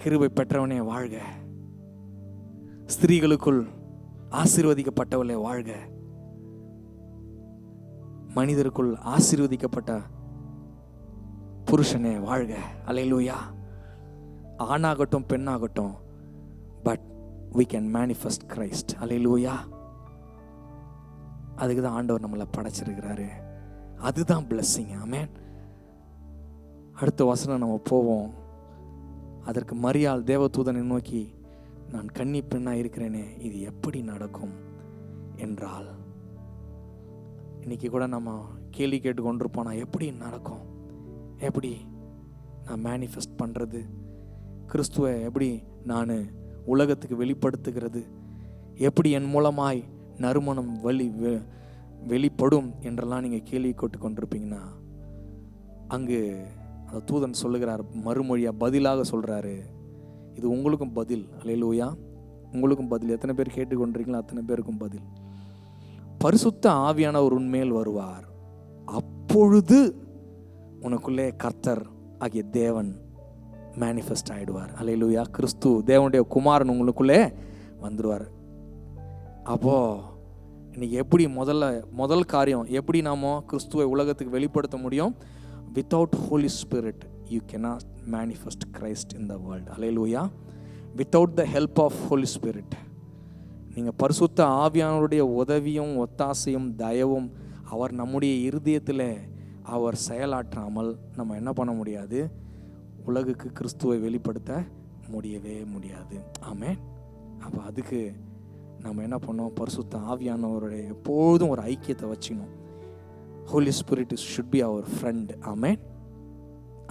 கிருபை பெற்றவனே வாழ்க, ஸ்திரீகளுக்குள் ஆசீர்வதிக்கப்பட்டவளே வாழ்க, மனிதருக்குள் ஆசீர்வதிக்கப்பட்ட புருஷனே வாழ்க. அல்லேலூயா. ஆணாகட்டும் பெண்ணாகட்டும், but we can manifest Christ. Hallelujah. அதுக்கு தான் ஆண்டவர் நம்மளை படைச்சிருக்கிறாரு. அதுதான் blessing. ஆமென். அடுத்த வசனம் நம்ம போவோம். அதற்கு மரியாள் தேவதூதனை நோக்கி, நான் கன்னி பெண்ணா இருக்கிறேனே, இது எப்படி நடக்கும் என்றால். இன்னைக்கு கூட நம்ம கேள்வி கேட்டு கொண்டிருப்போம், நான் எப்படி நடக்கும், எப்படி நான் மேனிஃபெஸ்ட் பண்ணுறது, கிறிஸ்துவை எப்படி நான் உலகத்துக்கு வெளிப்படுத்துகிறது, எப்படி என் மூலமாய் நறுமணம் வெளிப்படும் என்றெல்லாம் நீங்கள் கேள்வி கேட்டு கொண்டிருப்பீங்கன்னா, அங்கு அந்த தூதன் சொல்லுகிறார், மறுமொழியாக பதிலாக சொல்கிறாரு, இது உங்களுக்கும் பதில். அல்லேலூயா. உங்களுக்கும் பதில். எத்தனை பேர் கேட்டுக்கொண்டிருக்கீங்களோ அத்தனை பேருக்கும் பதில். பரிசுத்த ஆவியானவர் உன்மேல் வருவார், அப்பொழுது உனக்குள்ளே கர்த்தர் ஆகிய தேவன் மேனிஃபெஸ்ட் ஆயிடுவார். அல்லேலூயா. கிறிஸ்து தேவனுடைய குமாரன் உங்களுக்குள்ளே வந்துடுவார். அப்போ இன்னைக்கு எப்படி முதல் காரியம், எப்படி நாம கிறிஸ்துவை உலகத்துக்கு வெளிப்படுத்த முடியும்? Without Holy Spirit you cannot manifest Christ in the world. அல்லேலூயா. Without the help of Holy Spirit, நீங்கள் பரிசுத்த ஆவியானவருடைய உதவியும் ஒத்தாசையும் தயவும் அவர் நம்முடைய இருதயத்தில் அவர் செயலாற்றாமல் நம்ம என்ன பண்ண முடியாது? உலகுக்கு கிறிஸ்துவை வெளிப்படுத்த முடியவே முடியாது. ஆமென். அப்போ அதுக்கு நம்ம என்ன பண்ணோம்? பரிசுத்த ஆவியானவருடைய எப்போதும் ஒரு ஐக்கியத்தை வச்சுக்கணும். Holy spirit should be our friend. Amen.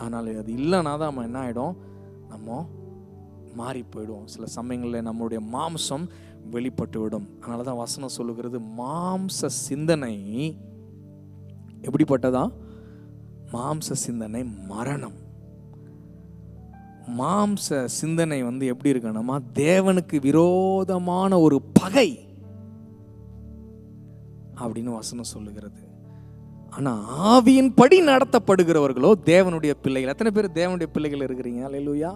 ஆனால் அது இல்லைனா தான் நம்ம என்ன ஆகிடும்? நம்ம மாறி போயிடுவோம். சில சமயங்களில் நம்மளுடைய மாம்சம் வெளிப்பட்டு விடும். அதனால தான் வசனம் சொல்லுகிறது, மாம்ச சிந்தனை எப்படிப்பட்டதா? மாம்ச சிந்தனை மரணம். மாம்ச சிந்தனை எப்படி இருக்கணுமா? தேவனுக்கு விரோதமான ஒரு பகை அப்படின்னு வசனம் சொல்லுகிறது. ஆனா ஆவியின் படி நடத்தப்படுகிறவர்களோ தேவனுடைய பிள்ளைகள். எத்தனை பேர் தேவனுடைய பிள்ளைகள் இருக்கிறீங்க? அல்லேலூயா.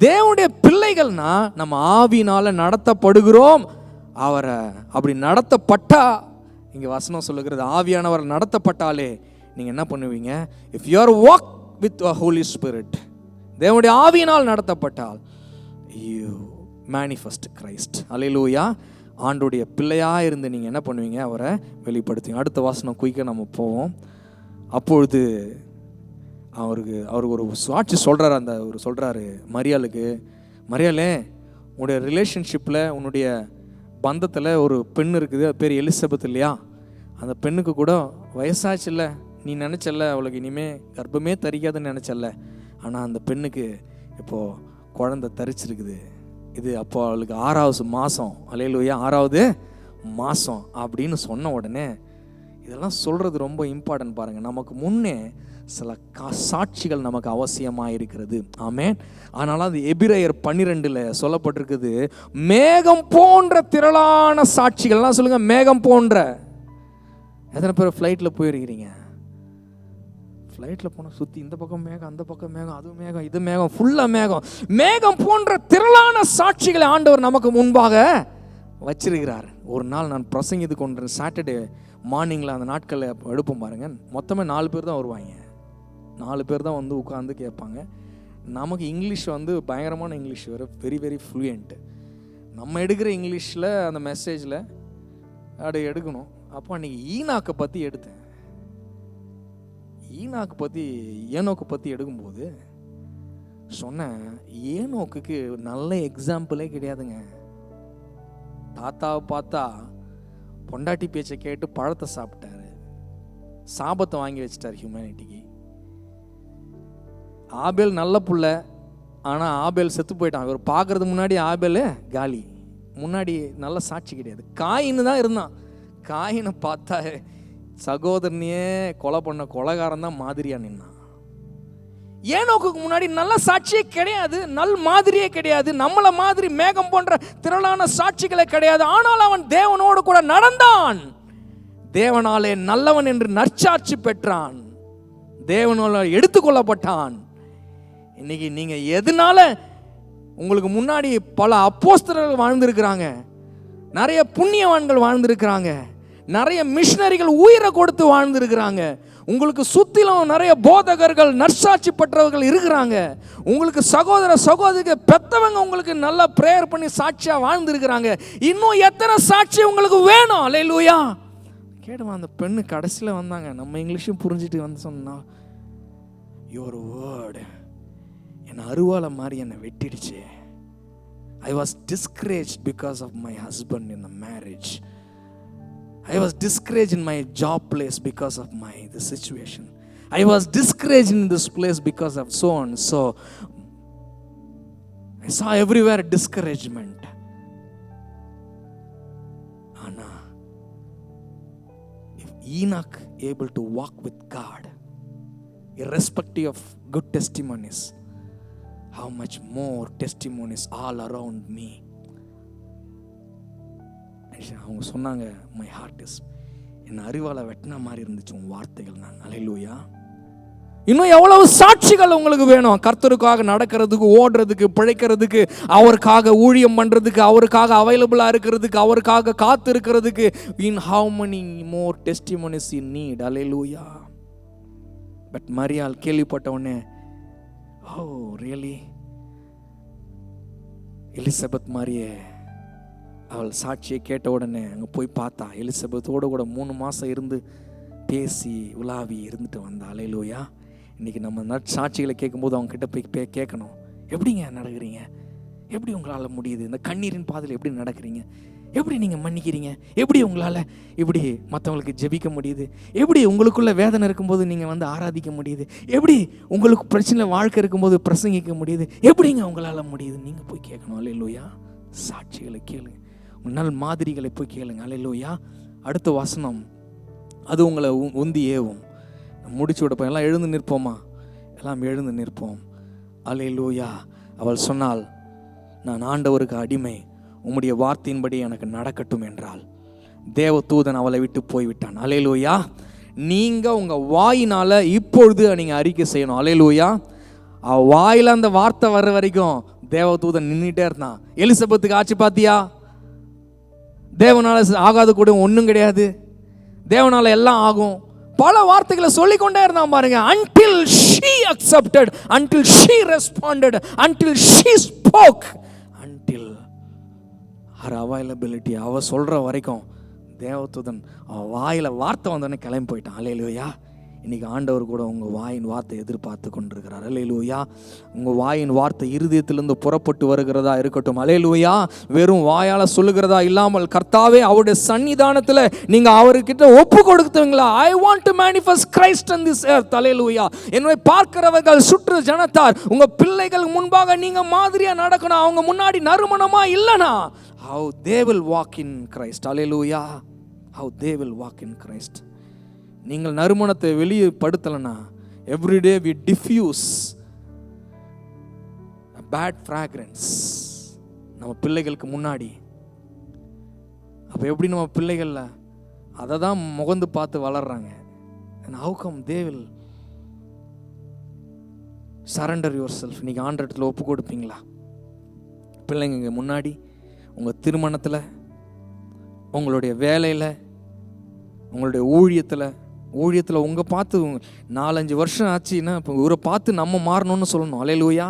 தேவனுடைய பிள்ளைகள்னா நம்ம ஆவியினால நடத்தப்படுகிறோம். அவரை அப்படி நடத்தப்பட்டா, இங்க வசனம் சொல்லுகிறது, ஆவியானவர் நடத்தப்பட்டாலே நீங்க என்ன பண்ணுவீங்க? If you are walk with a holy spirit, தேவனுடைய ஆவியினால் நடத்தப்பட்டால் யூ மேனிஃபெஸ்ட் கிரைஸ்ட். அல்லேலூயா. ஆண்டுடைய பிள்ளையா இருந்து நீங்க என்ன பண்ணுவீங்க? அவரை வெளிப்படுத்துவீங்க. அடுத்த வசனம் குயிக்க நம்ம போவோம். அப்பொழுது அவருக்கு ஒரு சாட்சி சொல்றாரு. சொல்றாரு மரியாளுக்கு, மரியாளே, உன்னுடைய ரிலேஷன்ஷிப்பில் உன்னுடைய பந்தத்தில் ஒரு பெண் இருக்குது, அது பேர் எலிசபெத் இல்லையா? அந்த பெண்ணுக்கு கூட வயசாச்சுல்ல, நீ நினச்சல்ல அவளுக்கு இனிமே கர்ப்பமே தரிக்காதுன்னு நினச்சல்ல, ஆனால் அந்த பெண்ணுக்கு இப்போது குழந்தை தரிச்சிருக்குது. இது அப்போ அவளுக்கு 6வது மாதம், அல்லேலூயா 6வது மாதம் அப்படின்னு சொன்ன உடனே, இதெல்லாம் சொல்கிறது ரொம்ப இம்பார்ட்டன்ட் பாருங்கள். நமக்கு முன்னே சில சாட்சிகள் நமக்கு அவசியமாக இருக்கிறது. ஆமென். அதனால அது எபிரேயர் 12 சொல்லப்பட்டிருக்குது, மேகம் போன்ற திரளான சாட்சிகள்லாம் சொல்லுங்க. மேகம் போன்ற. எத்தனை பேர் ஃப்ளைட்டில் போயிருக்கிறீங்க? ஃப்ளைட்டில் போனால் சுற்றி இந்த பக்கம் மேகம், அந்த பக்கம் மேகம், அது மேகம், இது மேகம், ஃபுல்லாக மேகம். மேகம் போன்ற திரளான சாட்சிகளை ஆண்டவர் நமக்கு முன்பாக வச்சிருக்கிறார். ஒரு நாள் நான் பிரசங்கித்து கொண்டு சாட்டர்டே மார்னிங்கில் அந்த நாட்களில் எடுப்போம் பாருங்க, மொத்தமே 4 பேர் தான் வருவாங்க. 4 பேர் தான் வந்து உட்காந்து கேட்பாங்க. நமக்கு இங்கிலீஷ் வந்து பயங்கரமான இங்கிலீஷ், வெரி வெரி ஃப்ளூயண்ட்டு. நம்ம எடுக்கிற இங்கிலீஷில் அந்த மெசேஜில் அப்படி எடுக்கணும். அப்போ அன்றைக்கி ஈனாக்கை பற்றி எடுத்தேன். ஈனாக்கு பற்றி, ஏனோக்கு பற்றி எடுக்கும்போது சொன்னேன், ஏனோக்குக்கு நல்ல எக்ஸாம்பிளே கிடையாதுங்க. தாத்தாவை பார்த்தா பொண்டாட்டி பேச்சை கேட்டு பழத்தை சாப்பிட்டாரு, சாபத்தை வாங்கி வச்சிட்டார் ஹியூமனிட்டிக்கு. ஆபேல் நல்ல புள்ள, ஆனால் ஆபேல் செத்து போயிட்டான். இவர் பார்க்கறது முன்னாடி ஆபேல் காலி, முன்னாடி நல்ல சாட்சி கிடையாது. காயின்னு தான் இருந்தான். காயினை பார்த்தா சகோதரனையே கொலை பண்ண கொலைகாரன் தான் மாதிரியா நின்னான். ஏனோக்கு முன்னாடி நல்ல சாட்சியே கிடையாது, நல் மாதிரியே கிடையாது, நம்மளை மாதிரி மேகம் போன்ற திரளான சாட்சிகளே கிடையாது. ஆனால் அவன் தேவனோடு கூட நடந்தான், தேவனாலே நல்லவன் என்று நற்சாட்சி பெற்றான், தேவனால் எடுத்துக்கொள்ளப்பட்டான். இன்னைக்கு நீங்க எதனால, உங்களுக்கு முன்னாடி பல அப்போஸ்தலர்கள் வாழ்ந்திருக்கிறாங்க, நிறைய புண்ணியவான்கள் வாழ்ந்திருக்கிறாங்க, நிறைய மிஷனரிகள் உயிரை கொடுத்து வாழ்ந்திருக்கிறாங்க, உங்களுக்கு சுத்திலும் நிறைய போதகர்கள் நற்சாட்சி பெற்றவர்கள் இருக்கிறாங்க, உங்களுக்கு சகோதர சகோதரிகள் பெத்தவங்க உங்களுக்கு நல்லா பிரேயர் பண்ணி சாட்சியா வாழ்ந்திருக்கிறாங்க. இன்னும் எத்தனை சாட்சி உங்களுக்கு வேணும்? அல்லேலூயா. கேடுமா அந்த பெண்ணு கடைசியில் வந்தாங்க, நம்ம இங்கிலீஷும் புரிஞ்சுட்டு வந்து சொன்னா, யுவர் வேர்டு என் அருவாலை மாதிரி என்னை வெட்டிடுச்சு. I was discouraged because of my husband in the marriage. I was discouraged in my job place because of the situation. I was discouraged in this place because of so and so. I saw everywhere discouragement. Anna, if Enoch able to walk with God, irrespective of good testimonies, how much more testimonies all around me. அவங்க சொன்னாங்க, மை ஹார்ட் இஸ், என் அறிவால வெட்டின மாதிரி இருந்துச்சு உன் வார்த்தைகள். நான் அல்லேலூயா. இன்னும் எவ்வளவு சாட்சிகள் உங்களுக்கு வேணும்? கர்த்தருக்காக நடக்கிறதுக்கு, ஓடுறதுக்கு, பிழைக்கிறதுக்கு, அவருக்காக ஊழியம் பண்றதுக்கு, அவருக்காக அவைலபிளா இருக்கிறதுக்கு, அவருக்காக காத்து இருக்கிறதுக்கு. In how many more testimonies you need? Hallelujah. But மரியாள் கேள்விப்பட்ட உடனே, ஓ ரியலி, எலிசபெத் மாதிரியே அவள் சாட்சியை கேட்ட உடனே அங்கே போய் பார்த்தா, எலிசபெத்தோடு கூட 3 மாதம் இருந்து பேசி உலாவி இருந்துட்டு வந்தா. அல்லேலூயா. இன்றைக்கி நம்ம சாட்சிகளை கேட்கும்போது அவங்க கிட்ட போய் கேட்கணும், எப்படிங்க நடக்கிறீங்க, எப்படி உங்களால் முடியுது, இந்த கண்ணீரின் பாதையில் எப்படி நடக்கிறீங்க, எப்படி நீங்கள் மன்னிக்கிறீங்க, எப்படி உங்களால் இப்படி மற்றவங்களுக்கு ஜெபிக்க முடியுது, எப்படி உங்களுக்குள்ள வேதனை இருக்கும்போது நீங்கள் வந்து ஆராதிக்க முடியுது, எப்படி உங்களுக்கு பிரச்சனை வாழ்க்கை இருக்கும்போது பிரசங்கிக்க முடியுது, எப்படிங்க உங்களால் முடியுது? நீங்கள் போய் கேட்கணும். அல்லேலூயா. சாட்சிகளை கேளுங்க, நல் மாதிரிகளை போய் கேளுங்க. அல்லேலூயா. அடுத்த வசனம் அது உங்களை உந்தி ஏவும். முடிச்சு விடப்போம். எல்லாம் எழுந்து நிற்போமா? எல்லாம் எழுந்து நிற்போம். அல்லேலூயா. அவள் சொன்னாள், நான் ஆண்டவருக்கு அடிமை, உம்முடைய வார்த்தையின்படி எனக்கு நடக்கட்டும் என்றால் தேவதூதன் அவளை விட்டு போய்விட்டான். அல்லேலூயா. நீங்க உங்க வாயினால இப்பொழுது நீங்க அறிக்கை செய்யணும். அல்லேலூயா. வாயில அந்த வார்த்தை வர்ற வரைக்கும் தேவதூதன் நின்றுட்டே இருந்தான். எலிசபெத்துக்கு ஆச்சு பாத்தியா? தேவனால ஆகாத கூட ஒன்றும் கிடையாது, தேவனால எல்லாம் ஆகும். பல வார்த்தைகளை சொல்லிக்கொண்டே இருந்தான் பாருங்க. until she accepted, until she responded, until she spoke, until her availability. அவ சொல்ற வரைக்கும் தேவதூதன் அவ வாயில வார்த்தை வந்தோடனே கிளம்பி போயிட்டான். அல்லேலூயா. இன்னைக்கு ஆண்டவர் கூட உங்கள் வாயின் வார்த்தை எதிர்பார்த்து கொண்டிருக்கிறார். அல்லேலூயா. உங்கள் வாயின் வார்த்தை இருதயத்திலிருந்து புறப்பட்டு வருகிறதா இருக்கட்டும். அல்லேலூயா. வெறும் வாயால் சொல்லுகிறதா இல்லாமல் கர்த்தாவே அவருடைய சன்னிதானத்தில் நீங்கள் அவர்கிட்ட ஒப்பு கொடுத்தவங்களா, I want to manifest Christ in this earth. Hallelujah. என்னை பார்க்கிறவர்கள் சுற்று ஜனத்தார் உங்கள் பிள்ளைகள் முன்பாக நீங்கள் மாதிரியாக நடக்கணும். அவங்க முன்னாடி நறுமணமா இல்லைனா how they will walk in Christ. Hallelujah. How they will walk in Christ. நீங்கள் நறுமணத்தை வெளிப்படுத்தலைன்னா everyday we diffuse bad fragrance நம்ம பிள்ளைகளுக்கு முன்னாடி. அப்போ எப்படி நம்ம பிள்ளைகளில் அதை தான் முகந்து பார்த்து வளர்றாங்க. and how come they will surrender yourself? நீங்கள் ஆண்டவரிடத்தில் ஒப்பு கொடுப்பீங்களா? பிள்ளைங்க முன்னாடி, உங்கள் திருமணத்தில், உங்களுடைய வேலையில், உங்களுடைய ஊழியத்தில் உங்கள் பார்த்து 4-5 வருஷம் ஆச்சுன்னா இப்போ இவரை பார்த்து நம்ம மாறணும்னு சொல்லணும். அல்லேலூயா.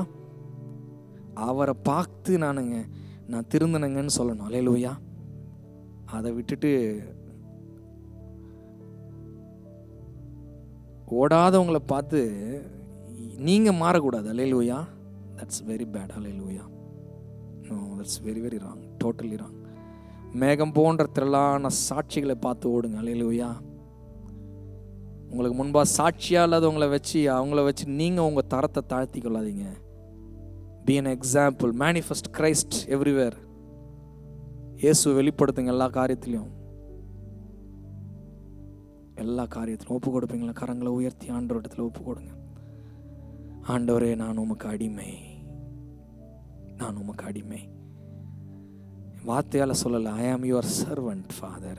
அவரை பார்த்து நான் திருந்தினங்கன்னு சொல்லணும். அல்லேலூயா. அதை விட்டுட்டு ஓடாதவங்களை பார்த்து நீங்கள் மாறக்கூடாது. Hallelujah. That's very bad. Hallelujah. No, that's very very wrong. Totally wrong. மேகம் போன்ற திரளான சாட்சிகளை பார்த்து ஓடுங்க. அல்லேலூயா. உங்களுக்கு முன்பாக சாட்சியாக இல்லாதவங்களை வச்சு அவங்கள வச்சு நீங்கள் உங்கள் தரத்தை தாழ்த்தி கொள்ளாதீங்க. Be an example. Manifest Christ everywhere. Yesu வெளிப்படுத்துங்க எல்லா காரியத்திலையும். எல்லா காரியத்திலும் ஒப்பு கொடுப்பீங்களா? கரங்களை உயர்த்தி ஆண்டவரிடத்தில் ஒப்பு கொடுங்க. ஆண்டவரே, நான் உமக்கு அடிமை, நான் உமக்கு அடிமை. வார்த்தையால் சொல்லலை. I am your servant, Father.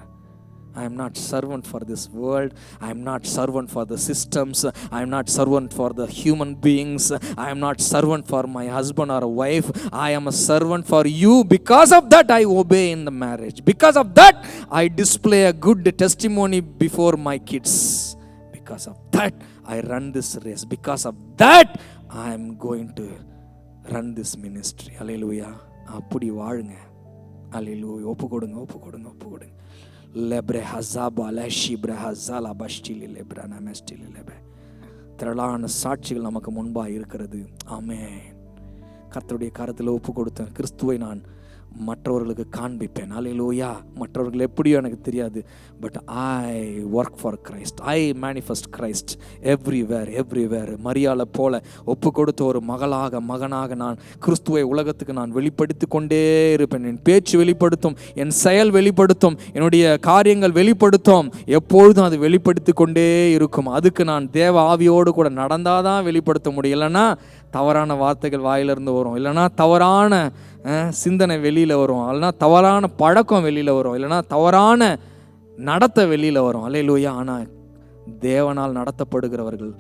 I am not servant for this world. I am not servant for the systems. I am not servant for the human beings. I am not servant for my husband or a wife. I am a servant for you. Because of that I obey in the marriage. Because of that I display a good testimony before my kids. Because of that I run this race. Because of that I am going to run this ministry. Hallelujah. அப்படி வாழுங்க. அல்லேலூயா. ஒப்பு கொடுங்க, ஒப்பு கொடுங்க, ஒப்பு கொடுங்க. லெப்ரே ஹஸாபா லஷி பிரஹஸாலா பஷ்டிலி லெப்ரா நமஸ்டிலி லெபே. திரளான சாட்சிகள் நமக்கு முன்பாக இருக்கிறது. ஆமென். கர்த்தருடைய கரத்தில் ஒப்பு கொடுத்தேன். கிறிஸ்துவை நான் மற்றவர்களுக்கு காண்பிப்பேன். அல்லேலூயா. மற்றவர்கள் எப்படியோ எனக்கு தெரியாது. But I work for Christ. I manifest Christ everywhere. மரியாதை போல ஒப்பு கொடுத்த ஒரு மகனாக நான் கிறிஸ்துவை உலகத்துக்கு நான் வெளிப்படுத்தி கொண்டே இருப்பேன். என் பேச்சு வெளிப்படுத்தும், என் செயல் வெளிப்படுத்தும், என்னுடைய காரியங்கள் வெளிப்படுத்தும். எப்பொழுதும் அது வெளிப்படுத்தி கொண்டே இருக்கும். அதுக்கு நான் தேவ ஆவியோடு கூட நடந்தாதான் வெளிப்படுத்த முடியும். இல்லைன்னா தவறான வார்த்தைகள் வாயிலிருந்து வரும், இல்லைன்னா தவறான சிந்தனை வெளியில் வரும், இல்லைனா தவறான பழக்கம் வெளியில் வரும், இல்லைனா தவறான நடத்த வெளியில் வரும். அல்லேலூயா. ஆனால் தேவனால் நடத்தப்படுகிறவர்கள்,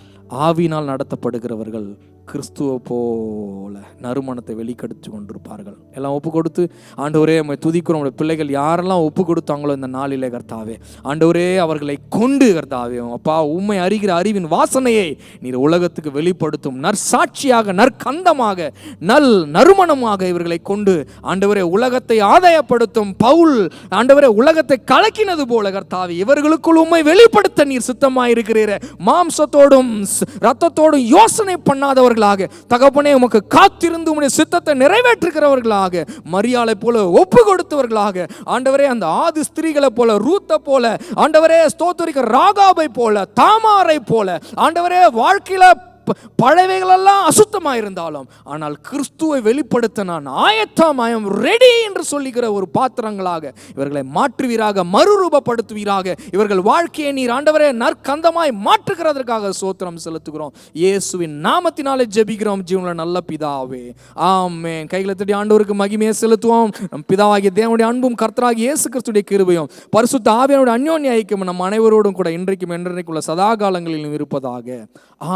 ஆவியினால் நடத்தப்படுகிறவர்கள் கிறிஸ்துவ போல நறுமணத்தை வெளிக்கடித்து கொண்டிருப்பார்கள். எல்லாம் ஒப்பு கொடுத்து ஆண்டவரே உம்மை துதிக்கிறோம். உங்களுடைய பிள்ளைகள் யாரெல்லாம் ஒப்பு கொடுத்தாங்களோ இந்த நாளிலே கர்த்தாவே, ஆண்டவரே அவர்களை கொண்டு கர்த்தாவே அப்பா உம்மை அறிகிற அறிவின் வாசனையை நீர் உலகத்துக்கு வெளிப்படுத்தும் நற்சாட்சியாக, நற்கந்தமாக, நறுமணமாக இவர்களை கொண்டு ஆண்டவரே உலகத்தை ஆதாயப்படுத்தும் பவுல் ஆண்டவரே உலகத்தை கலக்கினது போல கர்த்தாவே இவர்களுக்குள் உம்மை வெளிப்படுத்த நீர் சித்தமாயிருக்கிறீரே. மாம்சத்தோடும் இரத்தத்தோடும் யோசனை பண்ணாதவர்கள் தகப்பனே உமக்கு காத்திருந்து உம்முடைய சித்தத்தை நிறைவேற்றுகிறவர்களாக, மரியாதை போல ஒப்பு கொடுத்தவர்களாக ஆண்டவரே, அந்த ஆதி ஸ்திரீகளை போல, ரூத்தை போல ஆண்டவரே, ஸ்தோத்திரிக்கிற ராகாபை போல, தாமாரை போல ஆண்டவரே, வாழ்க்கையில பழையவைகளெல்லாம் அசுத்தமாக இருந்தாலும் ஆனால் கிறிஸ்துவை வெளிப்படுத்த நான் ஆயத்தம், ஐ அம் ரெடி என்று சொல்லுகிற ஒரு பாத்திரங்களாக இவர்களை மாற்றுவீராக, மறுரூபப்படுத்துவீராக. இவர்கள் வாழ்க்கையை நீர் ஆண்டவரே நற்கந்தமாய் மாற்றுகிறதற்காக ஸ்தோத்திரம் செலுத்துகிறோம். இயேசுவின் நாமத்தினாலே ஜெபிக்கிறோம் ஜீவனுள்ள நல்ல பிதாவே, ஆமென். கைகளை தட்டி ஆண்டவருக்கு மகிமையை செலுத்துவோம். நம் பிதாவாகிய தேவனுடைய அன்பும் கர்த்தராகிய இயேசு கிறிஸ்துவின் கிருபையும் பரிசுத்த ஆவியானவருடைய அந்யோன்ய ஐக்கியமும் நம் அனைவரோடும் கூட இன்றைக்கும் என்றைக்குள்ள சதா காலங்களிலும் இருப்பதாக.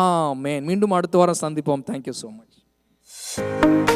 ஆமென். மீண்டும் அடுத்த வாரம் சந்திப்போம். Thank you so much.